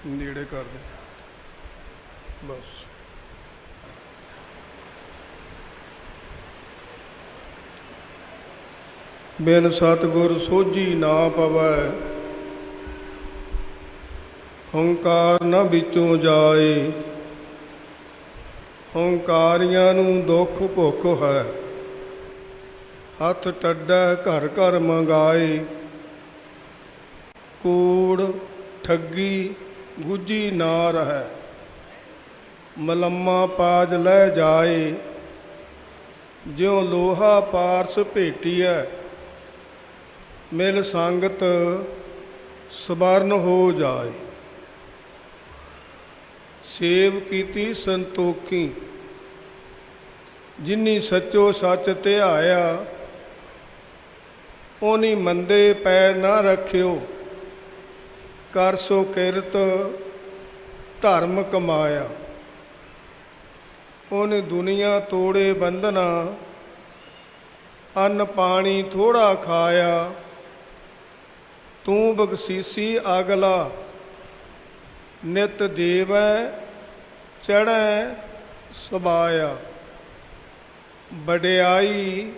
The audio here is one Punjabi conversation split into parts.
ਨੇੜੇ ਕਰ ਦੇ ਬਸ। ਬਿਨ ਸਤਿਗੁਰ ਸੋਝੀ ਨਾ ਪਵੈ, ਹੰਕਾਰ ਨਾ ਵਿੱਚੋਂ ਜਾਏ। ਹੰਕਾਰੀਆਂ ਨੂੰ ਦੁੱਖ ਭੁੱਖ ਹੈ, ਹੱਥ ਟੱਡਾ ਘਰ ਘਰ ਮੰਗਾਏ। ਕੂੜ ਠੱਗੀ ਗੁੱਝੀ ਨਾ ਰਹਿ, ਮਲੰਮਾ ਪਾਜ ਲੈ ਜਾਏ। ਜਿਉ ਲੋਹਾ ਪਾਰਸ ਭੇਟੀਐ, ਮਿਲ ਸੰਗਤ ਸਵਰਨ ਹੋ ਜਾਏ। ਸੇਵ ਕੀਤੀ ਸੰਤੋਖੀ, ਜਿਨੀ ਸੱਚੋ ਸੱਚ ਧਿਆਇਆ। ਉਹਨੀ ਮੰਦੇ ਪੈਰ ਨਾ ਰੱਖਿਓ, ਕਰ ਸੋ ਕਿਰਤ ਧਰਮ ਕਮਾਇਆ। ਉਹਨੇ ਦੁਨੀਆ ਤੋੜੇ ਬੰਧਨਾ, ਅੰਨ ਪਾਣੀ ਥੋੜ੍ਹਾ ਖਾਇਆ। ਤੂੰ ਬਖਸ਼ੀਸੀ ਅਗਲਾ, ਨਿਤ ਦੇਵੈ ਚੜ੍ਹੈ ਸਬਾਇਆ। ਵਡਿਆਈ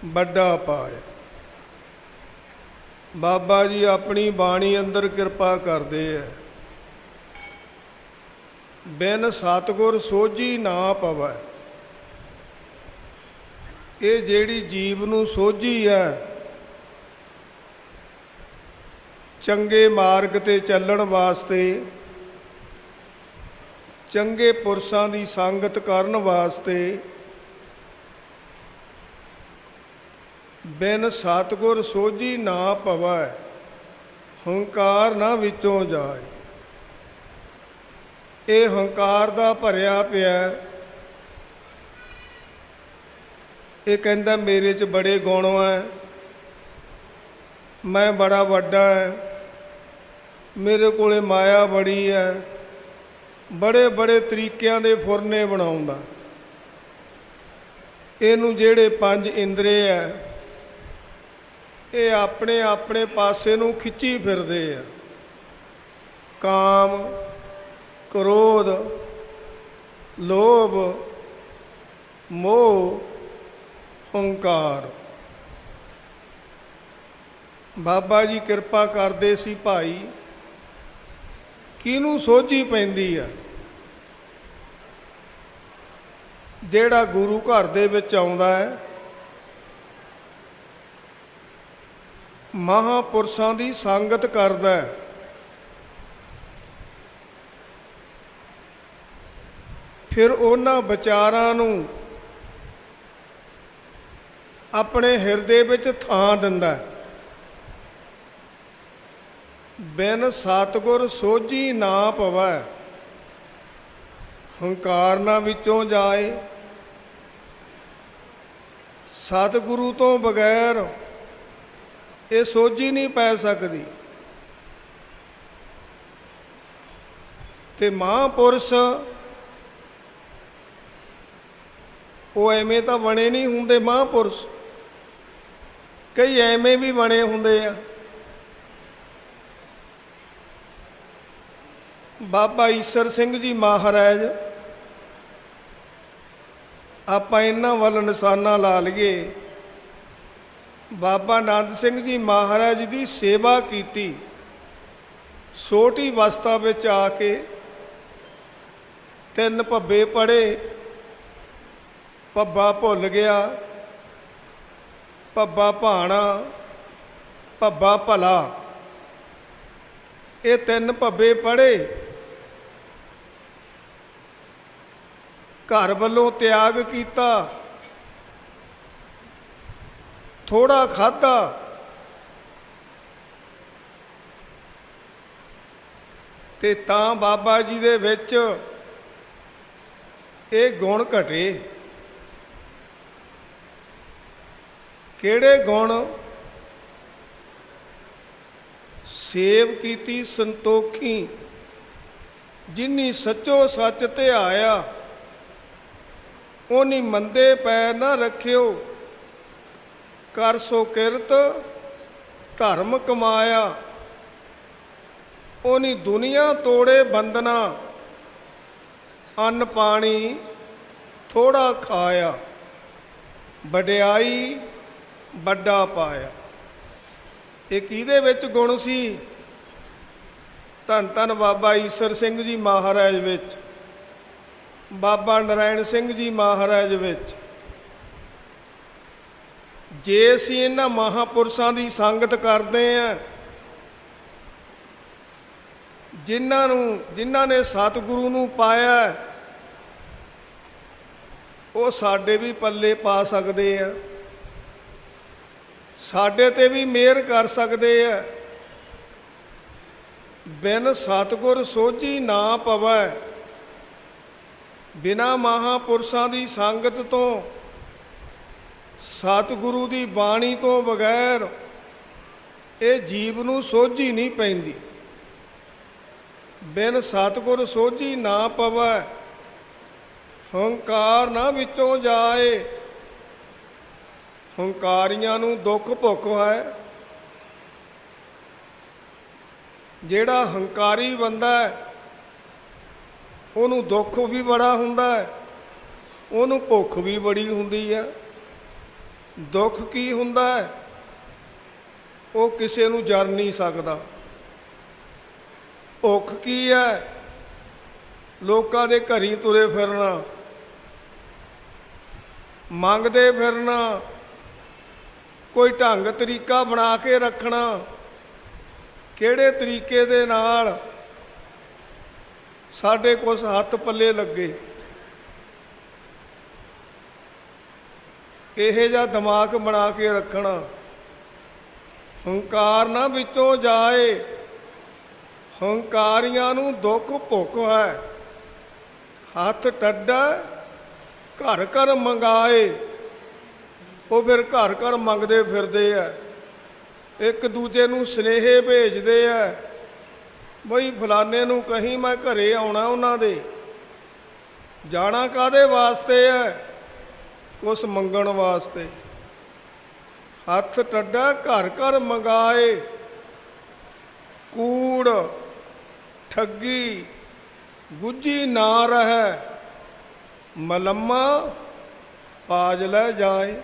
ਵੱਡਾ ਪਾਇਆ। ਬਾਬਾ ਜੀ ਆਪਣੀ ਬਾਣੀ ਅੰਦਰ ਕਿਰਪਾ ਕਰਦੇ ਹੈ। ਬਿਨ ਸਤਿਗੁਰ ਸੋਝੀ ਨਾ ਪਵੈ। ਇਹ ਜਿਹੜੀ ਜੀਵ ਨੂੰ ਸੋਝੀ ਹੈ, ਚੰਗੇ ਮਾਰਗ 'ਤੇ ਚੱਲਣ ਵਾਸਤੇ, ਚੰਗੇ ਪੁਰਸ਼ਾਂ ਦੀ ਸੰਗਤ ਕਰਨ ਵਾਸਤੇ, ਬਿਨ ਸਤਿਗੁਰ ਸੋਝੀ ਨਾ ਪਵੈ, ਹੰਕਾਰ ਨਾ ਵਿੱਚੋਂ ਜਾਏ। ਇਹ ਹੰਕਾਰ ਦਾ ਭਰਿਆ ਪਿਆ। ਇਹ ਕਹਿੰਦਾ ਮੇਰੇ 'ਚ ਬੜੇ ਗੁਣ ਹੈ, ਮੈਂ ਬੜਾ ਵੱਡਾ ਹੈ, ਮੇਰੇ ਕੋਲੇ ਮਾਇਆ ਬੜੀ ਹੈ। ਬੜੇ ਬੜੇ ਤਰੀਕਿਆਂ ਦੇ ਫੁਰਨੇ ਬਣਾਉਂਦਾ। ਇਹਨੂੰ ਜਿਹੜੇ ਪੰਜ ਇੰਦਰੇ ਹੈ, ਇਹ ਆਪਣੇ ਆਪਣੇ ਪਾਸੇ ਨੂੰ ਖਿੱਚੀ ਫਿਰਦੇ ਆ। ਕਾਮ, ਕ੍ਰੋਧ, ਲੋਭ, ਮੋਹ, ਹੰਕਾਰ। ਬਾਬਾ ਜੀ ਕਿਰਪਾ ਕਰਦੇ ਸੀ ਭਾਈ, ਕਿਹਨੂੰ ਸੋਝੀ ਪੈਂਦੀ ਆ? ਜਿਹੜਾ ਗੁਰੂ ਘਰ ਦੇ ਵਿੱਚ ਆਉਂਦਾ ਹੈ, ਮਹਾਂਪੁਰਸ਼ਾਂ ਦੀ ਸੰਗਤ ਕਰਦਾ ਹੈ, ਫਿਰ ਉਹਨਾਂ ਵਿਚਾਰਾਂ ਨੂੰ ਆਪਣੇ ਹਿਰਦੇ ਵਿੱਚ ਥਾਂ ਦਿੰਦਾ। ਬਿਨ ਸਤਿਗੁਰ ਸੋਝੀ ਨਾ ਪਵੈ, ਹੰਕਾਰ ਨਾ ਵਿੱਚੋਂ ਜਾਏ। ਸਤਿਗੁਰੂ ਤੋਂ ਬਗੈਰ ਇਹ ਸੋਝੀ ਨਹੀਂ ਪੈ ਸਕਦੀ। ਤੇ ਮਹਾਂਪੁਰਸ਼ ਉਹ ਐਵੇਂ ਤਾਂ ਬਣੇ ਨਹੀਂ ਹੁੰਦੇ। ਮਹਾਂਪੁਰਸ਼ ਕਈ ਐਵੇਂ ਵੀ ਬਣੇ ਹੁੰਦੇ ਆ। ਬਾਬਾ ਈਸਰ ਸਿੰਘ ਜੀ ਮਹਾਰਾਜ, ਆਪਾਂ ਇਹਨਾਂ ਵੱਲ ਨਿਸ਼ਾਨਾ ਲਾ ਲਈਏ। ਬਾਬਾ ਨੰਦ ਸਿੰਘ ਜੀ ਮਹਾਰਾਜ ਦੀ ਸੇਵਾ ਕੀਤੀ। ਛੋਟੀ ਅਵਸਥਾ ਵਿੱਚ ਆ ਕੇ 3 ਭੱਬੇ ਪੜ੍ਹੇ। ਭੱਬਾ ਭੁੱਲ ਗਿਆ, ਭੱਬਾ ਭਾਣਾ, ਭੱਬਾ ਭਲਾ, ਇਹ 3 ਭੱਬੇ ਪੜ੍ਹੇ। ਘਰ ਵੱਲੋਂ ਤਿਆਗ ਕੀਤਾ, ਥੋੜ੍ਹਾ ਖਾਧਾ, ਤੇ ਤਾਂ ਬਾਬਾ ਜੀ ਦੇ ਵਿੱਚ ਇਹ ਗੁਣ ਘਟੇ। ਕਿਹੜੇ ਗੁਣ? ਸੇਵ ਕੀਤੀ ਸੰਤੋਖੀ, ਜਿਨੀ ਸੱਚੋ ਸੱਚ ਧਿਆਇਆ। ਉਹਨੀ ਮੰਦੇ ਪੈਰ ਨਾ ਰੱਖਿਓ, ਕਰ ਸੋ ਕਿਰਤ ਧਰਮ ਕਮਾਇਆ। ओनी दुनिया तोड़े बंदना, अन्न पानी थोड़ा खाया, वडियाई ਵੱਡਾ ਪਾਇਆ। ਇਹ ਕਿਹਦੇ ਵਿੱਚ ਗੁਣ ਸੀ? ਧੰਨ ਧੰਨ ਬਾਬਾ ਈਸਰ ਸਿੰਘ ਜੀ ਮਹਾਰਾਜ ਵਿੱਚ, ਬਾਬਾ ਨਰਾਇਣ ਸਿੰਘ ਜੀ ਮਹਾਰਾਜ ਵਿੱਚ। ਜੇ ਅਸੀਂ ਇਹਨਾਂ ਮਹਾਂਪੁਰਸ਼ਾਂ ਦੀ ਸੰਗਤ ਕਰਦੇ ਹਾਂ, ਜਿਨ੍ਹਾਂ ਨੇ ਸਤਿਗੁਰੂ ਨੂੰ ਪਾਇਆ, ਉਹ ਸਾਡੇ ਵੀ ਪੱਲੇ ਪਾ ਸਕਦੇ ਆ, ਸਾਡੇ ਤੇ ਵੀ ਮਿਹਰ ਕਰ ਸਕਦੇ ਆ। ਬਿਨ ਸਤਿਗੁਰ ਸੋਝੀ ਨਾ ਪਵੈ, ਬਿਨਾਂ ਮਹਾਂਪੁਰਸ਼ਾਂ ਦੀ ਸੰਗਤ ਤੋਂ, ਸਤਿਗੁਰੂ ਦੀ ਬਾਣੀ ਤੋਂ ਬਗੈਰ ਇਹ ਜੀਵ ਨੂੰ ਸੋਝੀ ਨਹੀਂ ਪੈਂਦੀ। ਬਿਨ ਸਤਿਗੁਰ ਸੋਝੀ ਨਾ ਪਵੈ, ਹੰਕਾਰ ਨਾ ਵਿੱਚੋਂ ਜਾਏ। ਹੰਕਾਰੀਆਂ ਨੂੰ ਦੁੱਖ ਭੁੱਖ ਹੈ। ਜਿਹੜਾ ਹੰਕਾਰੀ ਬੰਦਾ ਹੈ, ਉਹਨੂੰ ਦੁੱਖ ਵੀ ਬੜਾ ਹੁੰਦਾ ਹੈ, ਉਹਨੂੰ ਭੁੱਖ ਵੀ ਬੜੀ ਹੁੰਦੀ ਹੈ। ਦੁੱਖ ਕੀ ਹੁੰਦਾ ਹੈ? ਉਹ ਕਿਸੇ ਨੂੰ ਜਰ ਨਹੀਂ ਸਕਦਾ। ਭੁੱਖ ਕੀ ਹੈ? ਲੋਕਾਂ ਦੇ ਘਰੀ ਤੁਰੇ ਫਿਰਨਾ, ਮੰਗਦੇ ਫਿਰਨਾ, ਕੋਈ ਢੰਗ ਤਰੀਕਾ ਬਣਾ ਕੇ ਰੱਖਣਾ, ਕਿਹੜੇ ਤਰੀਕੇ ਦੇ ਨਾਲ ਸਾਡੇ ਕੁਛ ਹੱਥ ਪੱਲੇ ਲੱਗੇ। ਇਹੋ ਜਿਹਾ ਦਿਮਾਗ ਬਣਾ ਕੇ ਰੱਖਣਾ। ਹੰਕਾਰ ਨਾ ਵਿੱਚੋਂ ਜਾਏ। ਹੰਕਾਰੀਆਂ ਨੂੰ ਦੁੱਖ ਭੁੱਖ ਹੈ। ਹੱਥ ਟੱਡਾ ਘਰ ਘਰ ਮੰਗਾਏ। ਉਹ ਫਿਰ ਘਰ ਘਰ ਮੰਗਦੇ ਫਿਰਦੇ ਆ, ਇੱਕ ਦੂਜੇ ਨੂੰ ਸੁਨੇਹੇ ਭੇਜਦੇ ਆ, ਬਈ ਫਲਾਣੇ ਨੂੰ ਕਹੀਂ ਮੈਂ ਘਰੇ ਆਉਣਾ ਉਹਨਾਂ ਦੇ। ਜਾਣਾ ਕਾਹਦੇ ਵਾਸਤੇ ਹੈ? ਕੁਛ ਮੰਗਣ ਵਾਸਤੇ। ਹੱਥ ਟੱਡਾ ਘਰ ਘਰ ਮੰਗਾਏ। ਕੂੜ ਠੱਗੀ ਗੁੱਝੀ ਨਾ ਰਹਿ, ਮਲੰਮਾ ਪਾਜ ਲੈ ਜਾਏ।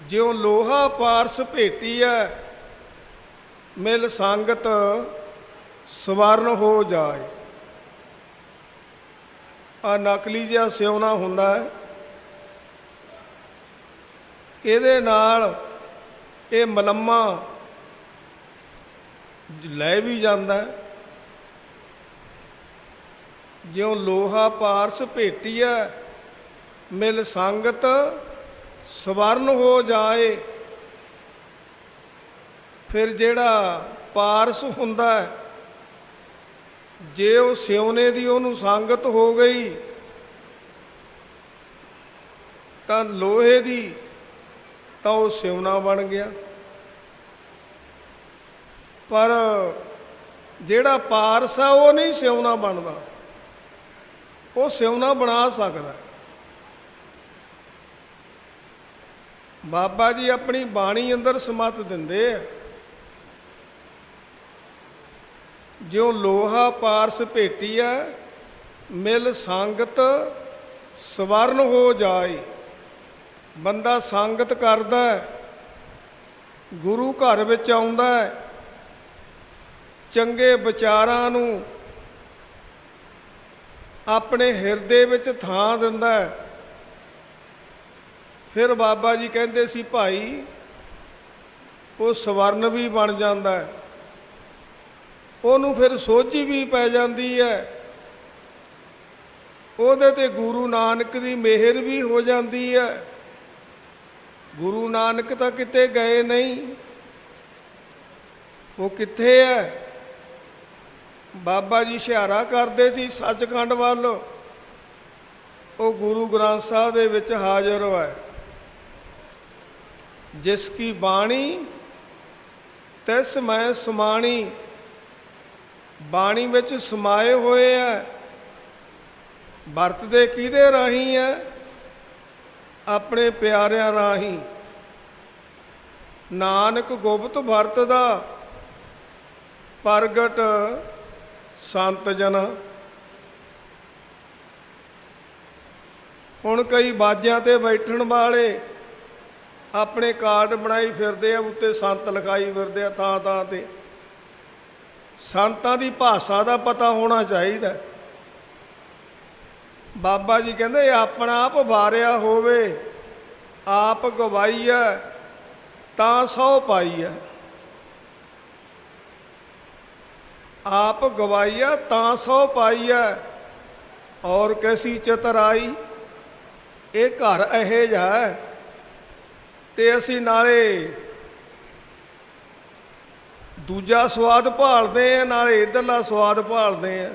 ਜਿਉ ਲੋਹਾ ਪਾਰਸ ਭੇਟੀਐ, ਮਿਲ ਸੰਗਤ ਸਵਰਨ ਹੋ ਜਾਏ। ਆ ਨਕਲੀ ਜਿਹਾ ਸਿਉਣਾ ਹੁੰਦਾ ਹੈ, ਇਹਦੇ ਨਾਲ ਇਹ ਮਲੰਮਾ ਲੈ ਵੀ ਜਾਂਦਾ। ਜਿਉ ਲੋਹਾ ਪਾਰਸ ਭੇਟੀਐ, ਮਿਲ ਸੰਗਤ ਸਵਰਨ ਹੋ ਜਾਏ। ਫਿਰ ਜਿਹੜਾ ਪਾਰਸ ਹੁੰਦਾ, ਜੇ ਉਹ ਸਿਉਨੇ ਦੀ ਉਹਨੂੰ ਸੰਗਤ ਹੋ ਗਈ ਤਾਂ ਲੋਹੇ ਦੀ, ਤਾਂ ਉਹ ਸਿਉਨਾ ਬਣ ਗਿਆ। ਪਰ ਜਿਹੜਾ ਪਾਰਸ ਆ ਉਹ ਨਹੀਂ ਸਿਉਨਾ ਬਣਦਾ। ਉਹ ਸਿਉਨਾ ਬਣਾ ਸਕਦਾ। ਬਾਬਾ ਜੀ ਆਪਣੀ ਬਾਣੀ ਅੰਦਰ ਸਮੱਤ ਦਿੰਦੇ ਆ, ਜਿਉ ਲੋਹਾ ਪਾਰਸ ਭੇਟੀਐ, ਮਿਲ ਸੰਗਤ ਸਵਰਨ ਹੋ ਜਾਏ। ਬੰਦਾ ਸੰਗਤ ਕਰਦਾ, ਗੁਰੂ ਘਰ ਵਿੱਚ ਆਉਂਦਾ, ਚੰਗੇ ਵਿਚਾਰਾਂ ਨੂੰ ਆਪਣੇ ਹਿਰਦੇ ਵਿੱਚ ਥਾਂ ਦਿੰਦਾ। ਫਿਰ ਬਾਬਾ ਜੀ ਕਹਿੰਦੇ ਸੀ ਭਾਈ, ਉਹ ਸਵਰਨ ਵੀ ਬਣ ਜਾਂਦਾ, ਉਹਨੂੰ ਫਿਰ ਸੋਝੀ ਵੀ ਪੈ ਜਾਂਦੀ ਹੈ, ਉਹਦੇ ਤੇ ਗੁਰੂ ਨਾਨਕ ਦੀ ਮਿਹਰ ਵੀ ਹੋ ਜਾਂਦੀ ਹੈ। ਗੁਰੂ ਨਾਨਕ ਤਾਂ ਕਿਤੇ ਗਏ ਨਹੀਂ, ਉਹ ਕਿੱਥੇ ਹੈ? ਬਾਬਾ ਜੀ ਇਸ਼ਾਰਾ ਕਰਦੇ ਸੀ ਸੱਚਖੰਡ ਵੱਲ, ਉਹ ਗੁਰੂ ਗ੍ਰੰਥ ਸਾਹਿਬ ਦੇ ਵਿੱਚ ਹਾਜ਼ਰ ਹੈ। ਜਿਸ ਕੀ ਬਾਣੀ ਤਿਸ ਮੈਂ ਸਮਾਣੀ। ਬਾਣੀ ਵਿੱਚ ਸਮਾਏ ਹੋਏ ਹੈ। ਵਰਤਦੇ ਕਿਹਦੇ ਰਾਹੀਂ ਹੈ? ਆਪਣੇ ਪਿਆਰਿਆਂ ਰਾਹੀਂ। ਨਾਨਕ ਗੁਪਤ ਵਰਤਦਾ, ਪ੍ਰਗਟ ਸੰਤ ਜਨ। ਹੁਣ ਕਈ ਬਾਜਿਆਂ ਤੇ ਬੈਠਣ ਵਾਲੇ ਆਪਣੇ ਕਾਰਡ ਬਣਾਈ ਫਿਰਦੇ ਆ, ਉੱਤੇ ਸੰਤ ਲਿਖਾਈ ਫਿਰਦੇ ਆ ਥਾਂ ਥਾਂ ਤੇ। ਸੰਤਾਂ ਦੀ ਭਾਸ਼ਾ ਦਾ ਪਤਾ ਹੋਣਾ ਚਾਹੀਦਾ। ਬਾਬਾ ਜੀ ਕਹਿੰਦੇ ਆਪਣਾ ਆਪ ਵਾਰਿਆ ਹੋਵੇ, ਆਪ ਗਵਾਈਆ ਤਾਂ ਸਹੁ ਪਾਈਆ। ਆਪ ਗਵਾਈਆ ਤਾਂ ਸਹੁ ਪਾਈਆ, ਔਰ ਕੈਸੀ ਚਤਰਾਈ। ਇਹ ਘਰ ਇਹੋ ਜਿਹਾ ਹੈ ਤੇ ਅਸੀਂ ਨਾਲੇ ਦੂਜਾ ਸਵਾਦ ਭਾਲਦੇ ਆ, ਨਾਲੇ ਇੱਧਰਲਾ ਸਵਾਦ ਭਾਲਦੇ ਆ।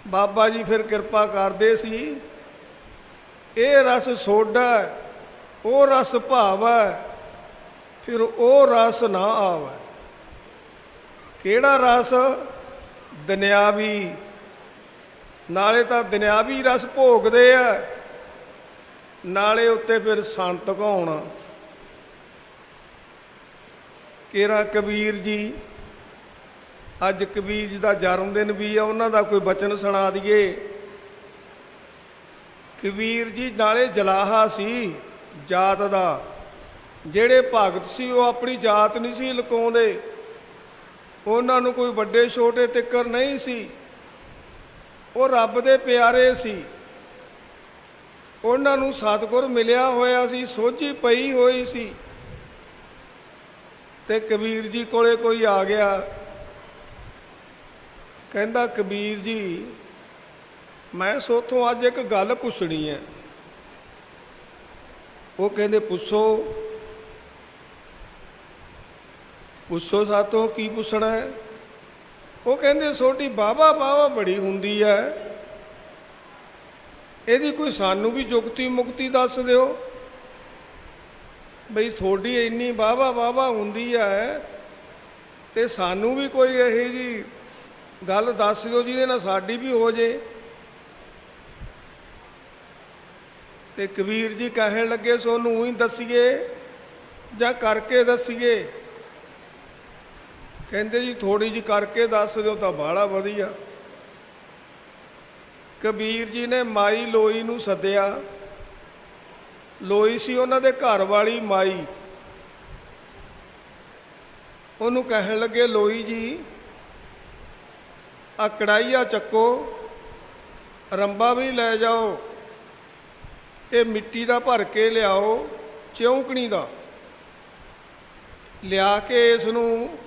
ਬਾਬਾ ਜੀ ਫਿਰ ਕਿਰਪਾ ਕਰਦੇ ਸੀ, ਇਹ ਰਸ ਸੋਡਾ ਉਹ ਰਸ ਭਾਵੈ, ਫਿਰ ਉਹ ਰਸ ਨਾ ਆਵੈ। ਕਿਹੜਾ ਰਸ? ਦੁਨਿਆਵੀ। ਨਾਲੇ ਤਾਂ ਦੁਨਿਆਵੀ ਰਸ ਭੋਗਦੇ ਆ, ਨਾਲੇ ਉੱਤੇ ਫਿਰ ਸੰਤ ਕਹਾਉਣਾ। ਕੇਰਾ ਕਬੀਰ ਜੀ, ਅੱਜ ਕਬੀਰ ਜੀ ਦਾ ਜਨਮ ਦਿਨ ਵੀ ਆ, ਉਹਨਾਂ ਦਾ ਕੋਈ ਬਚਨ ਸੁਣਾ ਦਈਏ। ਕਬੀਰ ਜੀ ਨਾਲੇ ਜਲਾਹਾ ਸੀ ਜਾਤ ਦਾ। ਜਿਹੜੇ ਭਗਤ ਸੀ ਉਹ ਆਪਣੀ ਜਾਤ ਨਹੀਂ ਸੀ ਲੁਕਾਉਂਦੇ, ਉਹਨਾਂ ਨੂੰ ਕੋਈ ਵੱਡੇ ਛੋਟੇ ਤਿੱਕਰ ਨਹੀਂ ਸੀ। ਉਹ ਰੱਬ ਦੇ ਪਿਆਰੇ ਸੀ, ਉਹਨਾਂ ਨੂੰ ਸਤਿਗੁਰ ਮਿਲਿਆ ਹੋਇਆ ਸੀ, ਸੋਝੀ ਪਈ ਹੋਈ ਸੀ। ਤੇ ਕਬੀਰ ਜੀ ਕੋਲੇ ਕੋਈ ਆ ਗਿਆ, ਕਹਿੰਦਾ ਕਬੀਰ ਜੀ ਮੈਂ ਸੋਥੋਂ ਅੱਜ ਇੱਕ ਗੱਲ ਪੁੱਛਣੀ ਹੈ। ਉਹ ਕਹਿੰਦੇ ਪੁੱਛੋ। ਪੁੱਛੋ ਸਾਤੋਂ ਕੀ ਪੁੱਛਣਾ ਹੈ? ਉਹ ਕਹਿੰਦੇ ਛੋਟੀ ਬਾਬਾ ਬਾਬਾ ਬੜੀ ਹੁੰਦੀ ਹੈ, ਇਹਦੀ ਕੋਈ ਸਾਨੂੰ ਵੀ ਜੁਗਤੀ ਮੁਕਤੀ ਦੱਸ ਦਿਓ। ਬਈ ਤੁਹਾਡੀ ਇੰਨੀ ਵਾਹਵਾ ਵਾਹਵਾ ਹੁੰਦੀ ਹੈ ਤੇ ਸਾਨੂੰ ਵੀ ਕੋਈ ਇਹੋ ਜਿਹੀ ਗੱਲ ਦੱਸ ਦਿਓ ਜਿਹਦੇ ਨਾਲ ਸਾਡੀ ਵੀ ਹੋ ਜੇ। ਤੇ ਕਬੀਰ ਜੀ ਕਹਿਣ ਲੱਗੇ ਸੋਨੂੰ ਊਂ ਹੀ ਦੱਸੀਏ ਜਾਂ ਕਰਕੇ ਦੱਸੀਏ? ਕਹਿੰਦੇ ਜੀ ਥੋੜੀ ਜਿਹੀ ਕਰਕੇ ਦੱਸ ਦਿਓ ਤਾਂ ਬਾਹਲਾ ਵਧੀਆ। ਕਬੀਰ ਜੀ ਨੇ ਮਾਈ ਲੋਈ ਨੂੰ ਸੱਦਿਆ। ਲੋਈ ਸੀ ਉਹਨਾਂ ਦੇ ਘਰ ਵਾਲੀ ਮਾਈ। ਉਹਨੂੰ ਕਹਿਣ ਲੱਗੇ ਲੋਈ ਜੀ ਆ ਕੜਾਈਆ ਚੱਕੋ, ਰੰਬਾ ਵੀ ਲੈ ਜਾਓ, ਇਹ ਮਿੱਟੀ ਦਾ ਭਰ ਕੇ ਲਿਆਓ, ਚੌਂਕਣੀ ਦਾ ਲਿਆ ਕੇ ਇਸ ਨੂੰ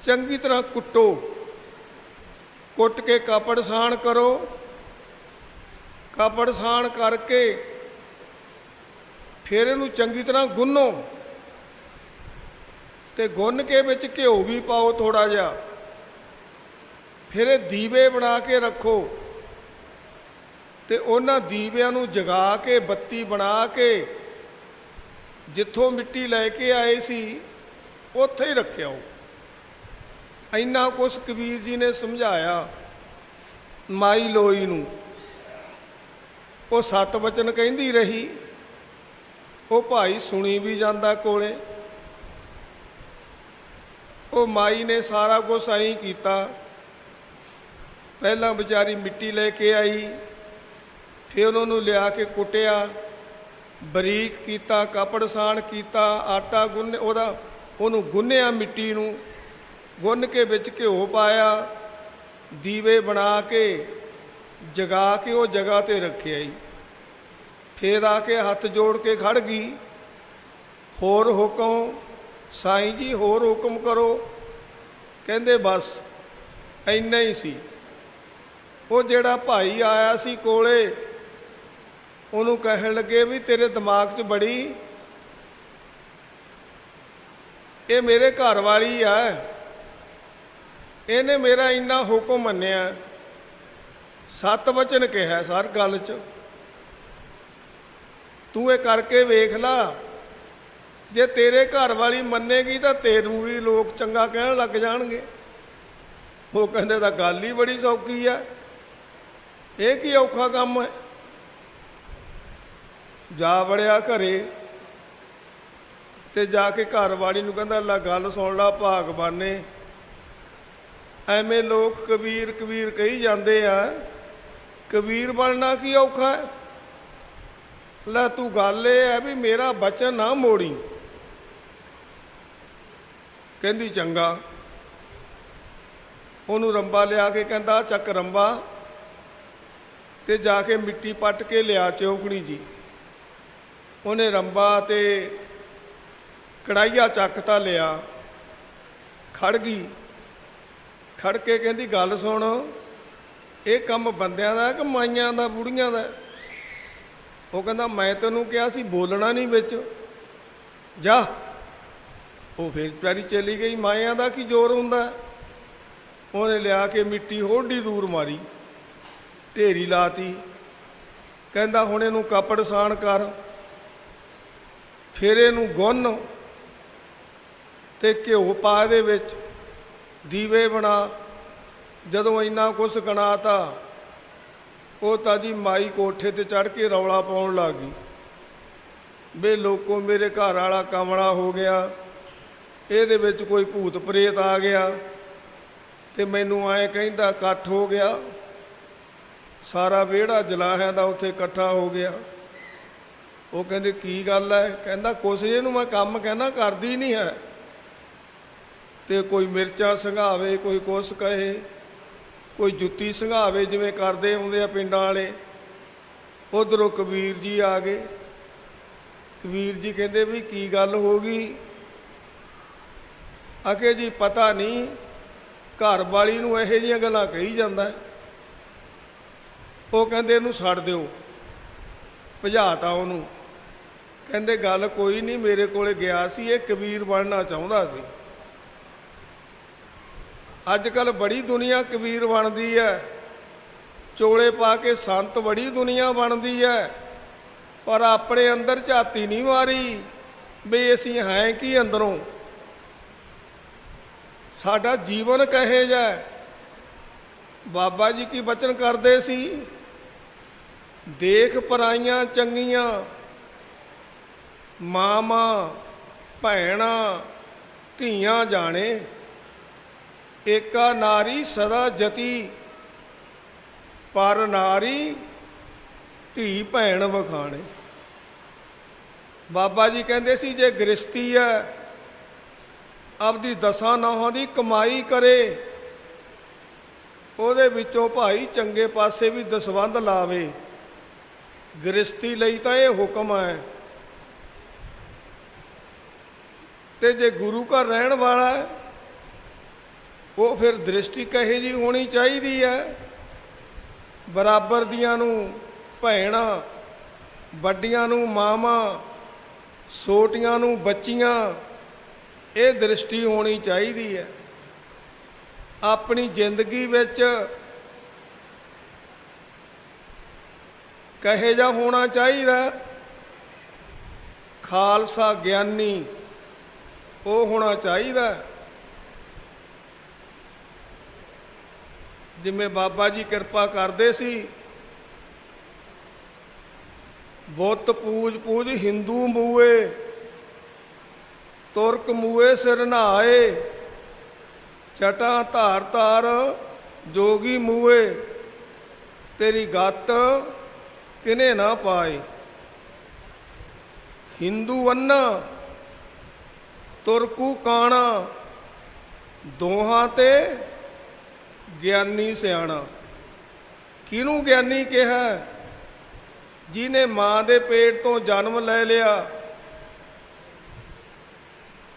ਚੰਗੀ ਤਰ੍ਹਾਂ ਕੁੱਟੋ, ਕੁੱਟ ਕੇ ਕਾਪੜ ਸਾਣ ਕਰੋ। ਕਾਪੜ ਸਾਣ ਕਰਕੇ ਫਿਰ ਇਹਨੂੰ ਚੰਗੀ ਤਰ੍ਹਾਂ ਗੁੰਨੋ ਤੇ ਗੁੰਨ ਕੇ ਵਿੱਚ ਘਿਓ ਵੀ ਪਾਓ ਥੋੜ੍ਹਾ ਜਿਹਾ। ਫਿਰ ਇਹ ਦੀਵੇ ਬਣਾ ਕੇ ਰੱਖੋ ਤੇ ਉਹਨਾਂ ਦੀਵਿਆਂ ਨੂੰ ਜਗਾ ਕੇ ਬੱਤੀ ਬਣਾ ਕੇ ਜਿੱਥੋਂ ਮਿੱਟੀ ਲੈ ਕੇ ਆਏ ਸੀ ਉੱਥੇ ਹੀ ਰੱਖਿਓ। ਇੰਨਾ ਕੁਛ ਕਬੀਰ ਜੀ ਨੇ ਸਮਝਾਇਆ ਮਾਈ ਲੋਈ ਨੂੰ। ਉਹ ਸੱਤ ਵਚਨ ਕਹਿੰਦੀ ਰਹੀ, ਉਹ ਭਾਈ ਸੁਣੀ ਵੀ ਜਾਂਦਾ ਕੋਲੇ। ਉਹ ਮਾਈ ਨੇ ਸਾਰਾ ਕੁਛ ਐਂ ਕੀਤਾ। ਪਹਿਲਾਂ ਵਿਚਾਰੀ ਮਿੱਟੀ ਲੈ ਕੇ ਆਈ, ਫਿਰ ਉਹਨੂੰ ਲਿਆ ਕੇ ਕੁੱਟਿਆ, ਬਰੀਕ ਕੀਤਾ, ਕਾਪੜ ਸਾਣ ਕੀਤਾ, ਆਟਾ ਉਹਨੂੰ ਗੁੰਨਿਆ, ਮਿੱਟੀ ਨੂੰ ਗੁੰਨ ਕੇ ਵਿੱਚ ਘਿਓ ਪਾਇਆ, ਦੀਵੇ ਬਣਾ ਕੇ ਜਗਾ ਕੇ ਉਹ ਜਗ੍ਹਾ 'ਤੇ ਰੱਖਿਆ ਜੀ। ਫਿਰ ਆ ਕੇ ਹੱਥ ਜੋੜ ਕੇ ਖੜ ਗਈ, ਹੋਰ ਹੁਕਮ ਸਾਈਂ ਜੀ, ਹੋਰ ਹੁਕਮ ਕਰੋ। ਕਹਿੰਦੇ ਬਸ ਇੰਨਾ ਹੀ ਸੀ। ਉਹ ਜਿਹੜਾ ਭਾਈ ਆਇਆ ਸੀ ਕੋਲੇ, ਉਹਨੂੰ ਕਹਿਣ ਲੱਗੇ ਵੀ ਤੇਰੇ ਦਿਮਾਗ 'ਚ ਬੜੀ, ਇਹ ਮੇਰੇ ਘਰ ਵਾਲੀ ਆ, ਇਹਨੇ ਮੇਰਾ ਇੰਨਾ ਹੁਕਮ ਮੰਨਿਆ, ਸੱਤ ਵਚਨ ਕਿਹਾ ਹਰ ਗੱਲ 'ਚ, ਤੂੰ ਇਹ ਕਰਕੇ ਵੇਖ ਲਾ। ਜੇ ਤੇਰੇ ਘਰ ਵਾਲੀ ਮੰਨੇਗੀ ਤਾਂ ਤੈਨੂੰ ਵੀ ਲੋਕ ਚੰਗਾ ਕਹਿਣ ਲੱਗ ਜਾਣਗੇ। ਉਹ ਕਹਿੰਦੇ ਤਾਂ ਗੱਲ ਹੀ ਬੜੀ ਸੌਖੀ ਆ, ਇਹ ਕੀ ਔਖਾ ਕੰਮ ਹੈ। ਜਾ ਵੜਿਆ ਘਰੇ ਤੇ ਜਾ ਕੇ ਘਰ ਵਾਲੀ ਨੂੰ ਕਹਿੰਦਾ ਲੈ ਗੱਲ ਸੁਣ ਲਾ ਭਾਗਵਾਨੇ, ਐਵੇਂ ਲੋਕ ਕਬੀਰ ਕਬੀਰ ਕਹੀ ਜਾਂਦੇ ਆ, ਕਬੀਰ ਬਣਨਾ ਕੀ ਔਖਾ ਹੈ? ਲੈ ਤੂੰ ਗੱਲ ਇਹ ਹੈ ਵੀ ਮੇਰਾ ਬਚਨ ਨਾ ਮੋੜੀ। ਕਹਿੰਦੀ ਚੰਗਾ। ਉਹਨੂੰ ਰੰਬਾ ਲਿਆ ਕੇ ਕਹਿੰਦਾ ਚੱਕ ਰੰਬਾ, ਤੇ ਜਾ ਕੇ ਮਿੱਟੀ ਪੱਟ ਕੇ ਲਿਆ ਚੌਕੜੀ ਜੀ। ਉਹਨੇ ਰੰਬਾ ਤੇ ਕੜਾਈਆ ਚੱਕ ਤਾਂ ਲਿਆ, ਖੜ ਗਈ। ਖੜ ਕੇ ਕਹਿੰਦੀ ਗੱਲ ਸੁਣ, ਇਹ ਕੰਮ ਬੰਦਿਆਂ ਦਾ ਕਿ ਮਾਈਆਂ ਦਾ, ਬੁੜੀਆਂ ਦਾ? ਉਹ ਕਹਿੰਦਾ ਮੈਂ ਤੈਨੂੰ ਕਿਹਾ ਸੀ ਬੋਲਣਾ ਨਹੀਂ ਵਿੱਚ, ਜਾ। ਉਹ ਫਿਰ ਪਿਆਰੀ ਚਲੀ ਗਈ। ਮਾਇਆਂ ਦਾ ਕੀ ਜ਼ੋਰ ਹੁੰਦਾ? ਉਹਨੇ ਲਿਆ ਕੇ ਮਿੱਟੀ ਹੋਢੀ ਦੂਰ ਮਾਰੀ, ਢੇਰੀ ਲਾਤੀ। ਕਹਿੰਦਾ ਹੁਣ ਇਹਨੂੰ ਕੱਪੜ ਸਾਣ ਕਰ, ਫਿਰ ਇਹਨੂੰ ਗੁੰਨ ਤੇ ਘਿਓ ਪਾ ਇਹਦੇ ਵਿੱਚ, ਦੀਵੇ ਬਣਾ। ਜਦੋਂ ਇੰਨਾ ਕੁਛ ਗਣਾਤਾ, ਉਹ ਤਾਂ ਜੀ ਮਾਈ ਕੋਠੇ ਤੇ ਚੜ੍ਹ ਕੇ ਰੌਲਾ ਪਾਉਣ ਲੱਗ ਗਈ, ਵੇ ਲੋਕੋ ਮੇਰੇ ਘਰ ਵਾਲਾ ਕਮਲਾ ਹੋ ਗਿਆ, ਇਹਦੇ ਵਿੱਚ ਕੋਈ ਭੂਤ ਪ੍ਰੇਤ ਆ ਗਿਆ, ਤੇ ਮੈਨੂੰ ਐਂ ਕਹਿੰਦਾ ਇਕੱਠ ਹੋ ਗਿਆ, ਸਾਰਾ ਵਿਹੜਾ ਜਲਾਹਿਆਂ ਦਾ ਉੱਥੇ ਇਕੱਠਾ ਹੋ ਗਿਆ। ਉਹ ਕਹਿੰਦੇ ਕੀ ਗੱਲ ਹੈ? ਕਹਿੰਦਾ ਕੁਛ ਇਹਨੂੰ ਮੈਂ ਕੰਮ ਕਹਿੰਦਾ ਕਰਦੀ ਨਹੀਂ ਹੈ, ਤੇ ਕੋਈ ਮਿਰਚਾਂ ਸੰਘਾਵੇ, ਕੋਈ ਕੁਛ ਕਹੇ, ਕੋਈ ਜੁੱਤੀ ਸੰਘਾਵੇ ਜਿਵੇਂ ਕਰਦੇ ਆਉਂਦੇ ਆ ਪਿੰਡਾਂ ਵਾਲੇ। ਉੱਧਰੋਂ ਕਬੀਰ ਜੀ ਆ ਗਏ। ਕਬੀਰ ਜੀ ਕਹਿੰਦੇ ਵੀ ਕੀ ਗੱਲ ਹੋ ਗਈ? ਆਖੇ ਜੀ ਪਤਾ ਨਹੀਂ, ਘਰ ਵਾਲੀ ਨੂੰ ਇਹੋ ਜਿਹੀਆਂ ਗੱਲਾਂ ਕਹੀ ਜਾਂਦਾ। ਉਹ ਕਹਿੰਦੇ ਇਹਨੂੰ ਛੱਡ ਦਿਓ, ਭਜਾਤਾ ਉਹਨੂੰ। ਕਹਿੰਦੇ ਗੱਲ ਕੋਈ ਨਹੀਂ, ਮੇਰੇ ਕੋਲ ਗਿਆ ਸੀ, ਇਹ ਕਬੀਰ ਬਣਨਾ ਚਾਹੁੰਦਾ ਸੀ। ਅੱਜ ਕੱਲ੍ਹ ਬੜੀ ਦੁਨੀਆ ਕਬੀਰ ਬਣਦੀ ਹੈ, ਚੋਲੇ ਪਾ ਕੇ ਸੰਤ ਬੜੀ ਦੁਨੀਆ ਬਣਦੀ ਹੈ, ਪਰ ਆਪਣੇ ਅੰਦਰ ਝਾਤੀ ਨਹੀਂ ਮਾਰੀ ਵੀ ਅਸੀਂ ਹੈ ਕੀ ਅੰਦਰੋਂ, ਸਾਡਾ ਜੀਵਨ ਕਹੇ ਜਿਹਾ। ਬਾਬਾ ਜੀ ਕੀ ਬਚਨ ਕਰਦੇ ਸੀ? ਦੇਖ ਪਰਾਈਆਂ ਚੰਗੀਆਂ, ਮਾਵਾਂ ਭੈਣਾਂ ਧੀਆਂ ਜਾਣੇ, ਏਕਾ ਨਾਰੀ ਸਦਾ ਜਤੀ, ਪਰ ਨਾਰੀ ਧੀ ਭੈਣ ਵਖਾਣੇ। ਬਾਬਾ ਜੀ ਕਹਿੰਦੇ ਸੀ ਜੇ ਗ੍ਰਸਤੀ ਹੈ, ਆਪਦੀ ਦਸਾਂ ਨੌਹਾਂ ਦੀ ਕਮਾਈ ਕਰੇ, ਉਹਦੇ ਵਿੱਚੋਂ ਭਾਈ ਚੰਗੇ ਪਾਸੇ ਵੀ ਦਸਵੰਧ ਲਾਵੇ। ਗ੍ਰਸਤੀ ਲਈ ਤਾਂ ਇਹ ਹੁਕਮ ਹੈ। ਤੇ ਜੇ ਗੁਰੂ ਘਰ ਰਹਿਣ ਵਾਲਾ ਹੈ, ਉਹ ਫਿਰ ਦ੍ਰਿਸ਼ਟੀ ਕਹੇ ਜੀ ਹੋਣੀ ਚਾਹੀਦੀ ਹੈ। ਬਰਾਬਰ ਦੀਆਂ ਨੂੰ ਭੈਣਾਂ, ਵੱਡੀਆਂ ਨੂੰ ਮਾਵਾਂ, ਛੋਟੀਆਂ ਨੂੰ ਬੱਚੀਆਂ, ਇਹ ਦ੍ਰਿਸ਼ਟੀ ਹੋਣੀ ਚਾਹੀਦੀ ਹੈ। ਆਪਣੀ ਜ਼ਿੰਦਗੀ ਵਿੱਚ ਕਹੇ ਜਾ ਹੋਣਾ ਚਾਹੀਦਾ? ਖਾਲਸਾ ਗਿਆਨੀ ਉਹ ਹੋਣਾ ਚਾਹੀਦਾ। ਜਿਵੇਂ ਬਾਬਾ ਜੀ ਕਿਰਪਾ ਕਰਦੇ ਸੀ, ਬੁੱਤ ਪੂਜ ਪੂਜ ਹਿੰਦੂ ਮੂਏ, ਤੁਰਕ ਮੂਏ ਸਿਰ ਨਹਾਏ, ਚਟਾਂ ਧਾਰ ਧਾਰ ਜੋਗੀ ਮੂਏ, ਤੇਰੀ ਗੱਤ ਕਿਨੇ ਨਾ ਪਾਏ। ਹਿੰਦੂ ਅੰਨਾ ਤੁਰਕੂ ਕਾਣਾ, ਦੋਹਾਂ ਤੇ ਗਿਆਨੀ ਸਿਆਣਾ। ਕਿਹਨੂੰ ਗਿਆਨੀ ਕਿਹਾ? ਜਿਹਨੇ ਮਾਂ ਦੇ ਪੇਟ ਤੋਂ ਜਨਮ ਲੈ ਲਿਆ,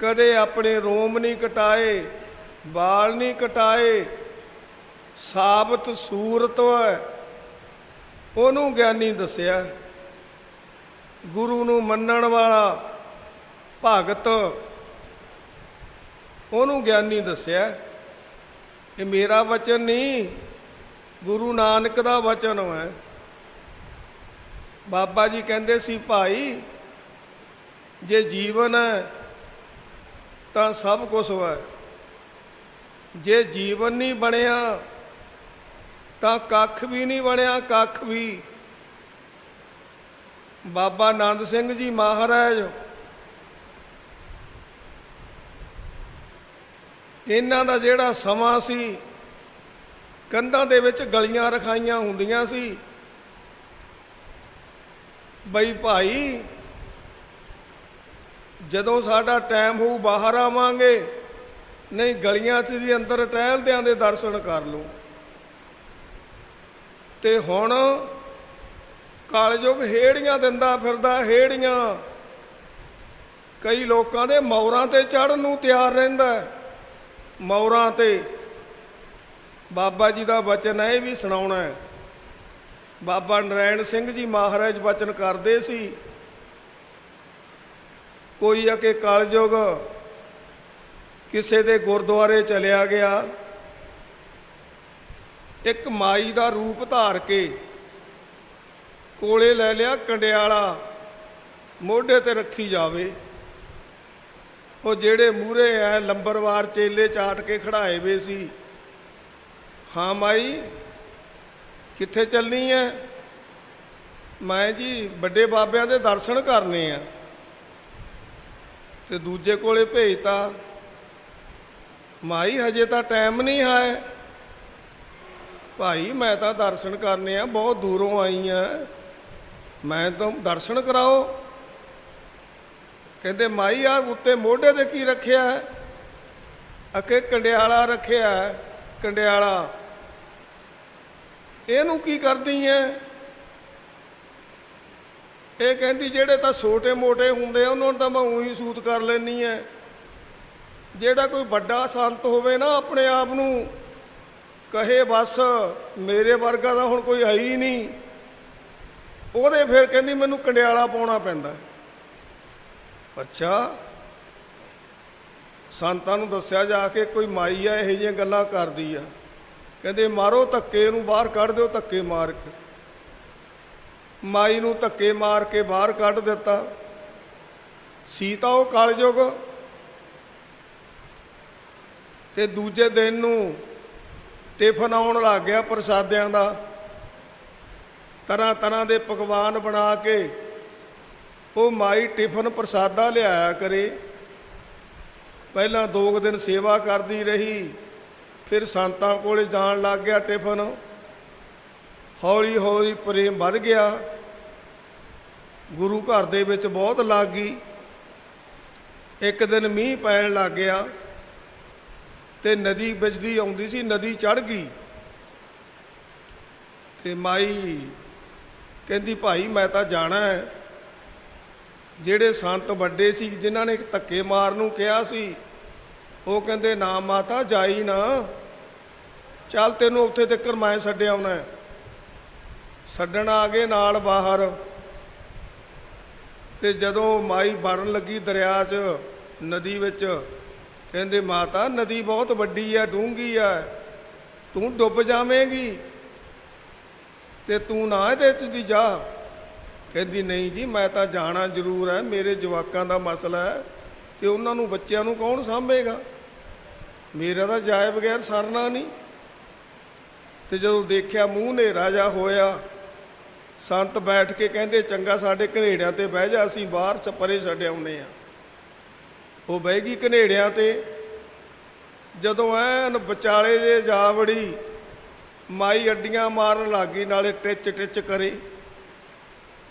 ਕਦੇ ਆਪਣੇ ਰੋਮ ਨਹੀਂ ਕਟਾਏ, ਵਾਲ ਨਹੀਂ ਕਟਾਏ, ਸਾਬਤ ਸੂਰਤ ਹੈ, ਉਹਨੂੰ ਗਿਆਨੀ ਦੱਸਿਆ। ਗੁਰੂ ਨੂੰ ਮੰਨਣ ਵਾਲਾ ਭਗਤ, ਉਹਨੂੰ ਗਿਆਨੀ ਦੱਸਿਆ। ਇਹ ਮੇਰਾ ਵਚਨ ਨਹੀਂ, ਗੁਰੂ ਨਾਨਕ ਦਾ ਵਚਨ ਹੈ। ਬਾਬਾ ਜੀ ਕਹਿੰਦੇ ਸੀ ਭਾਈ ਜੇ ਜੀਵਨ ਹੈ ਤਾਂ ਸਭ ਕੁਝ ਹੈ, ਜੇ ਜੀਵਨ ਨਹੀਂ ਬਣਿਆ ਤਾਂ ਕੱਖ ਵੀ ਨਹੀਂ ਬਣਿਆ, ਕੱਖ ਵੀ। ਬਾਬਾ ਆਨੰਦ ਸਿੰਘ ਜੀ ਮਹਾਰਾਜ ਇਹਨਾਂ ਦਾ ਜਿਹੜਾ ਸਮਾਂ ਸੀ, ਕੰਧਾਂ ਦੇ ਵਿੱਚ ਗਲੀਆਂ ਰਖਾਈਆਂ ਹੁੰਦੀਆਂ ਸੀ, ਬਈ ਭਾਈ ਜਦੋਂ ਸਾਡਾ ਟਾਈਮ ਹੋਊ ਬਾਹਰ ਆਵਾਂਗੇ, ਨਹੀਂ ਗਲੀਆਂ 'ਚ ਦੀ ਅੰਦਰ ਟਹਿਲਦਿਆਂ ਦੇ ਦਰਸ਼ਨ ਕਰ ਲਓ। ਤੇ ਹੁਣ ਕਲਯੁਗ ਹੇੜੀਆਂ ਦਿੰਦਾ ਫਿਰਦਾ, ਹੇੜੀਆਂ ਕਈ ਲੋਕਾਂ ਦੇ ਮੌਰਾਂ ਤੇ ਚੜ੍ਹਨ ਨੂੰ ਤਿਆਰ ਰਹਿੰਦਾ। ਮੌਰਾਂ ਤੇ ਬਾਬਾ ਜੀ ਦਾ ਬਚਨ ਹੈ, ਇਹ ਵੀ ਸੁਣਾਉਣਾ ਹੈ। ਬਾਬਾ ਨਰੈਣ ਸਿੰਘ ਜੀ ਮਹਾਰਾਜ ਬਚਨ ਕਰਦੇ ਸੀ, ਕੋਈ ਆ ਕੇ ਕਲਯੁਗ ਕਿਸੇ ਦੇ ਗੁਰਦੁਆਰੇ ਚਲਿਆ ਗਿਆ, ਇੱਕ ਮਾਈ ਦਾ ਰੂਪ ਧਾਰ ਕੇ ਕੋਲੇ ਲੈ ਲਿਆ ਕੰਡਿਆਲਾ, ਮੋਢੇ ਤੇ ਰੱਖੀ ਜਾਵੇ। ਉਹ ਜਿਹੜੇ ਮੂਹਰੇ ਐ ਲੰਬਰਵਾਰ ਚੇਲੇ ਚਾਟ ਕੇ ਖੜਾਏ ਵੇ ਸੀ, ਹਾਂ ਮਾਈ ਕਿੱਥੇ ਚੱਲਣੀ ਐ? ਮੈਂ ਜੀ ਵੱਡੇ ਬਾਬਿਆਂ ਦੇ ਦਰਸ਼ਨ ਕਰਨੇ ਆ। ਤੇ ਦੂਜੇ ਕੋਲੇ ਭੇਜਤਾ, ਮਾਈ ਹਜੇ ਤਾਂ ਟਾਈਮ ਨਹੀਂ ਹੈ। ਭਾਈ ਮੈਂ ਤਾਂ ਦਰਸ਼ਨ ਕਰਨੇ ਆ, ਬਹੁਤ ਦੂਰੋਂ ਆਈ ਆ, ਮੈਂ ਤਾਂ ਦਰਸ਼ਨ ਕਰਾਓ। ਕਹਿੰਦੇ ਮਾਈ ਆ ਉੱਤੇ ਮੋਢੇ ਤੇ ਕੀ ਰੱਖਿਆ ਹੈ? ਅਕੇ ਕੰਡਿਆਲਾ ਰੱਖਿਆ। ਕੰਡਿਆਲਾ ਇਹਨੂੰ ਕੀ ਕਰਦੀ ਐ? ਇਹ ਕਹਿੰਦੀ ਜਿਹੜੇ ਤਾਂ ਛੋਟੇ ਮੋਟੇ ਹੁੰਦੇ ਆ ਉਹਨਾਂ ਨੂੰ ਤਾਂ ਮੈਂ ਉਹੀ ਸੂਤ ਕਰ ਲੈਂਦੀ ਐ। ਜਿਹੜਾ ਕੋਈ ਵੱਡਾ ਸੰਤ ਹੋਵੇ ਨਾ, ਆਪਣੇ ਆਪ ਨੂੰ ਕਹੇ ਬਸ ਮੇਰੇ ਵਰਗਾ ਤਾਂ ਹੁਣ ਕੋਈ ਹੈ ਹੀ ਨਹੀਂ, ਉਹਦੇ ਫਿਰ ਕਹਿੰਦੀ ਮੈਨੂੰ ਕੰਡਿਆਲਾ ਪਾਉਣਾ ਪੈਂਦਾ। ਅੱਛਾ, ਸੰਤਾਂ ਨੂੰ ਦੱਸਿਆ ਜਾ ਕੇ ਕੋਈ ਮਾਈ ਆ ਇਹੋ ਜਿਹੀਆਂ ਗੱਲਾਂ ਕਰਦੀ ਆ। ਕਹਿੰਦੇ ਮਾਰੋ ਧੱਕੇ, ਇਹਨੂੰ ਬਾਹਰ ਕੱਢ ਦਿਓ ਧੱਕੇ ਮਾਰ ਕੇ। ਮਾਈ ਨੂੰ ਧੱਕੇ ਮਾਰ ਕੇ ਬਾਹਰ ਕੱਢ ਦਿੱਤਾ। ਸੀਤਾ ਉਹ ਕਲਯੁਗ। ਤੇ ਦੂਜੇ ਦਿਨ ਨੂੰ ਟਿਫਨ ਆਉਣ ਲੱਗ ਗਿਆ ਪ੍ਰਸਾਦਿਆਂ ਦਾ, ਤਰ੍ਹਾਂ ਤਰ੍ਹਾਂ ਦੇ ਪਕਵਾਨ ਬਣਾ ਕੇ ਉਹ ਮਾਈ ਟਿਫਨ ਪ੍ਰਸਾਦਾ ਲਿਆਇਆ ਕਰੇ। ਪਹਿਲਾਂ 2 ਦਿਨ ਸੇਵਾ ਕਰਦੀ ਰਹੀ, ਫਿਰ ਸੰਤਾਂ ਕੋਲ ਜਾਣ ਲੱਗ ਗਿਆ ਟਿਫਨ। ਹੌਲੀ ਹੌਲੀ ਪ੍ਰੇਮ ਵੱਧ ਗਿਆ, ਗੁਰੂ ਘਰ ਦੇ ਵਿੱਚ ਬਹੁਤ ਲੱਗ ਗਈ। ਇੱਕ ਦਿਨ ਮੀਂਹ ਪੈਣ ਲੱਗ ਗਿਆ ਤੇ ਨਦੀ ਵੱਜਦੀ ਆਉਂਦੀ ਸੀ, ਨਦੀ ਚੜ੍ਹ ਗਈ। ਤੇ ਮਾਈ ਕਹਿੰਦੀ ਭਾਈ ਮੈਂ ਤਾਂ ਜਾਣਾ ਹੈ। ਜਿਹੜੇ ਸੰਤ ਵੱਡੇ ਸੀ ਜਿਨ੍ਹਾਂ ਨੇ ਧੱਕੇ ਮਾਰ ਨੂੰ ਕਿਹਾ ਸੀ, ਉਹ ਕਹਿੰਦੇ ਨਾ ਮਾਤਾ ਜਾਈ ਨਾ, ਚੱਲ ਤੈਨੂੰ ਉੱਥੇ ਤੱਕ ਮੈਂ ਛੱਡ ਆਉਣਾ। ਛੱਡਣ ਆ ਗਏ ਨਾਲ ਬਾਹਰ। ਤੇ ਜਦੋਂ ਮਾਈ ਵੜਨ ਲੱਗੀ ਦਰਿਆ 'ਚ, ਨਦੀ ਵਿੱਚ, ਕਹਿੰਦੇ ਮਾਤਾ ਨਦੀ ਬਹੁਤ ਵੱਡੀ ਹੈ, ਡੂੰਘੀ ਹੈ, ਤੂੰ ਡੁੱਬ ਜਾਵੇਂਗੀ ਤੇ ਤੂੰ ਨਾ ਇਹਦੇ 'ਚ ਦੀ ਜਾ। ਕਹਿੰਦੀ ਨਹੀਂ ਜੀ ਮੈਂ ਤਾਂ ਜਾਣਾ ਜ਼ਰੂਰ ਹੈ, ਮੇਰੇ ਜਵਾਕਾਂ ਦਾ ਮਸਲਾ ਹੈ ਤੇ ਉਹਨਾਂ ਨੂੰ ਬੱਚਿਆਂ ਨੂੰ ਕੌਣ ਸਾਂਭੇਗਾ, ਮੇਰਾ ਤਾਂ ਜਾਏ ਬਗੈਰ ਸਰਨਾ ਨਹੀਂ। ਤੇ ਜਦੋਂ ਦੇਖਿਆ ਮੂੰਹ ਹਨੇਰਾ ਜਿਹਾ ਹੋਇਆ, ਸੰਤ ਬੈਠ ਕੇ ਕਹਿੰਦੇ ਚੰਗਾ ਸਾਡੇ ਘਨੇੜਿਆਂ ਤੇ ਬਹਿ ਜਾ, ਅਸੀਂ ਬਾਹਰ ਪਰੇ ਛੱਡ ਆਉਂਦੇ ਹਾਂ। ਉਹ ਬਹਿ ਗਈ ਘਨੇੜਿਆਂ ਤੇ। ਜਦੋਂ ਐਨ ਵਿਚਾਲੇ ਜੇ ਜਾ ਵੜੀ, ਮਾਈ ਅੱਡੀਆਂ ਮਾਰਨ ਲੱਗ ਗਈ, ਨਾਲੇ ਟਿੱਚ ਟਿੱਚ ਕਰੇ।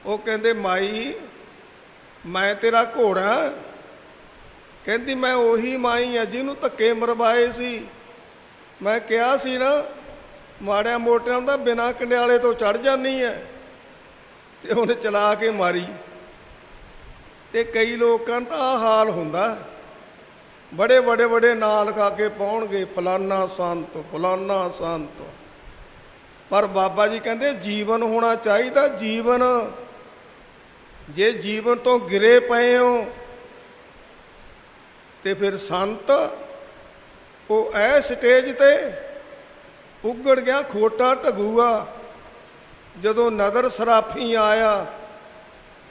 ਉਹ ਕਹਿੰਦੇ ਮਾਈ ਮੈਂ ਤੇਰਾ ਘੋੜਾ? ਕਹਿੰਦੀ ਮੈਂ ਉਹੀ ਮਾਈ ਆ ਜਿਹਨੂੰ ਧੱਕੇ ਮਰਵਾਏ ਸੀ। ਮੈਂ ਕਿਹਾ ਸੀ ਨਾ ਮਾੜਿਆਂ ਮੋਟਿਆਂ ਦਾ ਬਿਨਾਂ ਕੰਡਿਆਲੇ ਤੋਂ ਚੜ੍ਹ ਜਾਂਦੀ ਹੈ, ਤੇ ਉਹਨੇ ਚਲਾ ਕੇ ਮਾਰੀ। ਤੇ ਕਈ ਲੋਕਾਂ ਦਾ ਆਹ ਹਾਲ ਹੁੰਦਾ, ਬੜੇ ਵੱਡੇ ਵੱਡੇ ਨਾਂ ਲਿਖਾ ਕੇ ਪਾਉਣਗੇ, ਫਲਾਨਾ ਸੰਤ ਫਲਾਨਾ ਸੰਤ। ਪਰ ਬਾਬਾ ਜੀ ਕਹਿੰਦੇ ਜੀਵਨ ਹੋਣਾ ਚਾਹੀਦਾ। ਜੀਵਨ, ਜੇ ਜੀਵਨ ਤੋਂ ਗਿਰੇ ਪਏ ਹੋ ਤੇ ਫਿਰ ਸੰਤ ਉਹ ਐ ਸਟੇਜ ਤੇ ਉੱਗੜ ਗਿਆ ਖੋਟਾ ਢਗੂਆ। ਜਦੋਂ ਨਦਰ ਸਰਾਫੀ ਆਇਆ,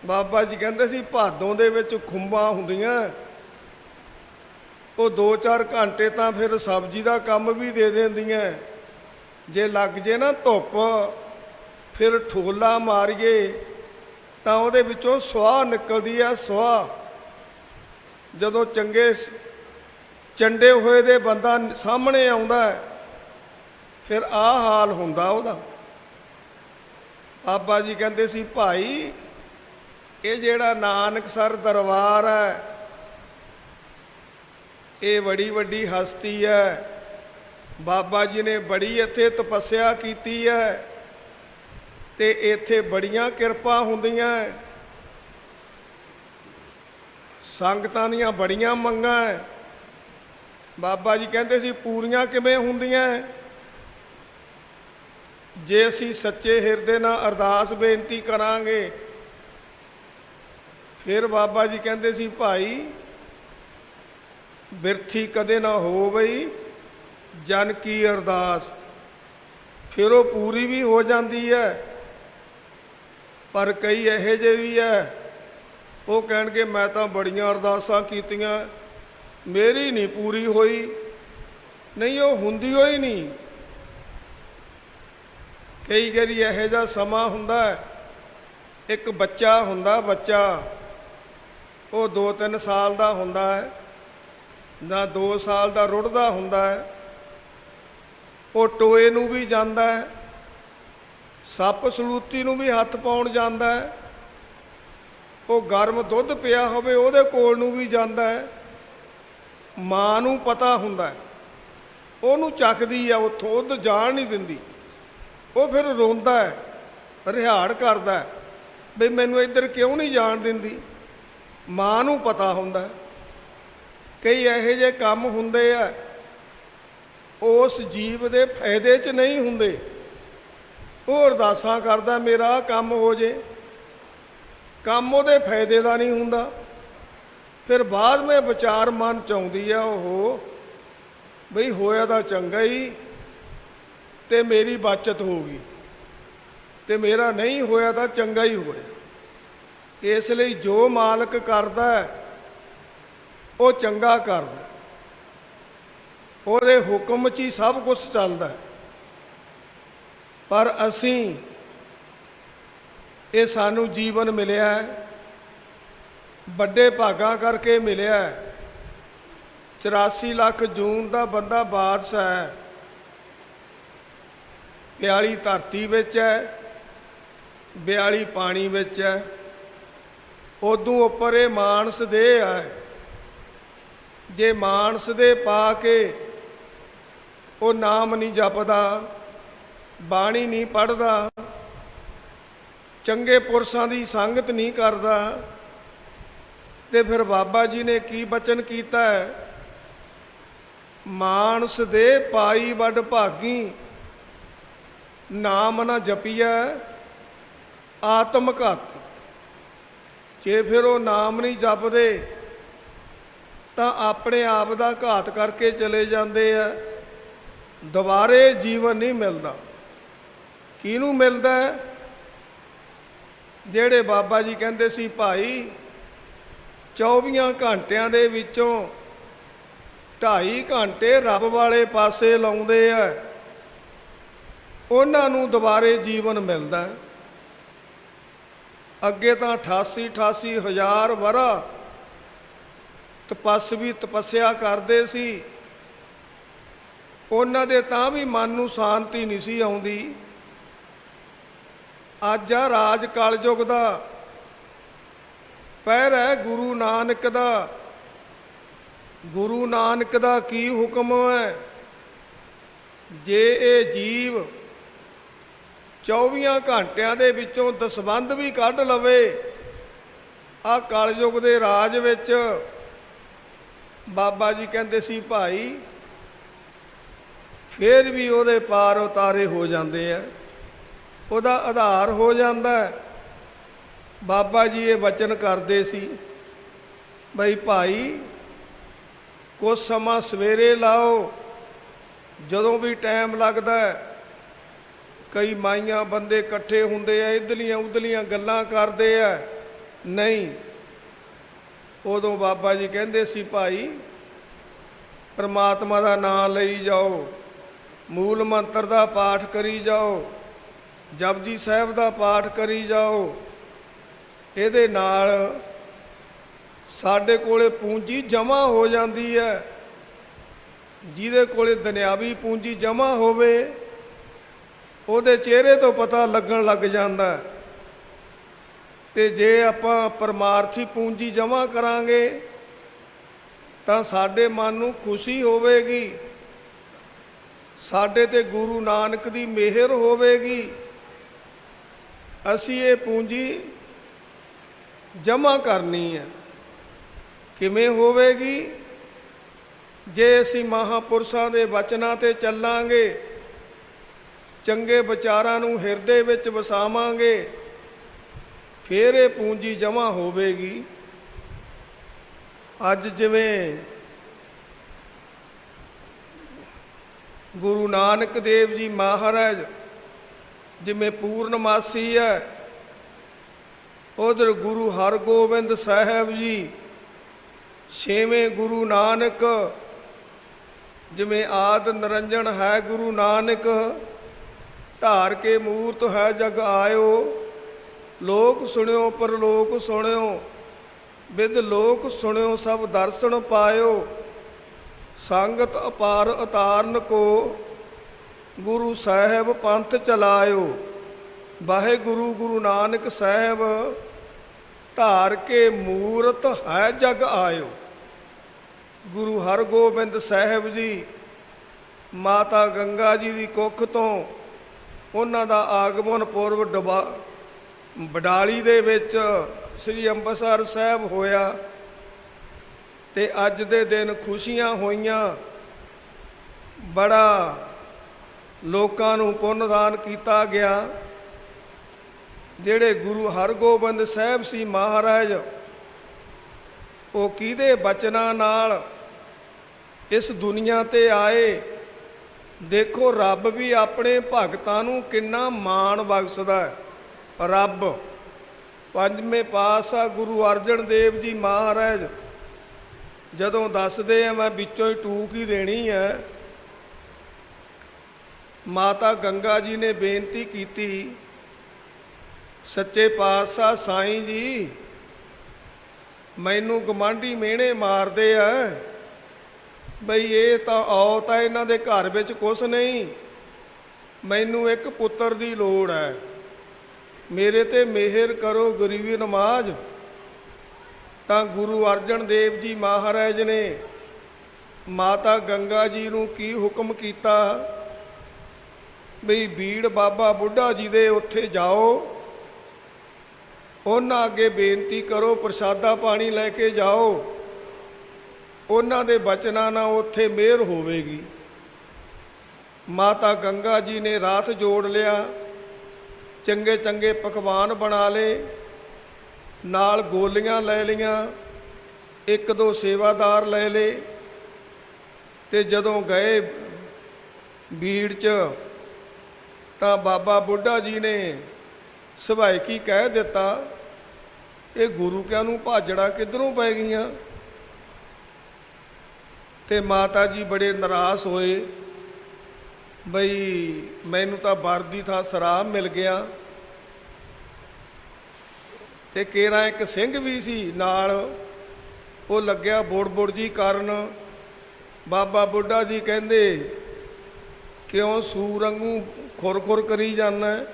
ਬਾਬਾ ਜੀ ਕਹਿੰਦੇ ਸੀ ਭਾਦੋਂ ਦੇ ਵਿੱਚ ਖੁੰਬਾਂ ਹੁੰਦੀਆਂ, ਉਹ 2-4 ਘੰਟੇ ਤਾਂ ਫਿਰ ਸਬਜ਼ੀ ਦਾ ਕੰਮ ਵੀ ਦੇ ਦਿੰਦੀਆਂ। ਜੇ ਲੱਗ ਜੇ ਨਾ ਧੁੱਪ, ਫਿਰ ਠੋਲਾ ਮਾਰੀਏ ਤਾਂ ਉਹਦੇ ਵਿੱਚੋਂ ਸੁਆਹ ਨਿਕਲਦੀ ਆ, ਸੁਆਹ। ਜਦੋਂ ਚੰਗੇ ਚੰਡੇ ਹੋਏ ਦੇ ਬੰਦਾ ਸਾਹਮਣੇ ਆਉਂਦਾ ਹੈ, ਫਿਰ ਆਹ ਹਾਲ ਹੁੰਦਾ ਉਹਦਾ। ਬਾਬਾ ਜੀ ਕਹਿੰਦੇ ਸੀ ਭਾਈ ਇਹ ਜਿਹੜਾ ਨਾਨਕਸਰ ਦਰਬਾਰ ਹੈ ਇਹ ਬੜੀ ਵੱਡੀ ਹਸਤੀ ਹੈ। ਬਾਬਾ ਜੀ ਨੇ ਬੜੀ ਇੱਥੇ ਤਪੱਸਿਆ ਕੀਤੀ ਹੈ ਤੇ ਇੱਥੇ ਬੜੀਆਂ ਕਿਰਪਾ ਹੁੰਦੀਆਂ ਹੈ, ਸੰਗਤਾਂ ਦੀਆਂ ਬੜੀਆਂ ਮੰਗਾਂ ਹੈ। ਬਾਬਾ ਜੀ ਕਹਿੰਦੇ ਸੀ ਪੂਰੀਆਂ ਕਿਵੇਂ ਹੁੰਦੀਆਂ ਹੈ? ਜੇ ਅਸੀਂ ਸੱਚੇ ਹਿਰਦੇ ਨਾਲ ਅਰਦਾਸ ਬੇਨਤੀ ਕਰਾਂਗੇ। ਫਿਰ ਬਾਬਾ ਜੀ ਕਹਿੰਦੇ ਸੀ ਭਾਈ ਬਿਰਥੀ ਕਦੇ ਨਾ ਹੋ ਬਈ ਜਨ ਕੀ ਅਰਦਾਸ। ਫਿਰ ਉਹ ਪੂਰੀ ਵੀ ਹੋ ਜਾਂਦੀ ਹੈ। ਪਰ ਕਈ ਇਹੋ ਜਿਹੇ ਵੀ ਹੈ ਉਹ ਕਹਿਣਗੇ ਮੈਂ ਤਾਂ ਬੜੀਆਂ ਅਰਦਾਸਾਂ ਕੀਤੀਆਂ ਮੇਰੀ ਨਹੀਂ ਪੂਰੀ ਹੋਈ। ਨਹੀਂ, ਉਹ ਹੁੰਦੀ ਹੋਈ ਨਹੀਂ। ਕਈ ਵਾਰੀ ਇਹੋ ਜਿਹਾ ਸਮਾਂ ਹੁੰਦਾ ਹੈ, ਇੱਕ ਬੱਚਾ ਹੁੰਦਾ, ਬੱਚਾ ਉਹ 2-3 ਸਾਲ ਦਾ ਹੁੰਦਾ ਹੈ ਜਾਂ 2 ਸਾਲ ਦਾ ਰੁੜਦਾ ਹੁੰਦਾ ਹੈ। ਉਹ ਟੋਏ ਨੂੰ ਵੀ ਜਾਂਦਾ ਹੈ, ਸੱਪ ਸਲੂਤੀ ਨੂੰ ਵੀ ਹੱਥ ਪਾਉਣ ਜਾਂਦਾ ਹੈ, ਉਹ ਗਰਮ ਦੁੱਧ ਪਿਆ ਹੋਵੇ ਉਹਦੇ ਕੋਲ ਨੂੰ ਵੀ ਜਾਂਦਾ ਹੈ। ਮਾਂ ਨੂੰ ਪਤਾ ਹੁੰਦਾ ਹੈ, ਉਹਨੂੰ ਚੱਕਦੀ ਆ ਉੱਥੋਂ, ਉਹ ਜਾਣ ਨਹੀਂ ਦਿੰਦੀ। ਉਹ ਫਿਰ ਰੋਂਦਾ ਹੈ, ਰਿਹਾੜ ਕਰਦਾ ਹੈ ਵੀ ਮੈਨੂੰ ਇੱਧਰ ਕਿਉਂ ਨਹੀਂ ਜਾਣ ਦਿੰਦੀ। ਮਾਂ ਨੂੰ ਪਤਾ ਹੁੰਦਾ। ਕਈ ਇਹੋ ਜਿਹੇ ਕੰਮ ਹੁੰਦੇ ਆ ਉਸ ਜੀਵ ਦੇ ਫਾਇਦੇ 'ਚ ਨਹੀਂ ਹੁੰਦੇ। ਉਹ ਅਰਦਾਸਾਂ ਕਰਦਾ ਮੇਰਾ ਕੰਮ ਹੋ ਜੇ, ਕੰਮ ਉਹਦੇ ਫਾਇਦੇ ਦਾ ਨਹੀਂ ਹੁੰਦਾ। ਫਿਰ ਬਾਅਦ ਵਿੱਚ ਵਿਚਾਰ ਮਨ 'ਚ ਆਉਂਦੀ ਆ ਉਹ ਬਈ ਹੋਇਆ ਤਾਂ ਚੰਗਾ ਹੀ ਤੇ ਮੇਰੀ ਬਚਤ ਹੋ ਗਈ, ਤੇ ਮੇਰਾ ਨਹੀਂ ਹੋਇਆ ਤਾਂ ਚੰਗਾ ਹੀ ਹੋਇਆ। ਇਸ ਲਈ ਜੋ ਮਾਲਕ ਕਰਦਾ ਉਹ ਚੰਗਾ ਕਰਦਾ, ਉਹਦੇ ਹੁਕਮ 'ਚ ਹੀ ਸਭ ਕੁਝ ਚੱਲਦਾ। ਪਰ ਅਸੀਂ ਇਹ ਸਾਨੂੰ ਜੀਵਨ ਮਿਲਿਆ ਵੱਡੇ ਭਾਗਾਂ ਕਰਕੇ ਮਿਲਿਆ। 84 ਲੱਖ ਜੂਨ ਦਾ ਬੰਦਾ ਬਾਦਸ਼ਾਹ ਹੈ, 42 ਧਰਤੀ ਵਿੱਚ ਹੈ, 42 ਪਾਣੀ ਵਿੱਚ ਹੈ, ਉਦੋਂ ਉੱਪਰ ਇਹ ਮਾਨਸ ਦੇਹ ਹੈ। ਜੇ ਮਾਨਸ ਦੇ ਪਾ ਕੇ ਉਹ ਨਾਮ ਨਹੀਂ ਜਪਦਾ, ਬਾਣੀ ਨਹੀਂ ਪੜ੍ਹਦਾ, ਚੰਗੇ ਪੁਰਸ਼ਾਂ ਦੀ ਸੰਗਤ ਨਹੀਂ ਕਰਦਾ, ਤੇ ਫਿਰ ਬਾਬਾ ਜੀ ਨੇ ਕੀ ਬਚਨ ਕੀਤਾ ਹੈ? ਮਾਨਸ ਦੇ ਪਾਈ ਵੱਡ ਭਾਗੀ, ਨਾਮ ਨਾ ਜਪੀਐ ਆਤਮ ਘਾਤ। ਜੇ ਫਿਰ ਉਹ ਨਾਮ ਨਹੀਂ ਜਪਦੇ ਤਾਂ ਆਪਣੇ ਆਪ ਦਾ ਘਾਤ ਕਰਕੇ ਚਲੇ ਜਾਂਦੇ ਆ। ਦੁਬਾਰੇ ਜੀਵਨ ਨਹੀਂ ਮਿਲਦਾ। ਕਿਹਨੂੰ ਮਿਲਦਾ? ਜਿਹੜੇ ਬਾਬਾ ਜੀ ਕਹਿੰਦੇ ਸੀ ਭਾਈ 24 ਘੰਟਿਆਂ ਦੇ ਵਿੱਚੋਂ 2.5 ਘੰਟੇ ਰੱਬ ਵਾਲੇ ਪਾਸੇ ਲਾਉਂਦੇ ਆ, ਉਹਨਾਂ ਨੂੰ ਦੁਬਾਰੇ ਜੀਵਨ ਮਿਲਦਾ। ਅੱਗੇ ਤਾਂ 88 ਹਜ਼ਾਰ ਵਰ੍ਹਾ ਤਪੱਸਵੀ ਤਪੱਸਿਆ ਕਰਦੇ ਸੀ, ਉਹਨਾਂ ਦੇ ਤਾਂ ਵੀ ਮਨ ਨੂੰ ਸ਼ਾਂਤੀ ਨਹੀਂ ਸੀ ਆਉਂਦੀ। ਅੱਜ ਆ ਰਾਜ ਕਲਯੁਗ ਦਾ ਪਹਿਰ ਹੈ ਗੁਰੂ ਨਾਨਕ ਦਾ। ਗੁਰੂ ਨਾਨਕ ਦਾ ਕੀ ਹੁਕਮ ਹੈ? ਜੇ ਇਹ ਜੀਵ 24 ਘੰਟਿਆਂ ਦੇ ਵਿੱਚੋਂ ਦਸਵੰਧ ਵੀ ਕੱਢ ਲਵੇ ਆ ਕਲਯੁਗ ਦੇ ਰਾਜ ਵਿੱਚ, ਬਾਬਾ ਜੀ ਕਹਿੰਦੇ ਸੀ ਭਾਈ ਫਿਰ ਵੀ ਉਹਦੇ ਪਾਰ ਉਤਾਰੇ ਹੋ ਜਾਂਦੇ ਆ, ਉਹਦਾ ਆਧਾਰ ਹੋ ਜਾਂਦਾ। ਬਾਬਾ ਜੀ ਇਹ ਵਚਨ ਕਰਦੇ ਸੀ ਬਈ ਭਾਈ ਕੁਛ ਸਮਾਂ ਸਵੇਰੇ ਲਾਓ, ਜਦੋਂ ਵੀ ਟਾਈਮ ਲੱਗਦਾ। ਕਈ ਮਾਈਆਂ ਬੰਦੇ ਇਕੱਠੇ ਹੁੰਦੇ ਆ, ਇੱਧਰਲੀਆਂ ਉੱਧਰਲੀਆਂ ਗੱਲਾਂ ਕਰਦੇ ਆ। ਨਹੀਂ, ਉਦੋਂ ਬਾਬਾ ਜੀ ਕਹਿੰਦੇ ਸੀ ਭਾਈ ਪਰਮਾਤਮਾ ਦਾ ਨਾਮ ਲਈ ਜਾਓ, ਮੂਲ ਮੰਤਰ ਦਾ ਪਾਠ ਕਰੀ ਜਾਓ, ਜਪਜੀ ਸਾਹਿਬ ਦਾ ਪਾਠ ਕਰੀ ਜਾਓ। ਇਹਦੇ ਨਾਲ ਸਾਡੇ ਕੋਲੇ ਪੂੰਜੀ ਜਮ੍ਹਾਂ ਹੋ ਜਾਂਦੀ ਹੈ। ਜਿਹਦੇ ਕੋਲੇ ਦੁਨਿਆਵੀ ਪੂੰਜੀ ਜਮ੍ਹਾਂ ਹੋਵੇ ਉਹਦੇ ਚਿਹਰੇ ਤੋਂ ਪਤਾ ਲੱਗਣ ਲੱਗ ਜਾਂਦਾ। ਤੇ ਜੇ ਆਪਾਂ ਪਰਮਾਰਥੀ ਪੂੰਜੀ ਜਮ੍ਹਾਂ ਕਰਾਂਗੇ ਤਾਂ ਸਾਡੇ ਮਨ ਨੂੰ ਖੁਸ਼ੀ ਹੋਵੇਗੀ, ਸਾਡੇ ਤੇ ਗੁਰੂ ਨਾਨਕ ਦੀ ਮਿਹਰ ਹੋਵੇਗੀ। ਅਸੀਂ ਇਹ ਪੂੰਜੀ ਜਮ੍ਹਾਂ ਕਰਨੀ ਹੈ। ਕਿਵੇਂ ਹੋਵੇਗੀ? ਜੇ ਅਸੀਂ ਮਹਾਂਪੁਰਸ਼ਾਂ ਦੇ ਵਚਨਾਂ 'ਤੇ ਚੱਲਾਂਗੇ, ਚੰਗੇ ਵਿਚਾਰਾਂ ਨੂੰ ਹਿਰਦੇ ਵਿੱਚ ਵਸਾਵਾਂਗੇ, ਫਿਰ ਇਹ ਪੂੰਜੀ ਜਮ੍ਹਾਂ ਹੋਵੇਗੀ। ਅੱਜ ਜਿਵੇਂ ਗੁਰੂ ਨਾਨਕ ਦੇਵ ਜੀ ਮਹਾਰਾਜ ਜਿਵੇਂ ਪੂਰਨਮਾਸੀ ਹੈ, ਉਧਰ ਗੁਰੂ ਹਰਗੋਬਿੰਦ ਸਾਹਿਬ ਜੀ, ਛੇਵੇਂ ਗੁਰੂ ਨਾਨਕ, ਜਿਵੇਂ ਆਦ ਨਿਰੰਜਨ ਹੈ ਗੁਰੂ ਨਾਨਕ, ਧਾਰ ਕੇ ਮੂਰਤ ਹੈ ਜਗ ਆਇਓ, ਲੋਕ ਸੁਣਿਓ ਪਰਲੋਕ ਸੁਣਿਓ, ਵਿਦ ਲੋਕ ਸੁਣਿਓ ਸਭ ਦਰਸ਼ਨ ਪਾਇਓ, ਸੰਗਤ ਅਪਾਰ ਅਤਾਰਨ ਕੋ, ਗੁਰੂ ਸਾਹਿਬ ਪੰਥ ਚਲਾਇਓ। ਵਾਹਿਗੁਰੂ ਗੁਰੂ ਨਾਨਕ ਸਾਹਿਬ, ਧਾਰ ਕੇ ਮੂਰਤ ਹੈ ਜਗ ਆਇਓ। ਗੁਰੂ ਹਰਗੋਬਿੰਦ ਸਾਹਿਬ ਜੀ ਮਾਤਾ ਗੰਗਾ ਜੀ ਦੀ ਕੁੱਖ ਤੋਂ ਉਹਨਾਂ ਦਾ ਆਗਮਨ ਪੁਰਬ ਬਡਾਲੀ ਦੇ ਵਿੱਚ ਸ੍ਰੀ ਅੰਮ੍ਰਿਤਸਰ ਸਾਹਿਬ ਹੋਇਆ। ਤੇ ਅੱਜ ਦੇ ਦਿਨ ਖੁਸ਼ੀਆਂ ਹੋਈਆਂ, ਬੜਾ ਲੋਕਾਂ ਨੂੰ ਪੁੰਨਦਾਨ ਕੀਤਾ ਗਿਆ। ਜਿਹੜੇ ਗੁਰੂ ਹਰਗੋਬਿੰਦ ਸਾਹਿਬ ਸੀ ਮਹਾਰਾਜ, ਉਹ ਕਿਹਦੇ ਬਚਨਾਂ ਨਾਲ ਇਸ ਦੁਨੀਆ 'ਤੇ ਆਏ। ਦੇਖੋ ਰੱਬ ਵੀ ਆਪਣੇ ਭਗਤਾਂ ਨੂੰ ਕਿੰਨਾ ਮਾਣ ਬਖਸ਼ਦਾ ਹੈ। ਰੱਬ ਪੰਜਵੇਂ ਪਾਤਸ਼ਾਹ ਗੁਰੂ ਅਰਜਨ ਦੇਵ ਜੀ ਮਹਾਰਾਜ ਜਦੋਂ ਦੱਸਦੇ ਆ, ਮੈਂ ਵਿੱਚੋਂ ਹੀ ਟੂਕ ਹੀ ਦੇਣੀ ਹੈ। ਮਾਤਾ ਗੰਗਾ ਜੀ ਨੇ ਬੇਨਤੀ ਕੀਤੀ, ਸੱਚੇ ਪਾਤਸ਼ਾਹ ਸਾਈਂ ਜੀ, ਮੈਨੂੰ ਗਮਾਂਢੀ ਮਿਹਣੇ ਮਾਰਦੇ ਆ ਬਈ ਇਹ ਤਾਂ ਔਤ ਹੈ, ਇਹਨਾਂ ਦੇ ਘਰ ਵਿੱਚ ਕੁਛ ਨਹੀਂ, ਮੈਨੂੰ ਇੱਕ ਪੁੱਤਰ ਦੀ ਲੋੜ ਹੈ, ਮੇਰੇ ਤੇ ਮਿਹਰ ਕਰੋ ਗਰੀਬੀ ਨਮਾਜ਼। ਤਾਂ ਗੁਰੂ ਅਰਜਨ ਦੇਵ ਜੀ ਮਹਾਰਾਜ ਨੇ ਮਾਤਾ ਗੰਗਾ ਜੀ ਨੂੰ ਕੀ ਹੁਕਮ ਕੀਤਾ ਬਈ ਬੀੜ ਬਾਬਾ ਬੁੱਢਾ ਜੀ ਦੇ ਉੱਥੇ ਜਾਓ, ਉਹਨਾਂ ਅੱਗੇ ਬੇਨਤੀ ਕਰੋ, ਪ੍ਰਸ਼ਾਦਾ ਪਾਣੀ ਲੈ ਕੇ ਜਾਓ, ਉਹਨਾਂ ਦੇ ਬਚਨਾਂ ਨਾਲ ਉੱਥੇ ਮਿਹਰ ਹੋਵੇਗੀ। ਮਾਤਾ ਗੰਗਾ ਜੀ ਨੇ ਰਾਤ ਜੋੜ ਲਿਆ, ਚੰਗੇ ਚੰਗੇ ਪਕਵਾਨ ਬਣਾ ਲਏ, ਨਾਲ ਗੋਲੀਆਂ ਲੈ ਲਈਆਂ, ਇੱਕ ਦੋ ਸੇਵਾਦਾਰ ਲੈ ਲਏ। ਤੇ ਜਦੋਂ ਗਏ ਬੀੜ 'ਚ ਤਾਂ ਬਾਬਾ ਬੁੱਢਾ ਜੀ ਨੇ ਸਵਾਇਕੀ ਕਹਿ ਦਿੱਤਾ, ਇਹ ਗੁਰੂ ਕਿਆਂ ਨੂੰ ਭਾਜੜਾ ਕਿੱਧਰੋਂ ਪੈ ਗਈਆਂ। ਤੇ ਮਾਤਾ ਜੀ ਬੜੇ ਨਿਰਾਸ਼ ਹੋਏ ਬਈ ਮੈਨੂੰ ਤਾਂ ਵਰ ਦੀ ਥਾਂ ਸ਼ਰਾਬ ਮਿਲ ਗਿਆ। ਤੇ ਕੇਰਾਂ ਇੱਕ ਸਿੰਘ ਵੀ ਸੀ ਨਾਲ, ਉਹ ਲੱਗਿਆ ਬੁੜ ਜੀ ਕਰਨ। ਬਾਬਾ ਬੁੱਢਾ ਜੀ ਕਹਿੰਦੇ ਕਿਉਂ ਸੂਰ ਵਾਂਗੂ ਖੁਰ ਕਰੀ ਜਾਂਦਾ,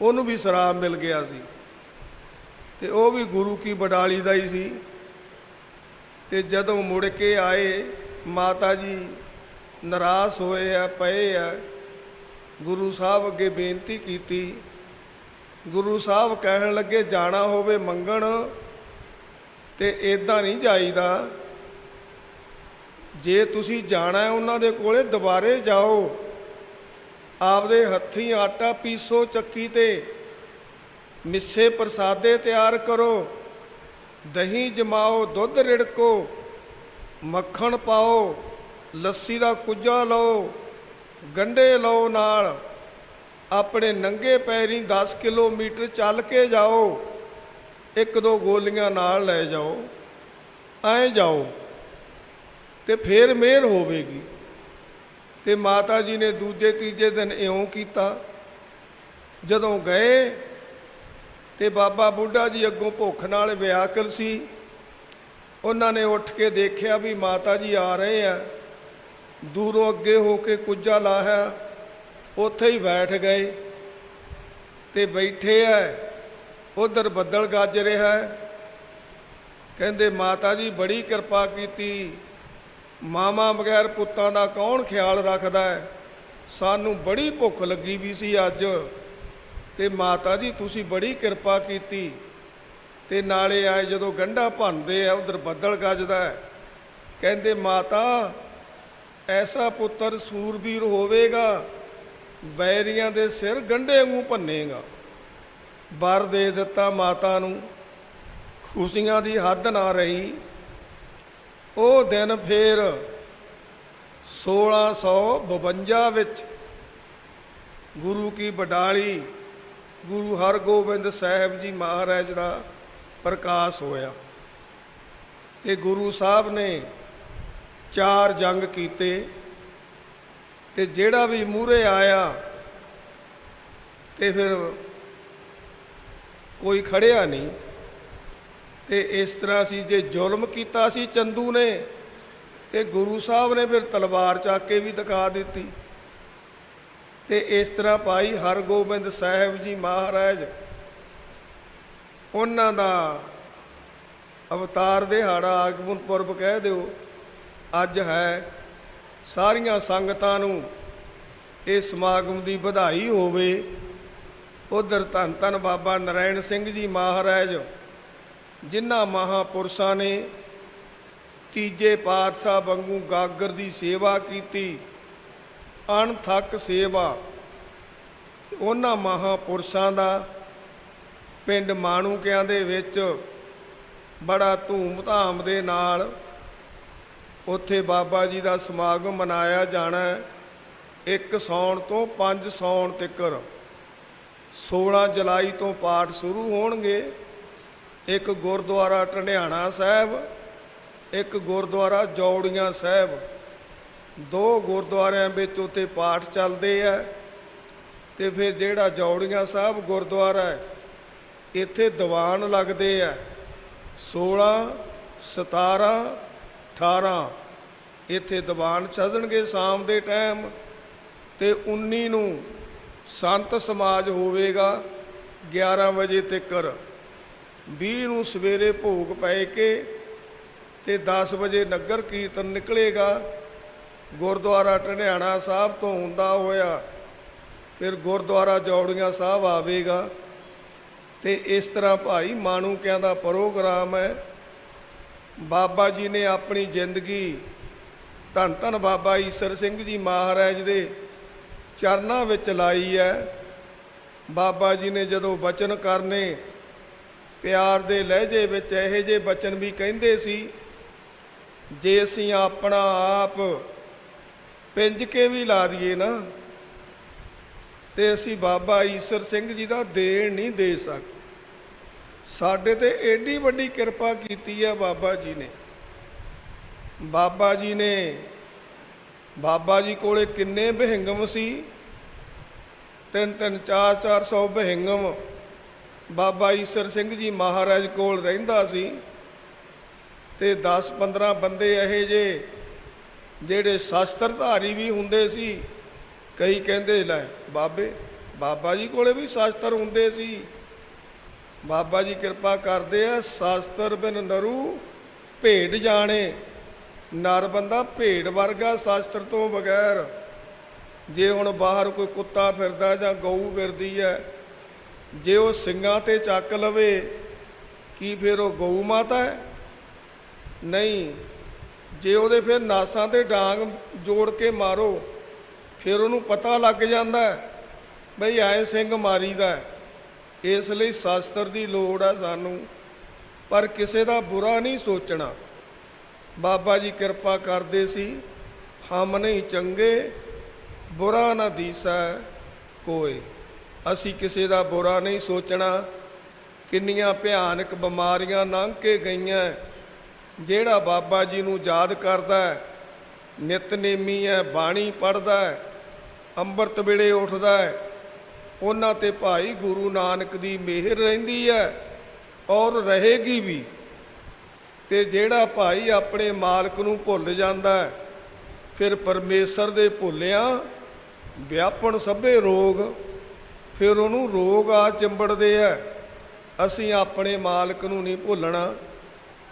ਉਹਨੂੰ ਵੀ ਸ਼ਰਾਬ ਮਿਲ ਗਿਆ ਸੀ। ਤੇ ਉਹ ਵੀ ਗੁਰੂ ਕੀ ਬਡਾਲੀ ਦਾ ਹੀ ਸੀ। ਤੇ ਜਦੋਂ ਮੁੜ ਕੇ ਆਏ, ਮਾਤਾ ਜੀ ਨਿਰਾਸ਼ ਹੋਏ ਆ, ਪਏ ਆ। ਗੁਰੂ ਸਾਹਿਬ ਅੱਗੇ ਬੇਨਤੀ ਕੀਤੀ। ਗੁਰੂ ਸਾਹਿਬ ਕਹਿਣ ਲੱਗੇ ਜਾਣਾ ਹੋਵੇ ਮੰਗਣ ਤੇ ਇੱਦਾਂ ਨਹੀਂ ਜਾਈਦਾ, ਜੇ ਤੁਸੀਂ ਜਾਣਾ ਹੈ ਉਹਨਾਂ ਦੇ ਕੋਲੇ ਦੁਬਾਰੇ ਜਾਓ, ਆਪਦੇ ਹੱਥੀਂ ਆਟਾ ਪੀਸੋ ਚੱਕੀ ਤੇ, ਮਿੱਸੇ ਪ੍ਰਸਾਦੇ ਤਿਆਰ ਕਰੋ, ਦਹੀਂ ਜਮਾਓ, ਦੁੱਧ ਰਿੜਕੋ, ਮੱਖਣ ਪਾਓ, ਲੱਸੀ ਦਾ ਕੁੱਜਾ ਲਓ, ਗੰਢੇ ਲਓ, ਨਾਲ ਆਪਣੇ ਨੰਗੇ ਪੈਰੀਂ 10 ਕਿਲੋਮੀਟਰ ਚੱਲ ਕੇ ਜਾਓ, ਇੱਕ ਦੋ ਗੋਲੀਆਂ ਨਾਲ ਲੈ ਜਾਓ, ਐਂ ਜਾਓ ਤੇ ਫਿਰ ਮਿਹਰ ਹੋਵੇਗੀ। ਤੇ ਮਾਤਾ ਜੀ ਨੇ ਦੂਜੇ ਤੀਜੇ ਦਿਨ ਇਉਂ ਕੀਤਾ। ਜਦੋਂ ਗਏ ਤੇ ਬਾਬਾ ਬੁੱਢਾ ਜੀ ਅੱਗੋਂ ਭੁੱਖ ਨਾਲ ਵਿਆਕੁਲ ਸੀ। ਉਹਨਾਂ ਨੇ ਉੱਠ ਕੇ ਦੇਖਿਆ ਵੀ ਮਾਤਾ ਜੀ ਆ ਰਹੇ ਆ। ਦੂਰੋਂ ਅੱਗੇ ਹੋ ਕੇ ਕੁੱਜਾ ਲਾਹਿਆ, ਉੱਥੇ ਹੀ ਬੈਠ ਗਏ ਤੇ ਬੈਠੇ ਐ। ਉਧਰ ਬੱਦਲ ਗੱਜ ਰਿਹਾ ਹੈ। ਕਹਿੰਦੇ ਮਾਤਾ ਜੀ ਬੜੀ ਕਿਰਪਾ ਕੀਤੀ, ਮਾਵਾਂ ਬਗੈਰ ਪੁੱਤਾਂ ਦਾ ਕੌਣ ਖਿਆਲ ਰੱਖਦਾ ਹੈ, ਸਾਨੂੰ ਬੜੀ ਭੁੱਖ ਲੱਗੀ ਵੀ ਸੀ ਅੱਜ, ਤੇ ਮਾਤਾ ਜੀ ਤੁਸੀਂ ਬੜੀ ਕਿਰਪਾ ਕੀਤੀ। ਤੇ ਨਾਲੇ ਆਏ ਜਦੋਂ ਗੰਢਾ ਭੰਨਦੇ ਆ, ਉਧਰ ਬੱਦਲ ਗੱਜਦਾ ਹੈ। ਕਹਿੰਦੇ ਮਾਤਾ ਐਸਾ ਪੁੱਤਰ ਸੂਰਬੀਰ ਹੋਵੇਗਾ, ਬੈਰੀਆਂ ਦੇ ਸਿਰ ਗੰਢੇ ਵਾਂਗੂ ਭੰਨੇਗਾ। ਵਰ ਦੇ ਦਿੱਤਾ ਮਾਤਾ ਨੂੰ, ਖੁਸ਼ੀਆਂ ਦੀ ਹੱਦ ਨਾ ਰਹੀ। ਉਹ ਦਿਨ ਫਿਰ 1652 ਵਿੱਚ ਗੁਰੂ ਕੀ ਬਡਾਲੀ ਗੁਰੂ ਹਰਗੋਬਿੰਦ ਸਾਹਿਬ ਜੀ ਮਹਾਰਾਜ ਦਾ ਪ੍ਰਕਾਸ਼ ਹੋਇਆ। ਤੇ ਗੁਰੂ ਸਾਹਿਬ ਨੇ 4 ਜੰਗ ਕੀਤੇ, ਤੇ ਜਿਹੜਾ ਵੀ ਮੂਹਰੇ ਆਇਆ ਤੇ ਫਿਰ ਕੋਈ ਖੜਿਆ ਨਹੀਂ। ਤੇ ਇਸ ਤਰ੍ਹਾਂ ਸੀ, ਜੇ ਜ਼ੁਲਮ ਕੀਤਾ ਸੀ ਚੰਦੂ ਨੇ, ਤੇ ਗੁਰੂ ਸਾਹਿਬ ਨੇ ਫਿਰ ਤਲਵਾਰ ਚੱਕ ਕੇ ਵੀ ਦਿਖਾ ਦਿੱਤੀ। ਤੇ ਇਸ ਤਰ੍ਹਾਂ ਭਾਈ ਹਰਗੋਬਿੰਦ ਸਾਹਿਬ ਜੀ ਮਹਾਰਾਜ, ਉਹਨਾਂ ਦਾ ਅਵਤਾਰ ਦਿਹਾੜਾ ਆਗਮਨ ਪੁਰਬ ਕਹਿ ਦਿਓ ਅੱਜ ਹੈ। ਸਾਰੀਆਂ ਸੰਗਤਾਂ ਨੂੰ ਇਹ ਸਮਾਗਮ ਦੀ ਵਧਾਈ ਹੋਵੇ। ਉਧਰ ਧੰਨ ਧੰਨ ਬਾਬਾ ਨਰਾਇਣ ਸਿੰਘ ਜੀ ਮਹਾਰਾਜ, ਜਿਨ੍ਹਾਂ ਮਹਾਂਪੁਰਸ਼ਾਂ ਨੇ ਤੀਜੇ ਪਾਤਸ਼ਾਹ ਵਾਂਗੂ ਗਾਗਰ ਦੀ ਸੇਵਾ ਕੀਤੀ, ਅਣਥੱਕ ਸੇਵਾ, ਉਹਨਾਂ ਮਹਾਂਪੁਰਸ਼ਾਂ ਦਾ ਪਿੰਡ ਮਾਣੂਕਿਆਂ ਦੇ ਵਿੱਚ ਬੜਾ ਧੂਮ-ਧਾਮ ਦੇ ਨਾਲ ਉੱਥੇ ਬਾਬਾ ਜੀ ਦਾ ਸਮਾਗਮ ਮਨਾਇਆ ਜਾਣਾ। 1 ਸਾਉਣ ਤੋਂ 5 ਸਾਉਣ ਤੱਕ 16 ਜੁਲਾਈ ਤੋਂ ਪਾਠ ਸ਼ੁਰੂ ਹੋਣਗੇ। ਇੱਕ ਗੁਰਦੁਆਰਾ ਢੰਡਿਆਣਾ ਸਾਹਿਬ, ਇੱਕ ਗੁਰਦੁਆਰਾ ਜੌੜੀਆਂ ਸਾਹਿਬ, 2 ਗੁਰਦੁਆਰਿਆਂ ਵਿੱਚ ਉੱਥੇ ਪਾਠ ਚੱਲਦੇ ਆ। ਤੇ ਫਿਰ ਜਿਹੜਾ ਜੌੜੀਆਂ ਸਾਹਿਬ ਗੁਰਦੁਆਰਾ ਹੈ, ਇੱਥੇ ਦੀਵਾਨ ਲੱਗਦੇ ਆ। 16, 17, 18 ਇੱਥੇ ਦੀਵਾਨ ਸਜਣਗੇ ਸ਼ਾਮ ਦੇ ਟਾਈਮ। ਤੇ 19 ਨੂੰ ਸੰਤ ਸਮਾਜ ਹੋਵੇਗਾ 11 ਵਜੇ ਤੱਕ। 20 ਨੂੰ ਸਵੇਰੇ ਭੋਗ ਪੈ ਕੇ ਤੇ 10 ਵਜੇ ਨਗਰ ਕੀਰਤਨ ਨਿਕਲੇਗਾ ਗੁਰਦੁਆਰਾ ਢੰਡਿਆਣਾ ਸਾਹਿਬ ਤੋਂ ਹੁੰਦਾ ਹੋਇਆ, ਫਿਰ ਗੁਰਦੁਆਰਾ ਜੌੜੀਆਂ ਸਾਹਿਬ ਆਵੇਗਾ। ਤੇ ਇਸ ਤਰ੍ਹਾਂ ਭਾਈ ਮਾਣੂਕਿਆਂ ਦਾ ਪ੍ਰੋਗਰਾਮ ਹੈ। ਬਾਬਾ ਜੀ ਨੇ ਆਪਣੀ ਜ਼ਿੰਦਗੀ ਧੰਨ ਧੰਨ ਬਾਬਾ ਈਸਰ ਸਿੰਘ ਜੀ ਮਹਾਰਾਜ ਦੇ ਚਰਨਾਂ ਵਿੱਚ ਲਾਈ ਹੈ। ਬਾਬਾ ਜੀ ਨੇ ਜਦੋਂ ਬਚਨ ਕਰਨੇ, ਪਿਆਰ ਦੇ ਲਹਿਜੇ ਵਿੱਚ ਇਹੋ ਜਿਹੇ ਬਚਨ ਵੀ ਕਹਿੰਦੇ ਸੀ, ਜੇ ਅਸੀਂ ਆਪਣਾ ਆਪ ਪਿੰਜ ਕੇ ਵੀ ਲਾ ਦਈਏ ਨਾ, ਤੇ ਅਸੀਂ ਬਾਬਾ ਈਸਰ ਸਿੰਘ ਜੀ ਦਾ ਦੇਣ ਨਹੀਂ ਦੇ ਸਕਦੇ। ਸਾਡੇ ਤੇ ਏਡੀ ਵੱਡੀ ਕਿਰਪਾ ਕੀਤੀ ਹੈ ਬਾਬਾ ਜੀ ਨੇ। ਬਾਬਾ ਜੀ ਕੋਲੇ ਕਿੰਨੇ ਬਹਿੰਗਮ ਸੀ, 3-3, 4-400 ਬਹਿੰਗਮ ਬਾਬਾ ਈਸਰ ਸਿੰਘ ਜੀ ਮਹਾਰਾਜ ਕੋਲ ਰਹਿੰਦਾ ਸੀ। ਤੇ 10-15 ਬੰਦੇ ਇਹੋ ਜਿਹੇ ਜਿਹੜੇ ਸ਼ਸਤਰਧਾਰੀ ਵੀ ਹੁੰਦੇ ਸੀ। ਕਈ ਕਹਿੰਦੇ ਲੈ ਬਾਬਾ ਜੀ ਕੋਲੇ ਵੀ ਸ਼ਸਤਰ ਹੁੰਦੇ ਸੀ। ਬਾਬਾ ਜੀ ਕਿਰਪਾ ਕਰਦੇ ਆ, ਸ਼ਸਤਰ ਬਿਨ ਨਰੂ ਭੇਡ ਜਾਣੇ। ਨਰ ਬੰਦਾ ਭੇਡ ਵਰਗਾ ਸ਼ਸਤਰ ਤੋਂ ਬਗੈਰ। ਜੇ ਹੁਣ ਬਾਹਰ ਕੋਈ ਕੁੱਤਾ ਫਿਰਦਾ ਜਾਂ ਗਊ ਫਿਰਦੀ ਹੈ, ਜੇ ਉਹ ਸਿੰਘਾਂ 'ਤੇ ਚੱਕ ਲਵੇ, ਕੀ ਫਿਰ ਉਹ ਗਊ ਮਾਤਾ ਹੈ? ਨਹੀਂ। ਜੇ ਉਹਦੇ ਫਿਰ ਨਾਸਾਂ 'ਤੇ ਡਾਂਗ ਜੋੜ ਕੇ ਮਾਰੋ, ਫਿਰ ਉਹਨੂੰ ਪਤਾ ਲੱਗ ਜਾਂਦਾ ਬਈ ਐਂ ਸਿੰਘ ਮਾਰੀਦਾ। ਇਸ ਲਈ ਸ਼ਾਸਤਰ ਦੀ ਲੋੜ ਆ ਸਾਨੂੰ, ਪਰ ਕਿਸੇ ਦਾ ਬੁਰਾ ਨਹੀਂ ਸੋਚਣਾ। ਬਾਬਾ ਜੀ ਕਿਰਪਾ ਕਰਦੇ ਸੀ, ਹਮ ਨਹੀਂ ਚੰਗੇ ਬੁਰਾ ਨਾ ਦੀਸੈ ਕੋਏ। ਅਸੀਂ ਕਿਸੇ ਦਾ ਬੁਰਾ ਨਹੀਂ ਸੋਚਣਾ। ਕਿੰਨੀਆਂ ਭਿਆਨਕ ਬਿਮਾਰੀਆਂ ਲੰਘ ਕੇ ਗਈਆਂ। ਜਿਹੜਾ ਬਾਬਾ ਜੀ ਨੂੰ ਯਾਦ ਕਰਦਾ, ਨਿਤਨੇਮੀ ਹੈ, ਬਾਣੀ ਪੜ੍ਹਦਾ, ਅੰਮ੍ਰਿਤ ਵੇਲੇ ਉੱਠਦਾ, ਉਹਨਾਂ 'ਤੇ ਭਾਈ ਗੁਰੂ ਨਾਨਕ ਦੀ ਮਿਹਰ ਰਹਿੰਦੀ ਹੈ ਔਰ ਰਹੇਗੀ ਵੀ। ਤੇ ਜਿਹੜਾ ਭਾਈ ਆਪਣੇ ਮਾਲਕ ਨੂੰ ਭੁੱਲ ਜਾਂਦਾ, ਫਿਰ ਪਰਮੇਸ਼ਰ ਦੇ ਭੁੱਲਿਆਂ ਵਿਆਪਣ ਸਭੇ ਰੋਗ, ਫਿਰ ਉਹਨੂੰ ਰੋਗ ਆ ਚਿੰਬੜਦੇ ਆ। ਅਸੀਂ ਆਪਣੇ ਮਾਲਕ ਨੂੰ ਨਹੀਂ ਭੁੱਲਣਾ,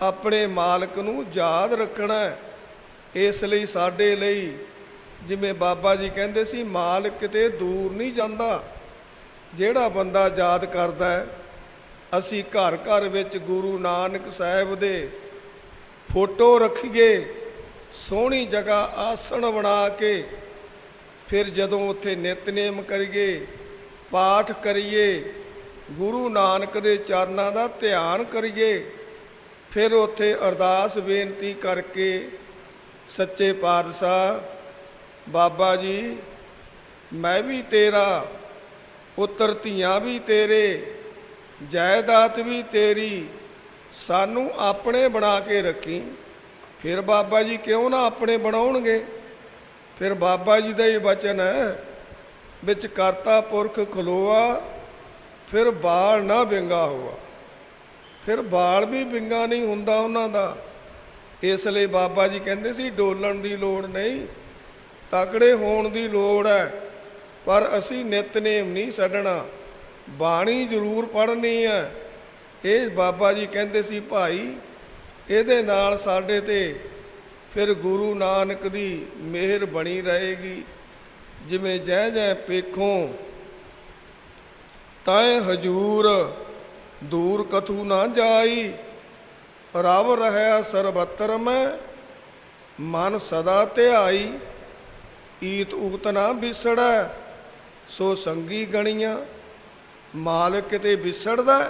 ਆਪਣੇ ਮਾਲਕ ਨੂੰ ਯਾਦ ਰੱਖਣਾ। ਇਸ ਲਈ ਸਾਡੇ ਲਈ, ਜਿਵੇਂ ਬਾਬਾ ਜੀ ਕਹਿੰਦੇ ਸੀ, ਮਾਲਕ ਕਿਤੇ ਦੂਰ ਨਹੀਂ ਜਾਂਦਾ, ਜਿਹੜਾ ਬੰਦਾ ਯਾਦ ਕਰਦਾ ਹੈ। ਅਸੀਂ ਘਰ ਘਰ ਵਿੱਚ ਗੁਰੂ ਨਾਨਕ ਸਾਹਿਬ ਦੇ ਫੋਟੋ ਰੱਖੀਏ, ਸੋਹਣੀ ਜਗ੍ਹਾ ਆਸਣ ਬਣਾ ਕੇ, ਫਿਰ ਜਦੋਂ ਉੱਥੇ ਨਿਤਨੇਮ ਕਰੀਏ, ਪਾਠ ਕਰੀਏ, ਗੁਰੂ ਨਾਨਕ ਦੇ ਚਰਨਾਂ ਦਾ ਧਿਆਨ ਕਰੀਏ, ਫਿਰ ਉੱਥੇ ਅਰਦਾਸ ਬੇਨਤੀ ਕਰਕੇ, ਸੱਚੇ ਪਾਤਸ਼ਾਹ ਬਾਬਾ ਜੀ ਮੈਂ ਵੀ ਤੇਰਾ, ਪੁੱਤਰ ਧੀਆਂ ਵੀ ਤੇਰੇ, ਜਾਇਦਾਦ ਵੀ ਤੇਰੀ, ਸਾਨੂੰ ਆਪਣੇ ਬਣਾ ਕੇ ਰੱਖੀ। ਫਿਰ ਬਾਬਾ ਜੀ ਕਿਉਂ ਨਾ ਆਪਣੇ ਬਣਾਉਣਗੇ? ਫਿਰ ਬਾਬਾ ਜੀ ਦਾ ਹੀ ਬਚਨ ਹੈ, ਵਿੱਚ ਕਰਤਾ ਪੁਰਖ ਖਲੋਆ, ਫਿਰ ਬਾਲ ਨਾ ਵਿੰਗਾ ਹੋਆ। ਫਿਰ ਬਾਲ ਵੀ ਵਿੰਗਾ ਨਹੀਂ ਹੁੰਦਾ ਉਹਨਾਂ ਦਾ। ਇਸ ਲਈ ਬਾਬਾ ਜੀ ਕਹਿੰਦੇ ਸੀ ਡੋਲਣ ਦੀ ਲੋੜ ਨਹੀਂ, ਤਕੜੇ ਹੋਣ ਦੀ ਲੋੜ ਹੈ। ਪਰ ਅਸੀਂ ਨਿਤਨੇਮ ਨਹੀਂ ਛੱਡਣਾ, ਬਾਣੀ ਜ਼ਰੂਰ ਪੜ੍ਹਨੀ ਹੈ। ਇਹ ਬਾਬਾ ਜੀ ਕਹਿੰਦੇ ਸੀ ਭਾਈ, ਇਹਦੇ ਨਾਲ ਸਾਡੇ ਤੇ ਫਿਰ ਗੁਰੂ ਨਾਨਕ ਦੀ ਮਿਹਰ ਬਣੀ ਰਹੇਗੀ। ਜਿਵੇਂ ਜੈ ਜੈ ਪੇਖੋਂ ਤੈ ਹਜੂਰ, ਦੂਰ ਕਥੂ ਨਾ ਜਾਈ, ਰਵ ਰਹਿਆ ਸਰਬੱਤਰ ਮੈਂ, ਮਨ ਸਦਾ ਧਿਆਈ। ਈਤ ਊਤ ਨਾ ਵਿਸੜੈ, ਸੋ ਸੰਗੀ ਗਣੀਆਂ। ਮਾਲਕ ਕਿਤੇ ਵਿਸੜਦਾ?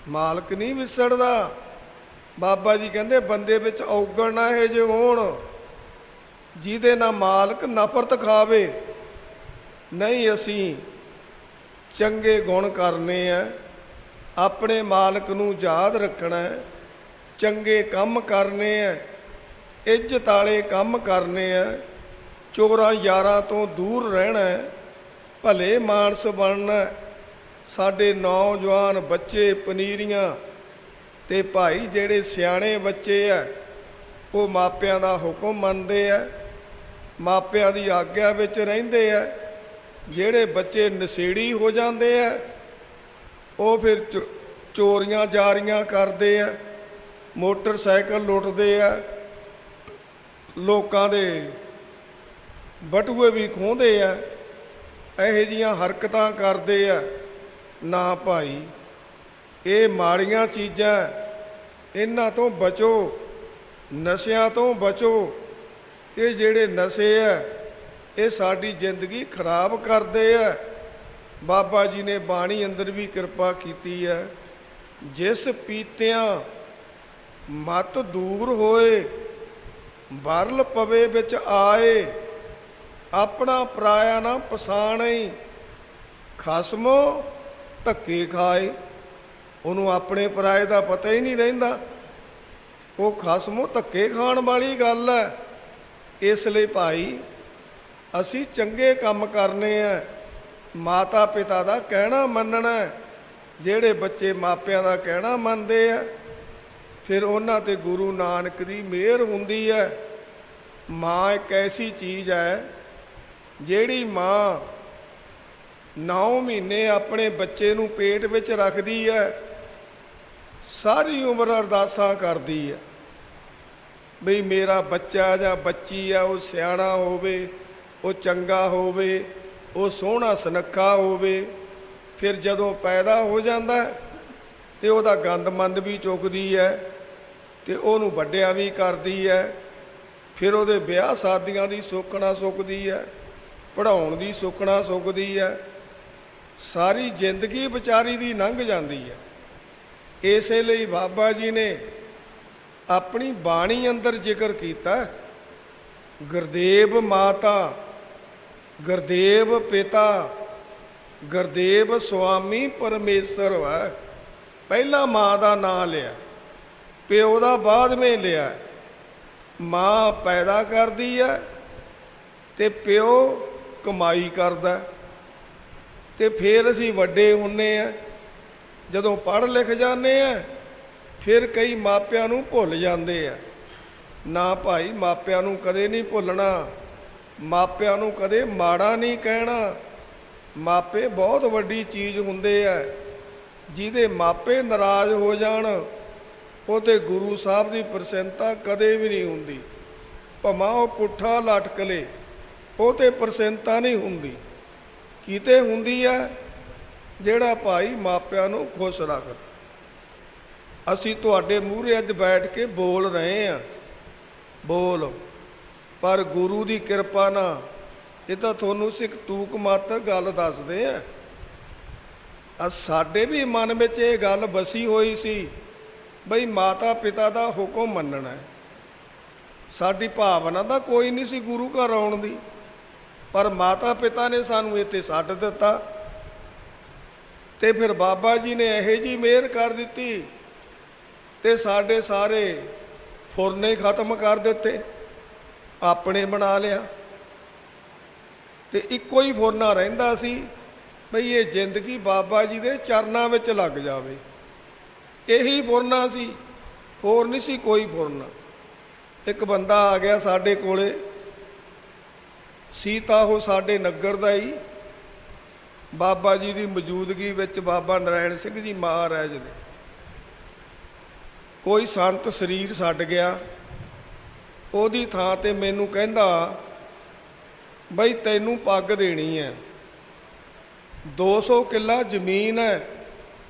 ਮਾਲਕ ਨਹੀਂ ਵਿਸੜਦਾ। ਬਾਬਾ ਜੀ ਕਹਿੰਦੇ ਬੰਦੇ ਵਿੱਚ ਔਗਣ ਨਾ ਇਹ ਜਿਹੇ ਹੋਣ ਜਿਹਦੇ ਨਾਲ ਮਾਲਕ ਨਫ਼ਰਤ ਖਾਵੇ। ਨਹੀਂ, ਅਸੀਂ ਚੰਗੇ ਗੁਣ ਕਰਨੇ ਆ, ਆਪਣੇ ਮਾਲਕ ਨੂੰ ਯਾਦ ਰੱਖਣਾ, ਚੰਗੇ ਕੰਮ ਕਰਨੇ ਆ, ਇੱਜ਼ਤ ਵਾਲੇ ਕੰਮ ਕਰਨੇ ਆ, ਚੋਰਾਂ ਯਾਰਾਂ ਤੋਂ ਦੂਰ ਰਹਿਣਾ, ਭਲੇ ਮਾਨਸ ਬਣਨਾ। ਸਾਡੇ ਨੌਜਵਾਨ ਬੱਚੇ ਪਨੀਰੀਆਂ ਤੇ ਭਾਈ ਜਿਹੜੇ ਸਿਆਣੇ ਬੱਚੇ ਆ, ਉਹ ਮਾਪਿਆਂ ਦਾ ਹੁਕਮ ਮੰਨਦੇ ਆ, ਮਾਪਿਆਂ ਦੀ ਆਗਿਆ ਵਿੱਚ ਰਹਿੰਦੇ ਆ। ਜਿਹੜੇ ਬੱਚੇ ਨਸ਼ੇੜੀ ਹੋ ਜਾਂਦੇ ਆ, ਉਹ ਫਿਰ ਚੋਰੀਆਂ ਜਾਰੀਆਂ ਕਰਦੇ ਆ, ਮੋਟਰਸਾਈਕਲ ਲੁੱਟਦੇ ਆ, ਲੋਕਾਂ ਦੇ ਬਟੂਏ ਵੀ ਖੋਹਦੇ ਆ, ਇਹੋ ਜਿਹੀਆਂ ਹਰਕਤਾਂ ਕਰਦੇ ਆ। ਨਾ ਭਾਈ, ਇਹ ਮਾੜੀਆਂ ਚੀਜ਼ਾਂ, ਇਹਨਾਂ ਤੋਂ ਬਚੋ, ਨਸ਼ਿਆਂ ਤੋਂ ਬਚੋ। ਇਹ ਜਿਹੜੇ ਨਸ਼ੇ ਆ, ਇਹ ਸਾਡੀ ਜ਼ਿੰਦਗੀ ਖਰਾਬ ਕਰਦੇ ਆ। ਬਾਬਾ ਜੀ ਨੇ ਬਾਣੀ ਅੰਦਰ ਵੀ ਕਿਰਪਾ ਕੀਤੀ ਹੈ, ਜਿਸ ਪੀਤਿਆਂ ਮਤ ਦੂਰ ਹੋਏ, ਬਰਲ ਪਵੇ ਵਿੱਚ ਆਏ, ਆਪਣਾ ਪਰਾਇਆ ਨਾ ਪਛਾਣਈ, ਖਸਮੋ ਧੱਕੇ ਖਾਏ। ਉਹਨੂੰ ਆਪਣੇ ਪਰਾਏ ਦਾ ਪਤਾ ਹੀ ਨਹੀਂ ਰਹਿੰਦਾ, ਉਹ ਖਸਮੋਂ ਧੱਕੇ ਖਾਣ ਵਾਲੀ ਗੱਲ ਹੈ। ਇਸ ਲਈ ਭਾਈ ਅਸੀਂ ਚੰਗੇ ਕੰਮ ਕਰਨੇ ਆ, ਮਾਤਾ ਪਿਤਾ ਦਾ ਕਹਿਣਾ ਮੰਨਣਾ। ਜਿਹੜੇ ਬੱਚੇ ਮਾਪਿਆਂ ਦਾ ਕਹਿਣਾ ਮੰਨਦੇ ਆ, ਫਿਰ ਉਹਨਾਂ 'ਤੇ ਗੁਰੂ ਨਾਨਕ ਦੀ ਮਿਹਰ ਹੁੰਦੀ ਹੈ। ਮਾਂ ਇੱਕ ਐਸੀ ਚੀਜ਼ ਹੈ, ਜਿਹੜੀ ਮਾਂ 9 ਮਹੀਨੇ ਆਪਣੇ ਬੱਚੇ ਨੂੰ ਪੇਟ ਵਿੱਚ ਰੱਖਦੀ ਹੈ, ਸਾਰੀ ਉਮਰ ਅਰਦਾਸਾਂ ਕਰਦੀ ਹੈ ਬਈ ਮੇਰਾ ਬੱਚਾ ਜਾਂ ਬੱਚੀ ਆ, ਉਹ ਸਿਆਣਾ ਹੋਵੇ, ਉਹ ਚੰਗਾ ਹੋਵੇ, ਉਹ ਸੋਹਣਾ ਸੁਨੱਖਾ ਹੋਵੇ। ਫਿਰ ਜਦੋਂ ਪੈਦਾ ਹੋ ਜਾਂਦਾ ਤੇ ਉਹਦਾ ਗੰਦਮੰਦ ਵੀ ਚੁੱਕਦੀ ਹੈ ਤੇ ਉਹਨੂੰ ਵੱਡਿਆ ਵੀ ਕਰਦੀ ਹੈ। ਫਿਰ ਉਹਦੇ ਵਿਆਹ ਸ਼ਾਦੀਆਂ ਦੀ ਸੁੱਖਣਾ ਸੁੱਕਦੀ ਹੈ, ਪੜ੍ਹਾਉਣ ਦੀ ਸੁੱਖਣਾ ਸੁੱਕਦੀ ਹੈ, ਸਾਰੀ ਜ਼ਿੰਦਗੀ ਵਿਚਾਰੀ ਦੀ ਲੰਘ ਜਾਂਦੀ ਹੈ। ਇਸੇ ਲਈ ਬਾਬਾ ਜੀ ਨੇ ਆਪਣੀ ਬਾਣੀ ਅੰਦਰ ਜ਼ਿਕਰ ਕੀਤਾ, ਗੁਰਦੇਵ ਮਾਤਾ, ਗੁਰਦੇਵ ਪਿਤਾ, ਗੁਰਦੇਵ ਸੁਆਮੀ ਪਰਮੇਸ਼ਰ ਹੈ। ਪਹਿਲਾਂ ਮਾਂ ਦਾ ਨਾਂ ਲਿਆ, ਪਿਓ ਦਾ ਬਾਅਦ ਵਿੱਚ ਲਿਆ। ਮਾਂ ਪੈਦਾ ਕਰਦੀ ਹੈ ਤੇ ਪਿਓ ਕਮਾਈ ਕਰਦਾ। ਤੇ ਫਿਰ ਅਸੀਂ ਵੱਡੇ ਹੁੰਦੇ ਆ, ਜਦੋਂ ਪੜ੍ਹ ਲਿਖ ਜਾਂਦੇ ਆ, ਫਿਰ ਕਈ ਮਾਪਿਆਂ ਨੂੰ ਭੁੱਲ ਜਾਂਦੇ ਆ। ਨਾ ਭਾਈ ਮਾਪਿਆਂ ਨੂੰ ਕਦੇ ਨਹੀਂ ਭੁੱਲਣਾ, ਮਾਪਿਆਂ ਨੂੰ ਕਦੇ ਮਾੜਾ ਨਹੀਂ ਕਹਿਣਾ। ਮਾਪੇ ਬਹੁਤ ਵੱਡੀ ਚੀਜ਼ ਹੁੰਦੇ ਆ। ਜਿਹਦੇ ਮਾਪੇ ਨਾਰਾਜ਼ ਹੋ ਜਾਣ ਉਹ ਤੇ ਗੁਰੂ ਸਾਹਿਬ ਦੀ ਪ੍ਰਸੰਨਤਾ ਕਦੇ ਵੀ ਨਹੀਂ ਹੁੰਦੀ। ਭਾਵੇਂ ਉਹ ਪੁੱਠਾ ਲਟਕ ਲੇ, ਉਹ ਤੇ ਪ੍ਰਸੰਨਤਾ ਨਹੀਂ ਹੁੰਦੀ। ਕਿਤੇ ਹੁੰਦੀ ਆ ਜਿਹੜਾ ਭਾਈ ਮਾਪਿਆਂ ਨੂੰ ਖੁਸ਼ ਰੱਖਦਾ। ਅਸੀਂ ਤੁਹਾਡੇ ਮੂਹਰੇ ਅੱਜ ਬੈਠ ਕੇ ਬੋਲ ਰਹੇ ਆ, ਬੋਲ, ਪਰ ਗੁਰੂ ਦੀ ਕਿਰਪਾ ਨਾਲ ਇਹ ਤਾਂ ਤੁਹਾਨੂੰ ਸਿੱਖ ਟੂਕ ਮਾਤਰ ਗੱਲ ਦੱਸਦੇ ਆ। ਸਾਡੇ ਵੀ ਮਨ ਵਿੱਚ ਇਹ ਗੱਲ ਵਸੀ ਹੋਈ ਸੀ ਬਈ ਮਾਤਾ ਪਿਤਾ ਦਾ ਹੁਕਮ ਮੰਨਣਾ ਹੈ। ਸਾਡੀ ਭਾਵਨਾ ਤਾਂ ਕੋਈ ਨਹੀਂ ਸੀ ਗੁਰੂ ਘਰ ਆਉਣ ਦੀ, ਪਰ ਮਾਤਾ ਪਿਤਾ ਨੇ ਸਾਨੂੰ ਇੱਥੇ ਛੱਡ ਦਿੱਤਾ ਤੇ ਫਿਰ ਬਾਬਾ ਜੀ ਨੇ ਇਹੋ ਜਿਹੀ ਮਿਹਰ ਕਰ ਦਿੱਤੀ ਤੇ ਸਾਡੇ ਸਾਰੇ ਫੁਰਨੇ ਖਤਮ ਕਰ ਦਿੱਤੇ, ਆਪਣੇ ਬਣਾ ਲਿਆ। ਤੇ ਇੱਕੋ ਹੀ ਫੁਰਨਾ ਰਹਿੰਦਾ ਸੀ ਬਈ ਇਹ ਜ਼ਿੰਦਗੀ ਬਾਬਾ ਜੀ ਦੇ ਚਰਨਾਂ ਵਿੱਚ ਲੱਗ ਜਾਵੇ। ਇਹੀ ਫੁਰਨਾ ਸੀ, ਹੋਰ ਨਹੀਂ ਸੀ ਕੋਈ ਫੁਰਨਾ। ਇੱਕ ਬੰਦਾ ਆ ਗਿਆ ਸਾਡੇ ਕੋਲੇ, ਸੀ ਤਾਂ ਉਹ ਸਾਡੇ ਨਗਰ ਦਾ ਹੀ, ਬਾਬਾ ਜੀ ਦੀ ਮੌਜੂਦਗੀ ਵਿੱਚ ਬਾਬਾ ਨਰਾਇਣ ਸਿੰਘ ਜੀ ਮਹਾਰਾਜ ਦੇ ਕੋਈ ਸੰਤ ਸਰੀਰ ਛੱਡ ਗਿਆ। ਉਹਦੀ ਥਾਂ ਤੇ ਮੈਨੂੰ ਕਹਿੰਦਾ ਬਈ ਤੈਨੂੰ ਪੱਗ ਦੇਣੀ ਹੈ, 200 ਕਿੱਲਾ ਜ਼ਮੀਨ ਹੈ,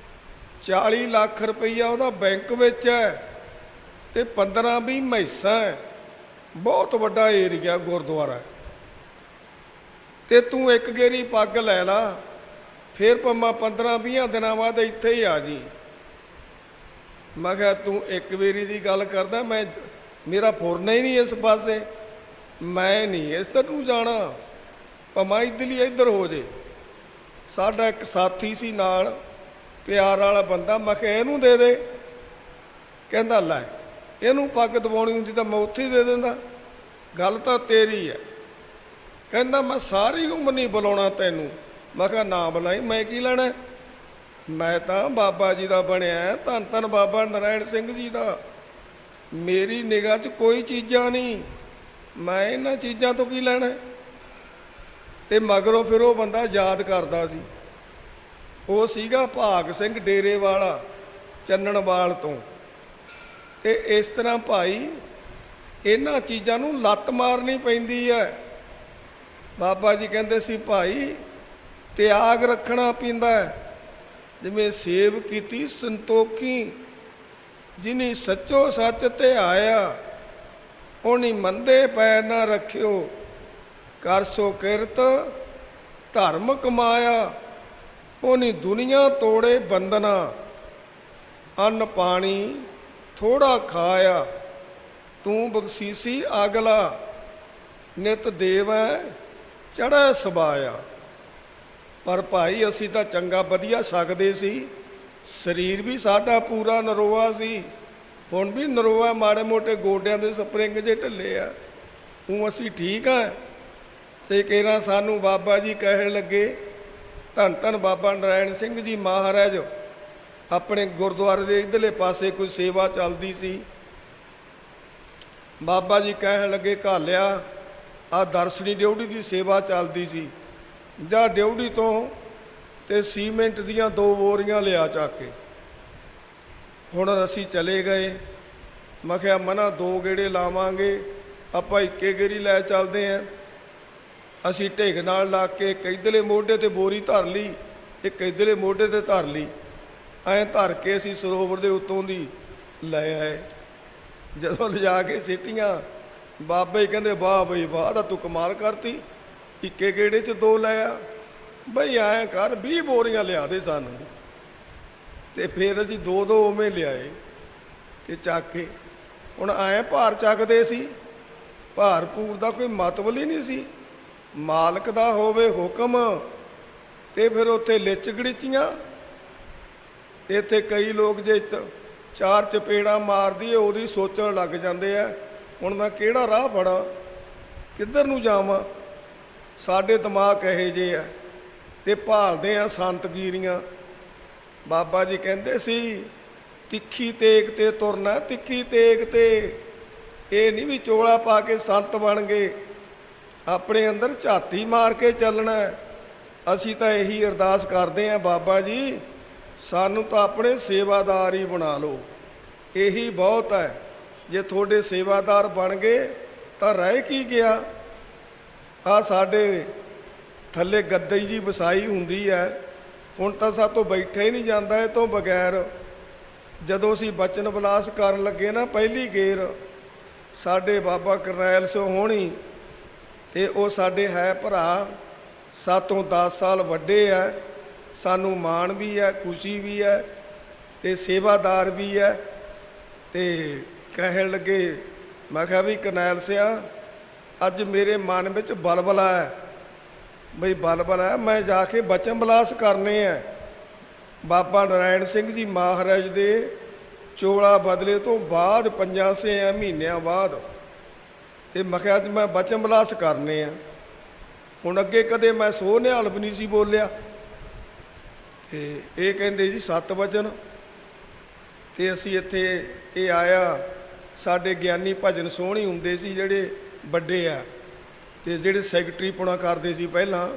40 ਲੱਖ ਰੁਪਈਆ ਉਹਦਾ ਬੈਂਕ ਵਿੱਚ ਹੈ ਤੇ 15-20 ਮਹਿਸਾਂ ਹੈ, ਬਹੁਤ ਵੱਡਾ ਏਰੀਆ ਗੁਰਦੁਆਰਾ, ਤੇ ਤੂੰ ਇੱਕ ਗੇਰੀ ਪੱਗ ਲੈ ਲਾ, ਫਿਰ ਭਾਵੇਂ 15-20 ਦਿਨਾਂ ਬਾਅਦ ਇੱਥੇ ਹੀ ਆ ਜੀ। ਮੈਂ ਕਿਹਾ ਤੂੰ ਇੱਕ ਵਾਰੀ ਦੀ ਗੱਲ ਕਰਦਾ, ਮੇਰਾ ਫੁਰਨਾ ਹੀ ਨਹੀਂ ਇਸ ਪਾਸੇ, ਮੈਂ ਨਹੀਂ ਇਸ ਤਰ੍ਹਾਂ ਨੂੰ ਜਾਣਾ, ਭਾਵੇਂ ਇੱਧਰਲੀ ਇੱਧਰ ਹੋ ਜੇ। ਸਾਡਾ ਇੱਕ ਸਾਥੀ ਸੀ ਨਾਲ, ਪਿਆਰ ਵਾਲਾ ਬੰਦਾ, ਮੈਂ ਕਿਹਾ ਇਹਨੂੰ ਦੇ ਦੇ। ਕਹਿੰਦਾ ਲੈ ਇਹਨੂੰ ਪੱਗ ਦਵਾਉਣੀ ਹੁੰਦੀ ਤਾਂ ਮੈਂ ਉੱਥੇ ਹੀ ਦੇ ਦਿੰਦਾ, ਗੱਲ ਤਾਂ ਤੇਰੀ ਹੈ। ਕਹਿੰਦਾ ਮੈਂ ਸਾਰੀ ਉਮਰ ਨਹੀਂ ਬੁਲਾਉਣਾ ਤੈਨੂੰ। ਮੈਂ ਕਿਹਾ ਨਾ ਬੁਲਾਈ, ਮੈਂ ਕੀ ਲੈਣਾ, ਮੈਂ ਤਾਂ ਬਾਬਾ ਜੀ ਦਾ ਬਣਿਆ, ਧੰਨ ਧੰਨ ਬਾਬਾ ਨਰਾਇਣ ਸਿੰਘ ਜੀ ਦਾ। ਮੇਰੀ ਨਿਗਾਹ 'ਚ ਕੋਈ ਚੀਜ਼ਾਂ ਨਹੀਂ, ਮੈਂ ਇਹਨਾਂ ਚੀਜ਼ਾਂ ਤੋਂ ਕੀ ਲੈਣਾ। ਤੇ ਮਗਰੋਂ ਫਿਰ ਉਹ ਬੰਦਾ ਯਾਦ ਕਰਦਾ ਸੀ, ਉਹ ਸੀਗਾ ਭਾਗ ਸਿੰਘ ਡੇਰੇ ਵਾਲਾ ਚੰਨਣਵਾਲ ਤੋਂ। ਤੇ ਇਸ ਤਰ੍ਹਾਂ ਭਾਈ ਇਹਨਾਂ ਚੀਜ਼ਾਂ ਨੂੰ ਲੱਤ ਮਾਰਨੀ ਪੈਂਦੀ ਹੈ। ਬਾਬਾ ਜੀ ਕਹਿੰਦੇ ਸੀ ਭਾਈ ਤਿਆਗ ਰੱਖਣਾ ਪੈਂਦਾ ਹੈ। ਜਿਵੇਂ ਸੇਵ ਕੀਤੀ ਸੰਤੋਖੀ, ਜਿਨੀ ਸੱਚੋ ਸੱਚ ਧਿਆਇਆ, ਉਹਨੀ ਮੰਦੇ ਪੈਰ ਨਾ ਰੱਖਿਓ, ਕਰ ਸੋ ਕਿਰਤ ਧਰਮ ਕਮਾਇਆ, ਉਹਨੀ ਦੁਨੀਆ ਤੋੜੇ ਬੰਦਨਾ, ਅੰਨ ਪਾਣੀ ਥੋੜਾ ਖਾਇਆ, ਤੂੰ ਬਖਸ਼ੀਸੀ ਅਗਲਾ, ਨਿਤ ਦੇਵੈ ਚੜ੍ਹੈ ਸਬਾਇਆ। ਪਰ ਭਾਈ ਅਸੀਂ ਤਾਂ ਚੰਗਾ ਵਧੀਆ ਸਕਦੇ ਸੀ, ਸਰੀਰ ਵੀ ਸਾਡਾ ਪੂਰਾ ਨਰੋਆ ਸੀ, ਹੁਣ ਵੀ ਨਰੋਆ, ਮਾੜੇ ਮੋਟੇ ਗੋਡਿਆਂ ਦੇ ਸਪਰਿੰਗ ਜੇ ਢਿੱਲੇ ਆ, ਉਹ ਅਸੀਂ ਠੀਕ ਆ। ਤੇ ਕਿਹੜਾ ਸਾਨੂੰ ਬਾਬਾ ਜੀ ਕਹਿਣ ਲੱਗੇ, ਧੰਨ ਧੰਨ ਬਾਬਾ ਨਰਾਇਣ ਸਿੰਘ ਜੀ ਮਹਾਰਾਜ, ਆਪਣੇ ਗੁਰਦੁਆਰੇ ਦੇ ਇੱਧਰਲੇ ਪਾਸੇ ਕੋਈ ਸੇਵਾ ਚੱਲਦੀ ਸੀ। ਬਾਬਾ ਜੀ ਕਹਿਣ ਲੱਗੇ ਘਾਲਿਆ ਆ ਦਰਸ਼ਨੀ ਡਿਊਟੀ ਦੀ ਸੇਵਾ ਚੱਲਦੀ ਸੀ, ਜਾਂ ਡਿਊਟੀ ਤੋਂ ਤੇ ਸੀਮੈਂਟ ਦੀਆਂ 2 ਬੋਰੀਆਂ ਲਿਆ ਚੱਕ ਕੇ। ਹੁਣ ਅਸੀਂ ਚਲੇ ਗਏ, ਮੈਂ ਕਿਹਾ ਮਨਾ 2 ਗੇੜੇ ਲਾਵਾਂਗੇ, ਆਪਾਂ ਇੱਕੇ ਗੇੜੀ ਲੈ ਚੱਲਦੇ ਹਾਂ। ਅਸੀਂ ਢਿੱਗ ਨਾਲ ਲਾ ਕੇ ਇੱਕ ਇੱਧਰਲੇ ਮੋਢੇ 'ਤੇ ਬੋਰੀ ਧਰ ਲਈ, ਇੱਕ ਇੱਧਰਲੇ ਮੋਢੇ 'ਤੇ ਧਰ ਲਈ, ਐਂ ਧਰ ਕੇ ਅਸੀਂ ਸਰੋਵਰ ਦੇ ਉੱਤੋਂ ਦੀ ਲੈ ਆਏ। ਜਦੋਂ ਲਿਜਾ ਕੇ ਸਿੱਟੀਆਂ, ਬਾਬਾ ਜੀ ਕਹਿੰਦੇ ਵਾਹ ਬਈ ਵਾਹ, ਤਾਂ ਤੂੰ ਕਮਾਲ ਕਰਤੀ, ਇੱਕੇ ਗੇੜੇ 'ਚ 2 ਲਿਆ। ਬਈ ਐਂ ਕਰ 20 ਬੋਰੀਆਂ ਲਿਆ ਦੇ ਸਾਨੂੰ। ਤੇ ਫਿਰ ਅਸੀਂ 2-2 ਉਵੇਂ ਲਿਆਏ ਤੇ ਚੱਕ ਕੇ। ਹੁਣ ਐਂ ਭਾਰ ਚੱਕਦੇ ਸੀ, ਭਾਰ ਭੂਰ ਦਾ ਕੋਈ ਮਤਲਬ ਹੀ ਨਹੀਂ ਸੀ, ਮਾਲਕ ਦਾ ਹੋਵੇ ਹੁਕਮ। ਤੇ ਫਿਰ ਉੱਥੇ ਲਿਚ ਗੜੀਚੀਆਂ। ਇੱਥੇ ਕਈ ਲੋਕ ਜੇ 4 ਚਪੇੜਾਂ ਮਾਰਦੀ ਹੈ ਉਹਦੀ ਸੋਚਣ ਲੱਗ ਜਾਂਦੇ ਆ ਹੁਣ ਮੈਂ ਕਿਹੜਾ ਰਾਹ ਫੜਾਂ, ਕਿੱਧਰ ਨੂੰ ਜਾਵਾਂ। ਸਾਡੇ ਦਿਮਾਗ ਇਹੋ ਜਿਹੇ ਆ ਤੇ ਭਾਲਦੇ ਆ ਸੰਤਗੀਰੀਆਂ। ਬਾਬਾ ਜੀ ਕਹਿੰਦੇ ਸੀ ਤਿੱਖੀ ਤੇਗ ਤੇ ਤੁਰਨਾ, ਤਿੱਖੀ ਤੇਗ ਤੇ। ਇਹ ਨਹੀਂ ਵੀ ਚੋਲਾ ਪਾ ਕੇ ਸੰਤ ਬਣ ਗਏ, ਆਪਣੇ ਅੰਦਰ ਝਾਤੀ ਮਾਰ ਕੇ ਚੱਲਣਾ ਹੈ। ਅਸੀਂ ਤਾਂ ਇਹੀ ਅਰਦਾਸ ਕਰਦੇ ਹਾਂ, ਬਾਬਾ ਜੀ ਸਾਨੂੰ ਤਾਂ ਆਪਣੇ ਸੇਵਾਦਾਰ ਹੀ ਬਣਾ ਲਓ, ਇਹੀ ਬਹੁਤ ਹੈ। ਜੇ ਤੁਹਾਡੇ ਸੇਵਾਦਾਰ ਬਣ ਗਏ ਤਾਂ ਰਹਿ ਕੀ ਗਿਆ। ਆ ਸਾਡੇ ਥੱਲੇ ਗੱਦੀ ਜੀ ਵਸਾਈ ਹੁੰਦੀ ਹੈ, ਹੁਣ ਤਾਂ ਸਾਤੋਂ ਬੈਠਾ ਹੀ ਨਹੀਂ ਜਾਂਦਾ ਇਹ ਤੋਂ ਬਗੈਰ। ਜਦੋਂ ਅਸੀਂ ਬਚਨ ਵਿਲਾਸ ਕਰਨ ਲੱਗੇ ਨਾ ਪਹਿਲੀ ਗੇਰ, ਸਾਡੇ ਬਾਬਾ ਕਰਨੈਲ ਸਿੰਘ ਹੋਣੀ ਤੇ ਉਹ ਸਾਡੇ ਹੈ ਭਰਾ, ਸਾਤੋਂ 10 ਸਾਲ ਵੱਡੇ ਆ, ਸਾਨੂੰ ਮਾਣ ਵੀ ਹੈ, ਖੁਸ਼ੀ ਵੀ ਹੈ ਤੇ ਸੇਵਾਦਾਰ ਵੀ ਹੈ। ਤੇ ਕਹਿਣ ਲੱਗੇ, ਮੈਂ ਕਿਹਾ ਵੀ ਕਰਨੈਲ ਸਿਆ ਅੱਜ ਮੇਰੇ ਮਨ ਵਿੱਚ ਬਲਬਲਾ ਹੈ, ਬਈ ਬਲਬਲਾ ਹੈ, ਮੈਂ ਜਾ ਕੇ ਬਚਨ ਵਿਲਾਸ ਕਰਨੇ ਆ ਬਾਬਾ ਨਾਰਾਇਣ ਸਿੰਘ ਜੀ ਮਹਾਰਾਜ ਦੇ ਚੋਲਾ ਬਦਲੇ ਤੋਂ ਬਾਅਦ 5-6 ਮਹੀਨਿਆਂ ਬਾਅਦ। ਤੇ ਮੈਂ ਕਿਹਾ ਅੱਜ ਮੈਂ ਬਚਨ ਵਿਲਾਸ ਕਰਨੇ ਆ। ਹੁਣ ਅੱਗੇ ਕਦੇ ਮੈਂ ਸੋਹ ਨਿਹਾਲ ਵੀ ਨਹੀਂ ਸੀ ਬੋਲਿਆ, ਤੇ ਇਹ ਕਹਿੰਦੇ ਜੀ 7 ਵਚਨ। ਤੇ ਅਸੀਂ ਇੱਥੇ ਇਹ ਆਇਆ, ਸਾਡੇ ਗਿਆਨੀ ਭਜਨ ਸੋਹਣੀ ਹੁੰਦੇ ਸੀ ਜਿਹੜੇ ਵੱਡੇ ਆ, ਤੇ ਜਿਹੜੇ ਸੈਕਟਰੀ ਪੁਣਾ ਕਰਦੇ ਸੀ ਪਹਿਲਾਂ,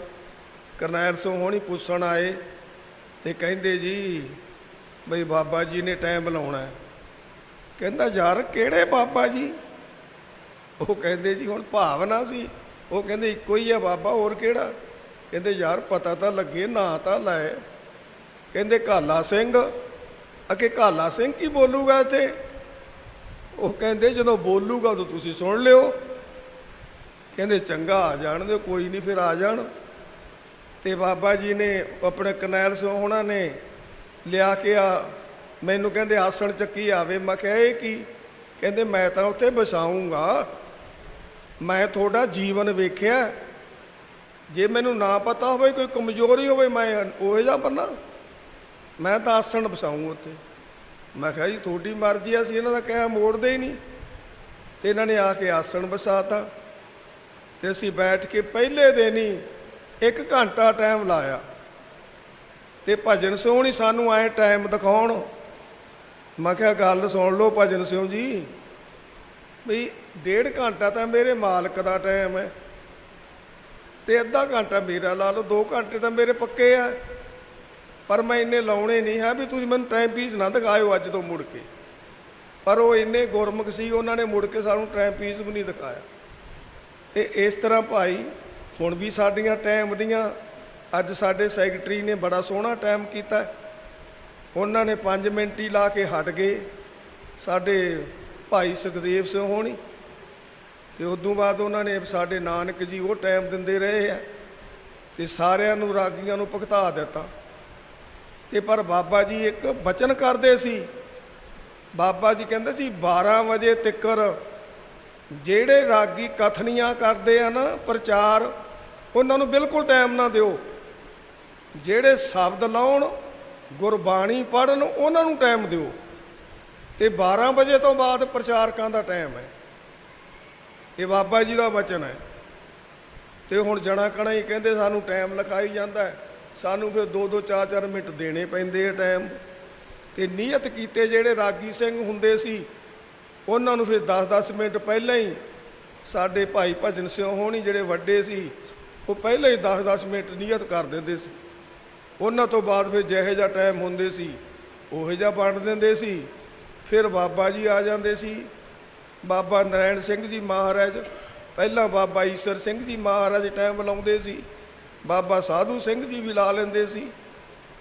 ਕਰਨੈਲ ਸਿੰਘ ਹੋਣੀ ਪੁੱਛਣ ਆਏ ਤੇ ਕਹਿੰਦੇ ਜੀ ਬਈ ਬਾਬਾ ਜੀ ਨੇ ਟਾਈਮ ਲਾਉਣਾ। ਕਹਿੰਦਾ ਯਾਰ ਕਿਹੜੇ ਬਾਬਾ ਜੀ? ਉਹ ਕਹਿੰਦੇ ਜੀ ਹੁਣ ਭਾਵਨਾ ਸੀ, ਉਹ ਕਹਿੰਦੇ ਇੱਕੋ ਹੀ ਆ ਬਾਬਾ, ਹੋਰ ਕਿਹੜਾ? ਕਹਿੰਦੇ ਯਾਰ ਪਤਾ ਤਾਂ ਲੱਗੇ, ਨਾਂ ਤਾਂ ਲੈ। ਕਹਿੰਦੇ ਕਾਲਾ ਸਿੰਘ। ਅਕੇ ਕਾਲਾ ਸਿੰਘ ਕੀ ਬੋਲੂਗਾ ਇੱਥੇ? ਉਹ ਕਹਿੰਦੇ ਜਦੋਂ ਬੋਲੂਗਾ ਉਦੋਂ ਤੁਸੀਂ ਸੁਣ ਲਿਓ। ਕਹਿੰਦੇ ਚੰਗਾ ਆ ਜਾਣ ਦਿਓ, ਕੋਈ ਨਹੀਂ ਫਿਰ ਆ ਜਾਣ। ਤੇ ਬਾਬਾ ਜੀ ਨੇ ਆਪਣੇ ਕਰਨੈਲ ਸਿੰਘ ਉਹਨਾਂ ਨੇ ਲਿਆ ਕੇ ਮੈਨੂੰ ਕਹਿੰਦੇ ਆਸਣ ਚੱਕੀ ਆਵੇ। ਮੈਂ ਕਿਹਾ ਇਹ ਕੀ? ਕਹਿੰਦੇ ਮੈਂ ਤਾਂ ਉੱਥੇ ਵਸਾਊਂਗਾ, ਮੈਂ ਤੁਹਾਡਾ ਜੀਵਨ ਵੇਖਿਆ, ਜੇ ਮੈਨੂੰ ਨਾ ਪਤਾ ਹੋਵੇ, ਕੋਈ ਕਮਜ਼ੋਰੀ ਹੋਵੇ, ਮੈਂ ਉਹ ਜਿਹਾ ਬੰਨਾ, ਮੈਂ ਤਾਂ ਆਸਣ ਵਸਾਊਂ ਉੱਥੇ। ਮੈਂ ਕਿਹਾ ਜੀ ਤੁਹਾਡੀ ਮਰਜ਼ੀ, ਅਸੀਂ ਇਹਨਾਂ ਦਾ ਕਿਹਾ ਮੋੜਦੇ ਹੀ ਨਹੀਂ। ਤੇ ਇਹਨਾਂ ਨੇ ਆ ਕੇ ਆਸਣ ਵਸਾਤਾ ਤੇ ਅਸੀਂ ਬੈਠ ਕੇ ਪਹਿਲੇ ਦਿਨ ਹੀ 1 ਘੰਟਾ ਟਾਈਮ ਲਾਇਆ। ਤੇ ਭਜਨ ਸਿੰਘ ਹੀ ਸਾਨੂੰ ਐਂ ਟਾਈਮ ਦਿਖਾਉਣ। ਮੈਂ ਕਿਹਾ ਗੱਲ ਸੁਣ ਲਓ ਭਜਨ ਸਿੰਘ ਜੀ, ਵੀ 1.5 ਘੰਟਾ ਤਾਂ ਮੇਰੇ ਮਾਲਕ ਦਾ ਟਾਈਮ ਹੈ, ਤੇ ਅੱਧਾ ਘੰਟਾ ਮੇਰਾ ਲਾ ਲਓ, 2 ਘੰਟੇ ਤਾਂ ਮੇਰੇ ਪੱਕੇ ਆ, ਪਰ ਮੈਂ ਇੰਨੇ ਲਾਉਣੇ ਨਹੀਂ ਹੈ ਵੀ ਤੁਸੀਂ ਮੈਨੂੰ ਟਾਈਮ ਪੀਸ ਨਾ ਦਿਖਾਇਓ ਅੱਜ ਤੋਂ ਮੁੜ ਕੇ। ਪਰ ਉਹ ਇੰਨੇ ਗੁਰਮੁਖ ਸੀ, ਉਹਨਾਂ ਨੇ ਮੁੜ ਕੇ ਸਾਨੂੰ ਟਾਈਮ ਪੀਸ ਵੀ ਨਹੀਂ ਦਿਖਾਇਆ। ਤੇ ਇਸ ਤਰ੍ਹਾਂ ਭਾਈ ਹੁਣ ਵੀ ਸਾਡੀਆਂ ਟਾਈਮ ਦੀਆਂ, ਅੱਜ ਸਾਡੇ ਸੈਕਟਰੀ ਨੇ ਬੜਾ ਸੋਹਣਾ ਟਾਈਮ ਕੀਤਾ, ਉਹਨਾਂ ਨੇ 5 ਮਿੰਟ ਹੀ ਲਾ ਕੇ ਹਟ ਗਏ ਸਾਡੇ ਭਾਈ ਸੁਖਦੇਵ ਸਿੰਘ ਹੋਣੀ। ਤੇ ਉਦੋਂ ਬਾਅਦ ਉਹਨਾਂ ਨੇ ਸਾਡੇ ਨਾਨਕ ਜੀ ਉਹ ਟਾਈਮ ਦਿੰਦੇ ਰਹੇ ਆ, ਤੇ ਸਾਰਿਆਂ ਨੂੰ ਰਾਗੀਆਂ ਨੂੰ ਭੁਗਤਾ ਦਿੱਤਾ। ਤੇ ਪਰ ਬਾਬਾ ਜੀ ਇੱਕ ਬਚਨ ਕਰਦੇ ਸੀ, ਬਾਬਾ ਜੀ ਕਹਿੰਦੇ ਸੀ 12 ਵਜੇ ਤੱਕਰ ਜਿਹੜੇ ਰਾਗੀ ਕਥਨੀਆਂ ਕਰਦੇ ਆ ਨਾ ਪ੍ਰਚਾਰ, ਉਹਨਾਂ ਨੂੰ ਬਿਲਕੁਲ ਟਾਈਮ ਨਾ ਦਿਓ। ਜਿਹੜੇ ਸ਼ਬਦ ਲਾਉਣ, ਗੁਰਬਾਣੀ ਪੜ੍ਹਨ, ਉਹਨਾਂ ਨੂੰ ਟਾਈਮ ਦਿਓ। ਤੇ 12 ਵਜੇ ਤੋਂ ਬਾਅਦ ਪ੍ਰਚਾਰਕਾਂ ਦਾ ਟਾਈਮ ਹੈ। ਇਹ ਬਾਬਾ ਜੀ ਦਾ ਬਚਨ ਹੈ। ਤੇ ਹੁਣ ਜਣਾ ਕਣਾ ਹੀ ਕਹਿੰਦੇ ਸਾਨੂੰ ਟਾਈਮ ਲਿਖਾਈ ਜਾਂਦਾ ਹੈ, ਸਾਨੂੰ ਫਿਰ 2-2 4-4 ਮਿੰਟ ਦੇਣੇ ਪੈਂਦੇ ਆ ਟਾਈਮ। ਤੇ ਨਿਯਤ ਕੀਤੇ ਜਿਹੜੇ ਰਾਗੀ ਸਿੰਘ ਹੁੰਦੇ ਸੀ, ਉਹਨਾਂ ਨੂੰ ਫਿਰ 10-10 ਮਿੰਟ ਪਹਿਲਾਂ ਹੀ ਸਾਡੇ ਭਾਈ ਭਜਨ ਸਿੰਘ ਹੋਣੀ ਜਿਹੜੇ ਵੱਡੇ ਸੀ, ਉਹ ਪਹਿਲਾਂ ਹੀ 10-10 ਮਿੰਟ ਨਿਯਤ ਕਰ ਦਿੰਦੇ ਸੀ। ਉਹਨਾਂ ਤੋਂ ਬਾਅਦ ਫਿਰ ਜਿਹੋ ਜਿਹਾ ਟਾਈਮ ਹੁੰਦੇ ਸੀ ਉਹੋ ਜਿਹਾ ਵੰਡ ਦਿੰਦੇ ਸੀ। ਫਿਰ ਬਾਬਾ ਜੀ ਆ ਜਾਂਦੇ ਸੀ, ਬਾਬਾ ਨਾਰਾਇਣ ਸਿੰਘ ਜੀ ਮਹਾਰਾਜ, ਪਹਿਲਾਂ ਬਾਬਾ ਈਸਰ ਸਿੰਘ ਜੀ ਮਹਾਰਾਜ ਟਾਈਮ ਲਾਉਂਦੇ ਸੀ, ਬਾਬਾ ਸਾਧੂ ਸਿੰਘ ਜੀ ਵੀ ਲਾ ਲੈਂਦੇ ਸੀ।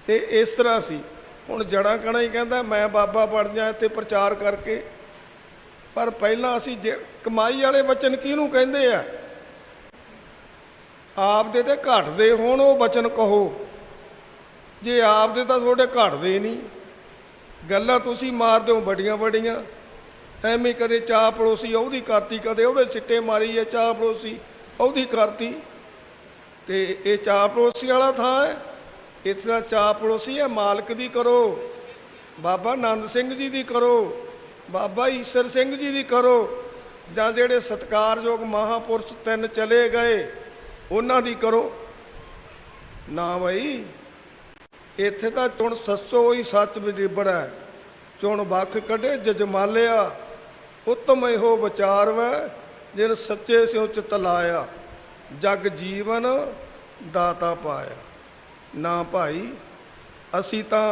ਤੇ ਇਸ ਤਰ੍ਹਾਂ ਸੀ। ਹੁਣ ਜਣਾ ਕਣਾ ਹੀ ਕਹਿੰਦਾ ਮੈਂ ਬਾਬਾ ਬਣ ਜਾ ਇੱਥੇ ਪ੍ਰਚਾਰ ਕਰਕੇ। ਪਰ ਪਹਿਲਾਂ ਅਸੀਂ ਕਮਾਈ ਵਾਲੇ ਬਚਨ ਕਿਹਨੂੰ ਕਹਿੰਦੇ ਆ? ਆਪਦੇ ਤੇ ਘਟਦੇ ਹੋਣ ਉਹ ਬਚਨ ਕਹੋ, ਜੇ ਆਪਦੇ ਤਾਂ ਤੁਹਾਡੇ ਘਟਦੇ ਨਹੀਂ। ਗੱਲਾਂ ਤੁਸੀਂ ਮਾਰਦੇ ਹੋ ਵੱਡੀਆਂ ਵੱਡੀਆਂ, ਐਵੇਂ ਕਦੇ ਚਾਹ ਪੜੋਸੀ ਉਹਦੀ ਕਰਤੀ, ਕਦੇ ਉਹਦੇ ਸਿੱਟੇ ਮਾਰੀ ਹੈ, ਚਾਹ ਪੜੋਸੀ ਉਹਦੀ ਕਰਤੀ। ਤੇ ਇਹ ਚਾਹ ਪੜੋਸੀ ਵਾਲਾ ਥਾਂ ਹੈ, ਇਸ ਤਰ੍ਹਾਂ ਚਾਹ ਪੜੋਸੀ ਹੈ ਮਾਲਕ ਦੀ ਕਰੋ, ਬਾਬਾ ਆਨੰਦ ਸਿੰਘ ਜੀ ਦੀ ਕਰੋ, ਬਾਬਾ ਈਸਰ ਸਿੰਘ ਜੀ ਦੀ ਕਰੋ, ਜਾਂ ਜਿਹੜੇ ਸਤਿਕਾਰਯੋਗ ਮਹਾਂਪੁਰਸ਼ 3 ਚਲੇ ਗਏ ਉਹਨਾਂ ਦੀ ਕਰੋ ਨਾ। ਬਈ ਇੱਥੇ ਤਾਂ ਚੁਣ ਸੱਸੋ ਹੀ ਸੱਚ ਨਿਬੜੈ, ਚੁਣ ਵੱਖ ਕੱਢੇ ਜਜਮਾਲਿਆ, उत्तम एहो विचार वै जिन सच्चे स्यों चित लाया, जग जीवन दाता पाया। ना भाई असी तां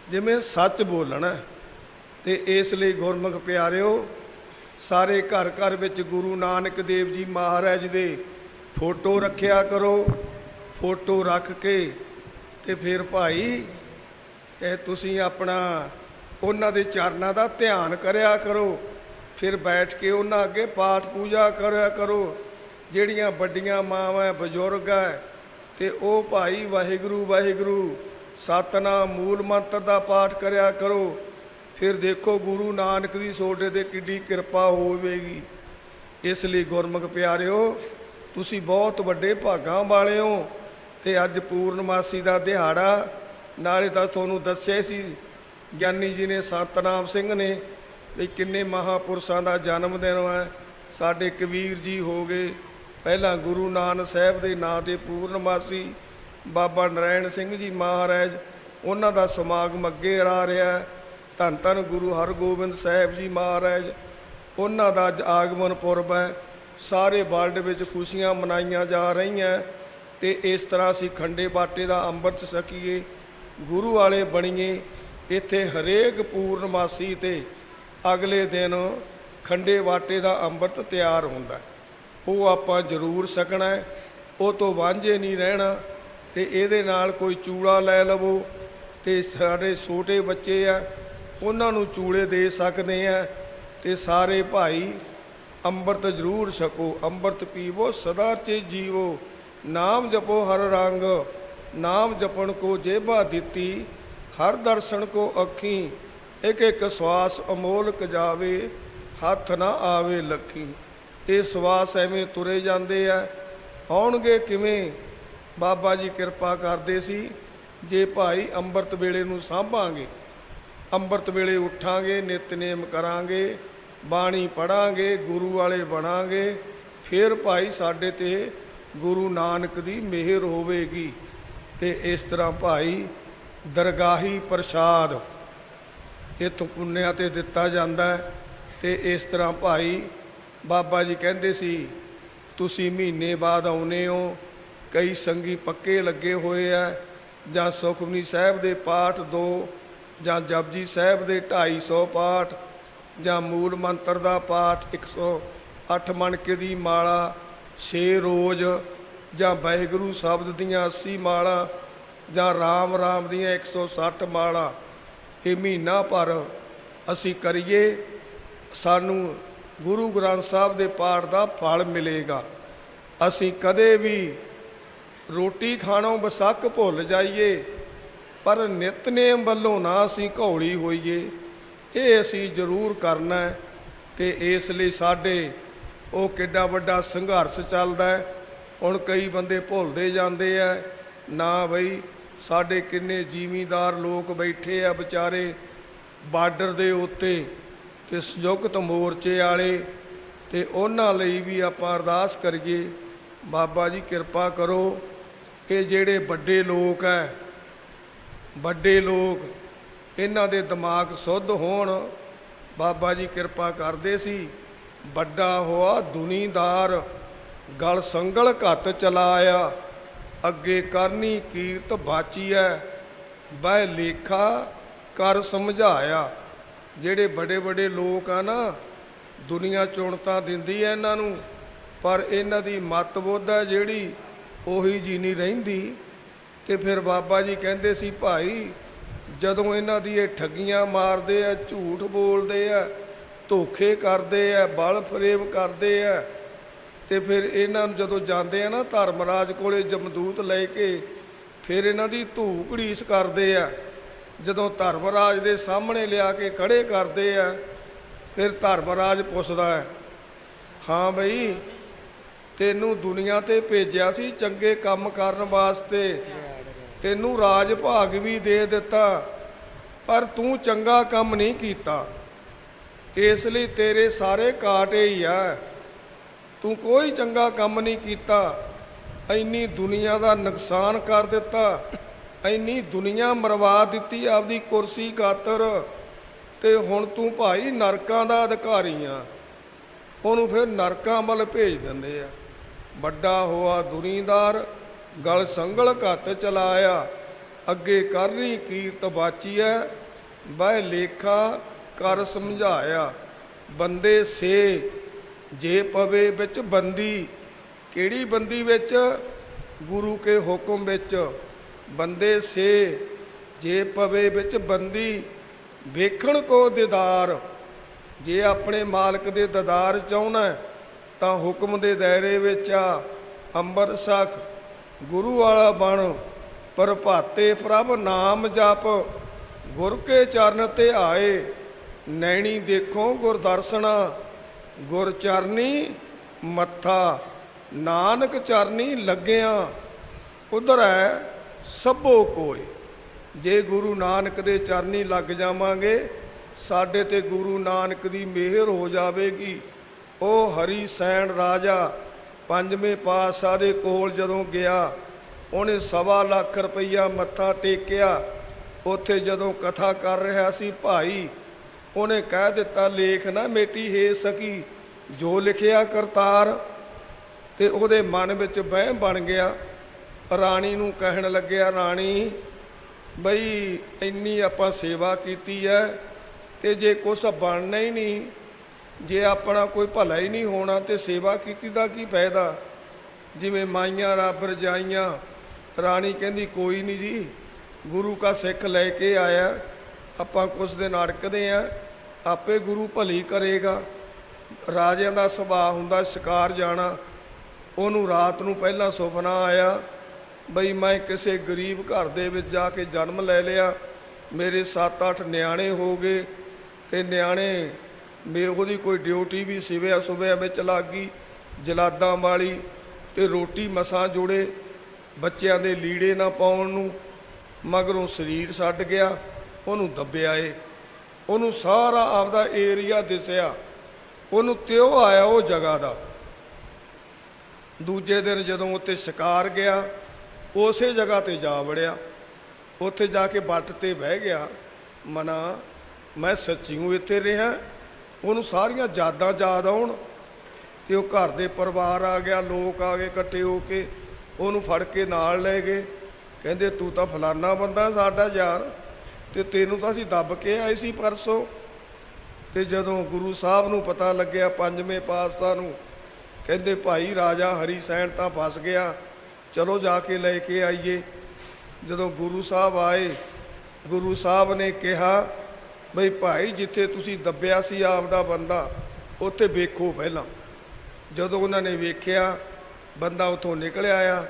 जिवें सच बोलना, ते इस लिए गुरमुख प्यारिओ सारे घर घर विच गुरु नानक देव जी महाराज दे फोटो रखिया करो। फोटो रख के ते फिर भाई ਇਹ ਤੁਸੀਂ ਆਪਣਾ ਉਹਨਾਂ ਦੇ ਚਰਨਾਂ ਦਾ ਧਿਆਨ ਕਰਿਆ ਕਰੋ। ਫਿਰ ਬੈਠ ਕੇ ਉਹਨਾਂ ਅੱਗੇ ਪਾਠ ਪੂਜਾ ਕਰਿਆ ਕਰੋ। ਜਿਹੜੀਆਂ ਵੱਡੀਆਂ ਮਾਵਾਂ ਬਜ਼ੁਰਗ ਹੈ ਤੇ ਉਹ ਭਾਈ ਵਾਹਿਗੁਰੂ ਵਾਹਿਗੁਰੂ ਸਤਨਾਮ ਮੂਲ ਮੰਤਰ ਦਾ ਪਾਠ ਕਰਿਆ ਕਰੋ। ਫਿਰ ਦੇਖੋ ਗੁਰੂ ਨਾਨਕ ਦੀ ਤੁਹਾਡੇ 'ਤੇ ਕਿੱਡੀ ਕਿਰਪਾ ਹੋਵੇਗੀ। ਇਸ ਲਈ ਗੁਰਮੁਖ ਪਿਆਰਿਓ ਤੁਸੀਂ ਬਹੁਤ ਵੱਡੇ ਭਾਗਾਂ ਵਾਲੇ ਹੋ। ਤੇ ਅੱਜ ਪੂਰਨਮਾਸੀ ਦਾ ਦਿਹਾੜਾ, ਨਾਲੇ ਤਾਂ ਤੁਹਾਨੂੰ ਦੱਸਿਆ ਸੀ ਗਿਆਨੀ ਜੀ ਨੇ, ਸਤਨਾਮ ਸਿੰਘ ਨੇ, ਵੀ ਕਿੰਨੇ ਮਹਾਂਪੁਰਸ਼ਾਂ ਦਾ ਜਨਮ ਦਿਨ ਹੈ। ਸਾਡੇ ਕਬੀਰ ਜੀ ਹੋ ਗਏ, ਪਹਿਲਾਂ ਗੁਰੂ ਨਾਨਕ ਸਾਹਿਬ ਦੇ ਨਾਂ 'ਤੇ ਪੂਰਨਮਾਸੀ, ਬਾਬਾ ਨਰਾਇਣ ਸਿੰਘ ਜੀ ਮਹਾਰਾਜ, ਉਹਨਾਂ ਦਾ ਸਮਾਗਮ ਅੱਗੇ ਆ ਰਿਹਾ। ਧੰਨ ਧੰਨ ਗੁਰੂ ਹਰਗੋਬਿੰਦ ਸਾਹਿਬ ਜੀ ਮਹਾਰਾਜ, ਉਹਨਾਂ ਦਾ ਅੱਜ ਆਗਮਨ ਪੁਰਬ ਹੈ। ਸਾਰੇ ਵਰਲਡ ਵਿੱਚ ਖੁਸ਼ੀਆਂ ਮਨਾਈਆਂ ਜਾ ਰਹੀਆਂ। ਤੇ ਇਸ ਤਰ੍ਹਾਂ ਅਸੀਂ ਖੰਡੇ ਬਾਟੇ ਦਾ ਅੰਮ੍ਰਿਤ ਛਕੀਏ, ਗੁਰੂ ਵਾਲੇ ਬਣੀਏ। ਇੱਥੇ ਹਰੇਕ ਪੂਰਨਮਾਸੀ ਤੇ ਅਗਲੇ ਦਿਨ ਖੰਡੇ ਬਾਟੇ ਦਾ ਅੰਮ੍ਰਿਤ ਤਿਆਰ ਹੁੰਦਾ, ਉਹ ਆਪਾਂ ਜ਼ਰੂਰ ਛਕਣਾ, ਉਹ ਤੋਂ ਵਾਂਝੇ ਨਹੀਂ ਰਹਿਣਾ। ਤੇ ਇਹਦੇ ਨਾਲ ਕੋਈ ਚੂੜਾ ਲੈ ਲਵੋ, ਤੇ ਸਾਡੇ ਛੋਟੇ ਬੱਚੇ ਆ ਉਹਨਾਂ ਨੂੰ ਚੂੜੇ ਦੇ ਸਕਦੇ ਆ। ਤੇ ਸਾਰੇ ਭਾਈ ਅੰਮ੍ਰਿਤ ਜ਼ਰੂਰ ਛਕੋ, ਅੰਮ੍ਰਿਤ ਪੀਵੋ, ਸਦਾ ਚੇ ਜੀਵੋ। ਨਾਮ ਜਪੋ ਹਰ ਰੰਗ, ਨਾਮ ਜਪਣ ਕੋ ਜੇਬਾ ਦਿੱਤੀ, ਹਰ ਦਰਸ਼ਨ ਕੋ ਅੱਖੀ। ਇੱਕ ਇੱਕ ਸਵਾਸ ਅਮੋਲਕ ਜਾਵੇ, ਹੱਥ ਨਾ ਆਵੇ ਲੱਖੀ। ਇਹ ਸਵਾਸ ਐਵੇਂ ਤੁਰੇ ਜਾਂਦੇ ਆ, ਆਉਣਗੇ ਕਿਵੇਂ? ਬਾਬਾ ਜੀ ਕਿਰਪਾ ਕਰਦੇ ਸੀ ਜੇ ਭਾਈ ਅੰਮ੍ਰਿਤ ਵੇਲੇ ਨੂੰ ਸਾਂਭਾਂਗੇ, ਅੰਮ੍ਰਿਤ ਵੇਲੇ ਉੱਠਾਂਗੇ, ਨਿਤਨੇਮ ਕਰਾਂਗੇ, ਬਾਣੀ ਪੜ੍ਹਾਂਗੇ, ਗੁਰੂ ਵਾਲੇ ਬਣਾਂਗੇ, ਫਿਰ ਭਾਈ ਸਾਡੇ 'ਤੇ ਗੁਰੂ ਨਾਨਕ ਦੀ ਮਿਹਰ ਹੋਵੇਗੀ। ਤੇ ਇਸ ਤਰ੍ਹਾਂ ਭਾਈ ਦਰਗਾਹੀ ਪ੍ਰਸ਼ਾਦ ਇੱਥੋਂ ਪੁੰਨਿਆਂ 'ਤੇ ਦਿੱਤਾ ਜਾਂਦਾ। ਤੇ ਇਸ ਤਰ੍ਹਾਂ ਭਾਈ ਬਾਬਾ ਜੀ ਕਹਿੰਦੇ ਸੀ ਤੁਸੀਂ ਮਹੀਨੇ ਬਾਅਦ ਆਉਂਦੇ ਹੋ। ਕਈ ਸੰਗੀ ਪੱਕੇ ਲੱਗੇ ਹੋਏ ਆ, ਜਾਂ ਸੁਖਮਨੀ ਸਾਹਿਬ ਦੇ ਪਾਠ 2, ਜਾਂ ਜਪਜੀ ਸਾਹਿਬ ਦੇ 250 ਪਾਠ, ਜਾਂ ਮੂਲ ਮੰਤਰ ਦਾ ਪਾਠ 108 ਮਣਕੇ ਦੀ ਮਾਲਾ 6 ਰੋਜ਼, ਜਾਂ ਵਾਹਿਗੁਰੂ ਸ਼ਬਦ ਦੀਆਂ 80 ਮਾਲਾ, ਜਾਂ ਰਾਮ ਰਾਮ ਦੀਆਂ 160 ਮਾਲਾ। ਇਹ ਮਹੀਨਾ ਭਰ ਅਸੀਂ ਕਰੀਏ, ਸਾਨੂੰ ਗੁਰੂ ਗ੍ਰੰਥ ਸਾਹਿਬ ਦੇ ਪਾਠ ਦਾ ਫਲ ਮਿਲੇਗਾ। ਅਸੀਂ ਕਦੇ ਵੀ ਰੋਟੀ ਖਾਣੋਂ ਬਸਕ ਭੁੱਲ ਜਾਈਏ, ਪਰ ਨਿਤਨੇਮ ਵੱਲੋਂ ਨਾ ਅਸੀਂ ਘੌਲੀ ਹੋਈਏ। ਇਹ ਅਸੀਂ ਜ਼ਰੂਰ ਕਰਨਾ। ਤੇ ਇਸ ਲਈ ਸਾਡੇ ਉਹ ਕਿੱਡਾ ਵੱਡਾ ਸੰਘਰਸ਼ ਚੱਲਦਾ। ਹੁਣ ਕਈ ਬੰਦੇ ਭੁੱਲਦੇ ਜਾਂਦੇ ਆ ਨਾ ਬਈ, ਸਾਡੇ ਕਿੰਨੇ ਜ਼ਿਮੀਂਦਾਰ ਲੋਕ ਬੈਠੇ ਆ ਵਿਚਾਰੇ ਬਾਰਡਰ ਦੇ ਉੱਤੇ, ਤੇ ਸੰਯੁਕਤ ਮੋਰਚੇ ਵਾਲੇ, ਤੇ ਉਹਨਾਂ ਲਈ ਵੀ ਆਪਾਂ ਅਰਦਾਸ ਕਰੀਏ, ਬਾਬਾ ਜੀ ਕਿਰਪਾ ਕਰੋ। ਇਹ ਜਿਹੜੇ ਵੱਡੇ ਲੋਕ ਹੈ, ਵੱਡੇ ਲੋਕ, ਇਹਨਾਂ ਦੇ ਦਿਮਾਗ ਸੁੱਧ ਹੋਣ। ਬਾਬਾ ਜੀ ਕਿਰਪਾ ਕਰਦੇ ਸੀ, ਵੱਡਾ ਹੋਆ ਦੁਨੀਦਾਰ, ਗਲ ਸੰਗਲ ਘੱਤ ਚਲਾਇਆ, ਅੱਗੇ ਕਰਨੀ ਕੀਰਤ ਬਾਚੀਐ, ਬਹਿ ਲੇਖਾ ਕਰ ਸਮਝਾਇਆ। ਜਿਹੜੇ ਵੱਡੇ ਵੱਡੇ ਲੋਕ ਆ ਨਾ, ਦੁਨੀਆ ਚੁਣਤਾ ਦਿੰਦੀ ਹੈ ਇਹਨਾਂ ਨੂੰ, ਪਰ ਇਹਨਾਂ ਦੀ ਮੱਤ ਬੁੱਧ ਹੈ ਜਿਹੜੀ ਉਹੀ ਜੀ ਨਹੀਂ ਰਹਿੰਦੀ। ਤੇ ਫਿਰ ਬਾਬਾ ਜੀ ਕਹਿੰਦੇ ਸੀ ਭਾਈ ਜਦੋਂ ਇਹਨਾਂ ਦੀ ਇਹ ਠੱਗੀਆਂ ਮਾਰਦੇ ਆ, ਝੂਠ ਬੋਲਦੇ ਆ, ਧੋਖੇ ਕਰਦੇ ਆ, ਬਲ ਫਰੇਬ ਕਰਦੇ ਆ, ਤੇ ਫਿਰ ਇਹਨਾਂ ਨੂੰ ਜਦੋਂ ਜਾਂਦੇ ਆ ਨਾ ਧਰਮਰਾਜ ਕੋਲੇ ਜਮਦੂਤ ਲੈ ਕੇ, ਫਿਰ ਇਹਨਾਂ ਦੀ ਧੂ ਘੜੀਸ ਕਰਦੇ ਆ। ਜਦੋਂ ਧਰਮਰਾਜ ਦੇ ਸਾਹਮਣੇ ਲਿਆ ਕੇ ਖੜੇ ਕਰਦੇ ਆ, ਫਿਰ ਧਰਮਰਾਜ ਪੁੱਛਦਾ ਹੈ, ਹਾਂ ਬਈ ਤੈਨੂੰ ਦੁਨੀਆ 'ਤੇ ਭੇਜਿਆ ਸੀ ਚੰਗੇ ਕੰਮ ਕਰਨ ਵਾਸਤੇ, ਤੈਨੂੰ ਰਾਜ ਭਾਗ ਵੀ ਦੇ ਦਿੱਤਾ, ਪਰ ਤੂੰ ਚੰਗਾ ਕੰਮ ਨਹੀਂ ਕੀਤਾ, ਇਸ ਲਈ ਤੇਰੇ ਸਾਰੇ ਕਾਟੇ ਹੀ ਆ। ਤੂੰ ਕੋਈ ਚੰਗਾ ਕੰਮ ਨਹੀਂ ਕੀਤਾ, ਇੰਨੀ ਦੁਨੀਆ ਦਾ ਨੁਕਸਾਨ ਕਰ ਦਿੱਤਾ, ਇੰਨੀ ਦੁਨੀਆ ਮਰਵਾ ਦਿੱਤੀ ਆਪਦੀ ਕੁਰਸੀ ਖਾਤਰ। ਤੇ ਹੁਣ ਤੂੰ ਭਾਈ ਨਰਕਾਂ ਦਾ ਅਧਿਕਾਰੀ ਆ। ਉਹਨੂੰ ਫਿਰ ਨਰਕਾਂ ਵੱਲ ਭੇਜ ਦਿੰਦੇ ਆ। ਵੱਡਾ ਹੋਆ ਦੁਨੀਦਾਰ, ਗਲ ਸੰਗਲ ਘੱਤ ਚਲਾਇਆ, ਅੱਗੇ ਕਰਨੀ ਕੀਰਤ ਬਾਚੀਐ, ਬਹਿ ਲੇਖਾ ਕਰ ਸਮਝਾਇਆ। ਬੰਦੇ ਸੇ ਜੇ ਪਵੇ ਵਿੱਚ ਬੰਦੀ, ਕਿਹੜੀ ਬੰਦੀ ਵਿੱਚ? ਗੁਰੂ ਕੇ ਹੁਕਮ ਵਿੱਚ। ਬੰਦੇ ਸੇ ਜੇ ਪਵੇ ਵਿੱਚ ਬੰਦੀ, ਵੇਖਣ ਕੋ ਦੀਦਾਰ। ਜੇ ਆਪਣੇ ਮਾਲਕ ਦੇ ਦੀਦਾਰ ਚਾਹੁੰਦਾ ਤਾਂ ਹੁਕਮ ਦੇ ਦਾਇਰੇ ਵਿੱਚ ਆ। ਅੰਮ੍ਰਿਤ ਛਕ ਗੁਰੂ ਵਾਲਾ ਬਣ, ਪ੍ਰਭਾਤੇ ਪ੍ਰਭ ਨਾਮ ਜਪ, ਗੁਰ ਕੇ ਚਰਨ ਤੇ ਆਏ। ਨੈਣੀ ਦੇਖੋ ਗੁਰ ਦਰਸ਼ਨਾ, ਗੁਰ ਚਰਨੀ ਮੱਥਾ, ਨਾਨਕ ਚਰਨੀ ਲੱਗਿਆ ਉਧਰ ਹੈ ਸਭੋ ਕੋਏ। ਜੇ ਗੁਰੂ ਨਾਨਕ ਦੇ ਚਰਨੀ ਲੱਗ ਜਾਵਾਂਗੇ, ਸਾਡੇ ਤੇ ਗੁਰੂ ਨਾਨਕ ਦੀ ਮਿਹਰ ਹੋ ਜਾਵੇਗੀ। ਉਹ ਹਰੀ ਸੈਣ ਰਾਜਾ ਪੰਜਵੇਂ ਪਾਤਸ਼ਾਹ ਦੇ ਕੋਲ ਜਦੋਂ ਗਿਆ, ਉਹਨੇ 1.25 ਲੱਖ ਰੁਪਈਆ ਮੱਥਾ ਟੇਕਿਆ। ਉੱਥੇ ਜਦੋਂ ਕਥਾ ਕਰ ਰਿਹਾ ਸੀ ਭਾਈ, ਉਹਨੇ ਕਹਿ ਦਿੱਤਾ, ਲੇਖ ਨਾ ਮੇਟੀ ਹੈ ਸਕੀ, ਜੋ ਲਿਖਿਆ ਕਰਤਾਰ। ਤੇ ਉਹਦੇ ਮਨ ਵਿੱਚ ਵਹਿਮ ਬਣ ਗਿਆ। ਰਾਣੀ ਨੂੰ ਕਹਿਣ ਲੱਗਿਆ, ਰਾਣੀ ਬਈ ਇੰਨੀ ਆਪਾਂ ਸੇਵਾ ਕੀਤੀ ਹੈ, ਤੇ ਜੇ ਕੁਛ ਬਣਨਾ ਹੀ ਨਹੀਂ, ਜੇ ਆਪਣਾ ਕੋਈ ਭਲਾ ਹੀ ਨਹੀਂ ਹੋਣਾ, ਤੇ ਸੇਵਾ ਕੀਤੀ ਦਾ ਕੀ ਫਾਇਦਾ? ਜਿਵੇਂ ਮਾਈਆਂ ਰੱਬ ਰਜਾਈਆਂ। ਰਾਣੀ ਕਹਿੰਦੀ, ਕੋਈ ਨਹੀਂ ਜੀ, ਗੁਰੂ ਕਾ ਸਿੱਖ ਲੈ ਕੇ ਆਇਆ, ਆਪਾਂ ਕੁਛ ਦਿਨ ਅੜਕਦੇ ਆ, ਆਪੇ ਗੁਰੂ ਭਲੀ ਕਰੇਗਾ। ਰਾਜਿਆਂ ਦਾ ਸੁਭਾਅ ਹੁੰਦਾ ਸ਼ਿਕਾਰ ਜਾਣਾ। ਉਹਨੂੰ ਰਾਤ ਨੂੰ ਪਹਿਲਾਂ ਸੁਪਨਾ ਆਇਆ, ਬਈ ਮੈਂ ਕਿਸੇ ਗਰੀਬ ਘਰ ਦੇ ਵਿੱਚ ਜਾ ਕੇ ਜਨਮ ਲੈ ਲਿਆ, ਮੇਰੇ 7-8 ਨਿਆਣੇ ਹੋ ਗਏ, ਤੇ ਨਿਆਣੇ ਉਹਦੀ ਕੋਈ ਡਿਊਟੀ ਵੀ ਸੁਬਿਆ ਵਿੱਚ ਲੱਗ ਗਈ ਜਲਾਦਾਂ ਵਾਲੀ, ਤੇ ਰੋਟੀ ਮਸਾਂ ਜੁੜੇ, ਬੱਚਿਆਂ ਦੇ ਲੀੜੇ ਨਾ ਪਾਉਣ ਨੂੰ। ਮਗਰੋਂ ਸਰੀਰ ਛੱਡ ਗਿਆ, ਉਹਨੂੰ ਦੱਬਿਆ ਏ। ਉਹਨੂੰ ਸਾਰਾ ਆਪਦਾ ਏਰੀਆ ਦਿਸਿਆ, ਉਹਨੂੰ ਤਿਉ ਆਇਆ ਉਹ ਜਗ੍ਹਾ ਦਾ। ਦੂਜੇ ਦਿਨ ਜਦੋਂ ਉੱਥੇ ਸ਼ਿਕਾਰ ਗਿਆ, ਉਸੇ ਜਗ੍ਹਾ ਤੇ ਜਾ ਵੜਿਆ। ਉੱਥੇ ਜਾ ਕੇ ਵੱਟ ਤੇ ਬਹਿ ਗਿਆ, ਮਨਾ ਮੈਂ ਸੱਚੀਓ ਇੱਥੇ ਰਿਹਾ। ਉਹਨੂੰ ਸਾਰੀਆਂ ਯਾਦਾਂ ਯਾਦ ਆਉਣ, ਤੇ ਉਹ ਘਰ ਦੇ ਪਰਿਵਾਰ ਆ ਗਿਆ, ਲੋਕ ਆ ਗਏ ਇਕੱਠੇ ਹੋ ਕੇ, ਉਹਨੂੰ ਫੜ ਕੇ ਨਾਲ ਲੈ ਗਏ। ਕਹਿੰਦੇ, ਤੂੰ ਤਾਂ ਫਲਾਨਾ ਬੰਦਾ ਸਾਡਾ ਯਾਰ, ਤੇ ਤੈਨੂੰ ਤਾਂ ਅਸੀਂ ਦੱਬ ਕੇ ਆਏ ਸੀ ਪਰਸੋਂ। ਤੇ ਜਦੋਂ ਗੁਰੂ ਸਾਹਿਬ ਨੂੰ ਪਤਾ ਲੱਗਿਆ, ਪੰਜਵੇਂ ਪਾਤਸ਼ਾਹ ਨੂੰ, ਕਹਿੰਦੇ ਭਾਈ ਰਾਜਾ ਹਰੀ ਸੈਣ ਤਾਂ ਫਸ ਗਿਆ, ਚਲੋ ਜਾ ਕੇ ਲੈ ਕੇ ਆਈਏ। ਜਦੋਂ ਗੁਰੂ ਸਾਹਿਬ ਆਏ, ਗੁਰੂ ਸਾਹਿਬ ਨੇ ਕਿਹਾ, ਬਈ ਭਾਈ ਜਿੱਥੇ ਤੁਸੀਂ ਦੱਬਿਆ ਸੀ ਆਪਦਾ ਬੰਦਾ, ਉੱਥੇ ਵੇਖੋ ਪਹਿਲਾਂ। ਜਦੋਂ ਉਹਨਾਂ ਨੇ ਵੇਖਿਆ, ਬੰਦਾ ਉੱਥੋਂ ਨਿਕਲਿਆ ਆ,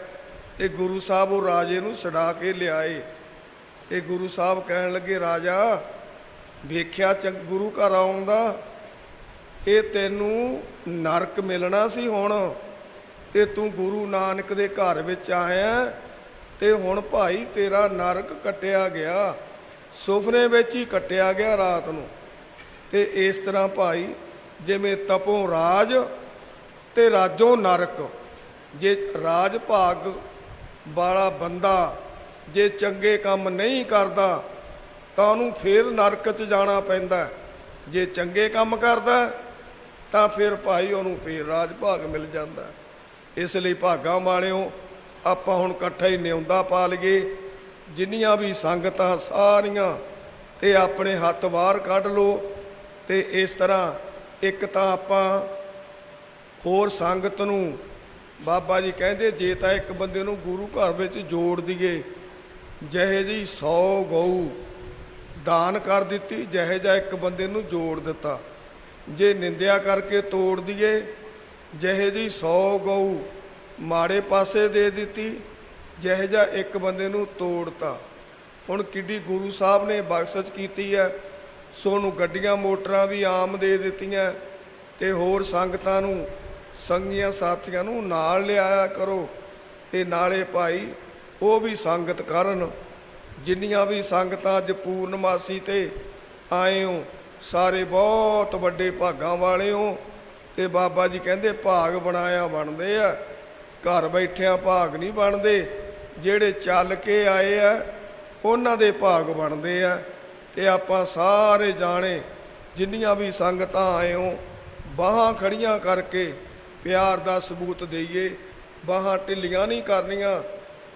ਤੇ ਗੁਰੂ ਸਾਹਿਬ ਉਹ ਰਾਜੇ ਨੂੰ ਛਡਾ ਕੇ ਲਿਆਏ। ਤੇ ਗੁਰੂ ਸਾਹਿਬ ਕਹਿਣ ਲੱਗੇ, ਰਾਜਾ ਵੇਖਿਆ ਗੁਰੂ ਘਰ ਆਉਂਦਾ, ਇਹ ਤੈਨੂੰ ਨਰਕ ਮਿਲਣਾ ਸੀ ਹੁਣ, ਤੇ ਤੂੰ ਗੁਰੂ ਨਾਨਕ ਦੇ ਘਰ ਵਿੱਚ ਆਇਆ, ਤੇ ਹੁਣ ਭਾਈ ਤੇਰਾ ਨਰਕ ਕੱਟਿਆ ਗਿਆ, ਸੁਪਨੇ ਵਿੱਚ ਹੀ ਕੱਟਿਆ ਗਿਆ ਰਾਤ ਨੂੰ। ਤੇ ਇਸ ਤਰ੍ਹਾਂ ਭਾਈ ਜਿਵੇਂ ਤਪੋਂ ਰਾਜ ਤੇ ਰਾਜੋਂ ਨਰਕ, ਜੇ ਰਾਜ ਭਾਗ ਵਾਲਾ ਬੰਦਾ ਜੇ ਚੰਗੇ ਕੰਮ ਨਹੀਂ ਕਰਦਾ ਤਾਂ ਉਹਨੂੰ ਫਿਰ ਨਰਕ 'ਚ ਜਾਣਾ ਪੈਂਦਾ। ਜੇ ਚੰਗੇ ਕੰਮ ਕਰਦਾ ਤਾਂ ਫਿਰ ਭਾਈ ਉਹਨੂੰ ਫਿਰ ਰਾਜ ਭਾਗ ਮਿਲ ਜਾਂਦਾ। ਇਸ ਲਈ ਭਾਗਾਂ ਵਾਲਿਓ, ਆਪਾਂ ਹੁਣ ਇਕੱਠਾ ਹੀ ਨਿਉਂਦਾ ਪਾ ਲਈਏ। ਜਿੰਨੀਆਂ ਵੀ ਸੰਗਤਾਂ ਸਾਰੀਆਂ, ਤੇ ਆਪਣੇ ਹੱਥ ਬਾਹਰ ਕੱਢ ਲਓ। ਤੇ ਇਸ ਤਰ੍ਹਾਂ ਇੱਕ ਤਾਂ ਆਪਾਂ ਹੋਰ ਸੰਗਤ ਨੂੰ, ਬਾਬਾ ਜੀ ਕਹਿੰਦੇ, ਜੇ ਤਾਂ ਇੱਕ ਬੰਦੇ ਨੂੰ ਗੁਰੂ ਘਰ ਵਿੱਚ ਜੋੜ ਦਈਏ, ਜਿਹੇ ਜੀ 100 ਗਊ ਦਾਨ ਕਰ ਦਿੱਤੀ, ਜਿਹੇ ਜਿਹਾ ਇੱਕ ਬੰਦੇ ਨੂੰ ਜੋੜ ਦਿੱਤਾ। ਜੇ ਨਿੰਦਿਆ ਕਰਕੇ ਤੋੜ ਦਈਏ, ਜਿਹੇ ਜੀ 100 ਗਊ ਮਾੜੇ ਪਾਸੇ ਦੇ ਦਿੱਤੀ, ਜਿਹੇ ਜਿਹਾ ਇੱਕ ਬੰਦੇ ਨੂੰ ਤੋੜਤਾ। ਹੁਣ ਕਿੱਡੀ ਗੁਰੂ ਸਾਹਿਬ ਨੇ ਬਖਸ਼ਿਸ਼ ਕੀਤੀ ਹੈ। ਸੋਨੂੰ ਗੱਡੀਆਂ ਮੋਟਰਾਂ ਵੀ ਆਮ ਦੇ ਦਿੱਤੀਆਂ, ਤੇ ਹੋਰ ਸੰਗਤਾਂ ਨੂੰ, ਸੰਗੀਆਂ ਸਾਥੀਆਂ ਨੂੰ ਨਾਲ ਲਿਆਇਆ ਕਰੋ, ਤੇ ਨਾਲੇ ਭਾਈ ਉਹ ਵੀ ਸੰਗਤ ਕਰਨ। ਜਿੰਨੀਆਂ ਵੀ ਸੰਗਤਾਂ ਅੱਜ ਪੂਰਨਮਾਸੀ ਤੇ ਆਏ ਹੋ, ਸਾਰੇ ਬਹੁਤ ਵੱਡੇ ਭਾਗਾਂ ਵਾਲੇ ਹੋ। ਤੇ ਬਾਬਾ ਜੀ ਕਹਿੰਦੇ, ਭਾਗ ਬਣਾਇਆ ਬਣਦੇ ਆ, ਘਰ ਬੈਠਿਆਂ ਭਾਗ ਨਹੀਂ ਬਣਦੇ। ਜਿਹੜੇ ਚੱਲ ਕੇ ਆਏ ਆ ਉਹਨਾਂ ਦੇ ਭਾਗ ਬਣਦੇ ਆ। ਤੇ ਆਪਾਂ ਸਾਰੇ ਜਾਣੇ ਜਿੰਨੀਆਂ ਵੀ ਸੰਗਤਾਂ ਆਏ ਹੋ ਬਾਹਾਂ ਖੜੀਆਂ ਕਰਕੇ ਪਿਆਰ ਦਾ ਸਬੂਤ ਦਈਏ। ਬਾਹਾਂ ਢਿੱਲੀਆਂ ਨਹੀਂ ਕਰਨੀਆਂ।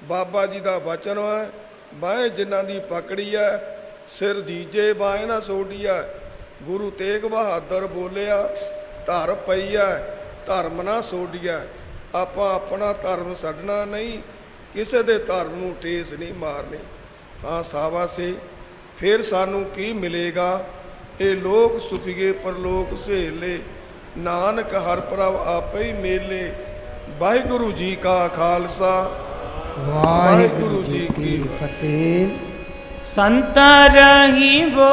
ਬਾਬਾ ਜੀ ਦਾ ਵਚਨ ਹੈ, ਬਾहें ਜਿਨ੍ਹਾਂ ਦੀ ਪਕੜੀ ਹੈ ਸਿਰ ਦੀਜੇ ਬਾहें ਨਾ ਸੋਢੀਐ। ਗੁਰੂ ਤੇਗ ਬਹਾਦਰ ਬੋਲਿਆ, ਧਰ ਪਈ ਹੈ ਧਰਮ ਨਾ ਸੋਢੀਐ। ਆਪਾਂ ਆਪਣਾ ਧਰਮ ਛੱਡਣਾ ਨਹੀਂ, ਕਿਸੇ ਦੇ ਧਰਮ ਨੂੰ ਠੇਸ ਨਹੀਂ ਮਾਰਨੀ। ਹਾਂ ਸਾਬਾਸੇ, ਫਿਰ ਸਾਨੂੰ ਕੀ ਮਿਲੇਗਾ? ਇਹ ਲੋਕ ਸੁਖੀਏ ਪਰਲੋਕ ਸਹੇਲੇ, ਨਾਨਕ ਹਰ ਪ੍ਰਭ ਆਪੇ ਹੀ ਮੇਲੇ। ਵਾਹਿਗੁਰੂ ਜੀ ਕਾ ਖਾਲਸਾ, ਵਾਹਿਗੁਰੂ ਜੀ ਕੀ ਫਤਿਹ। ਸੰਤ ਰਹੀ ਬੋ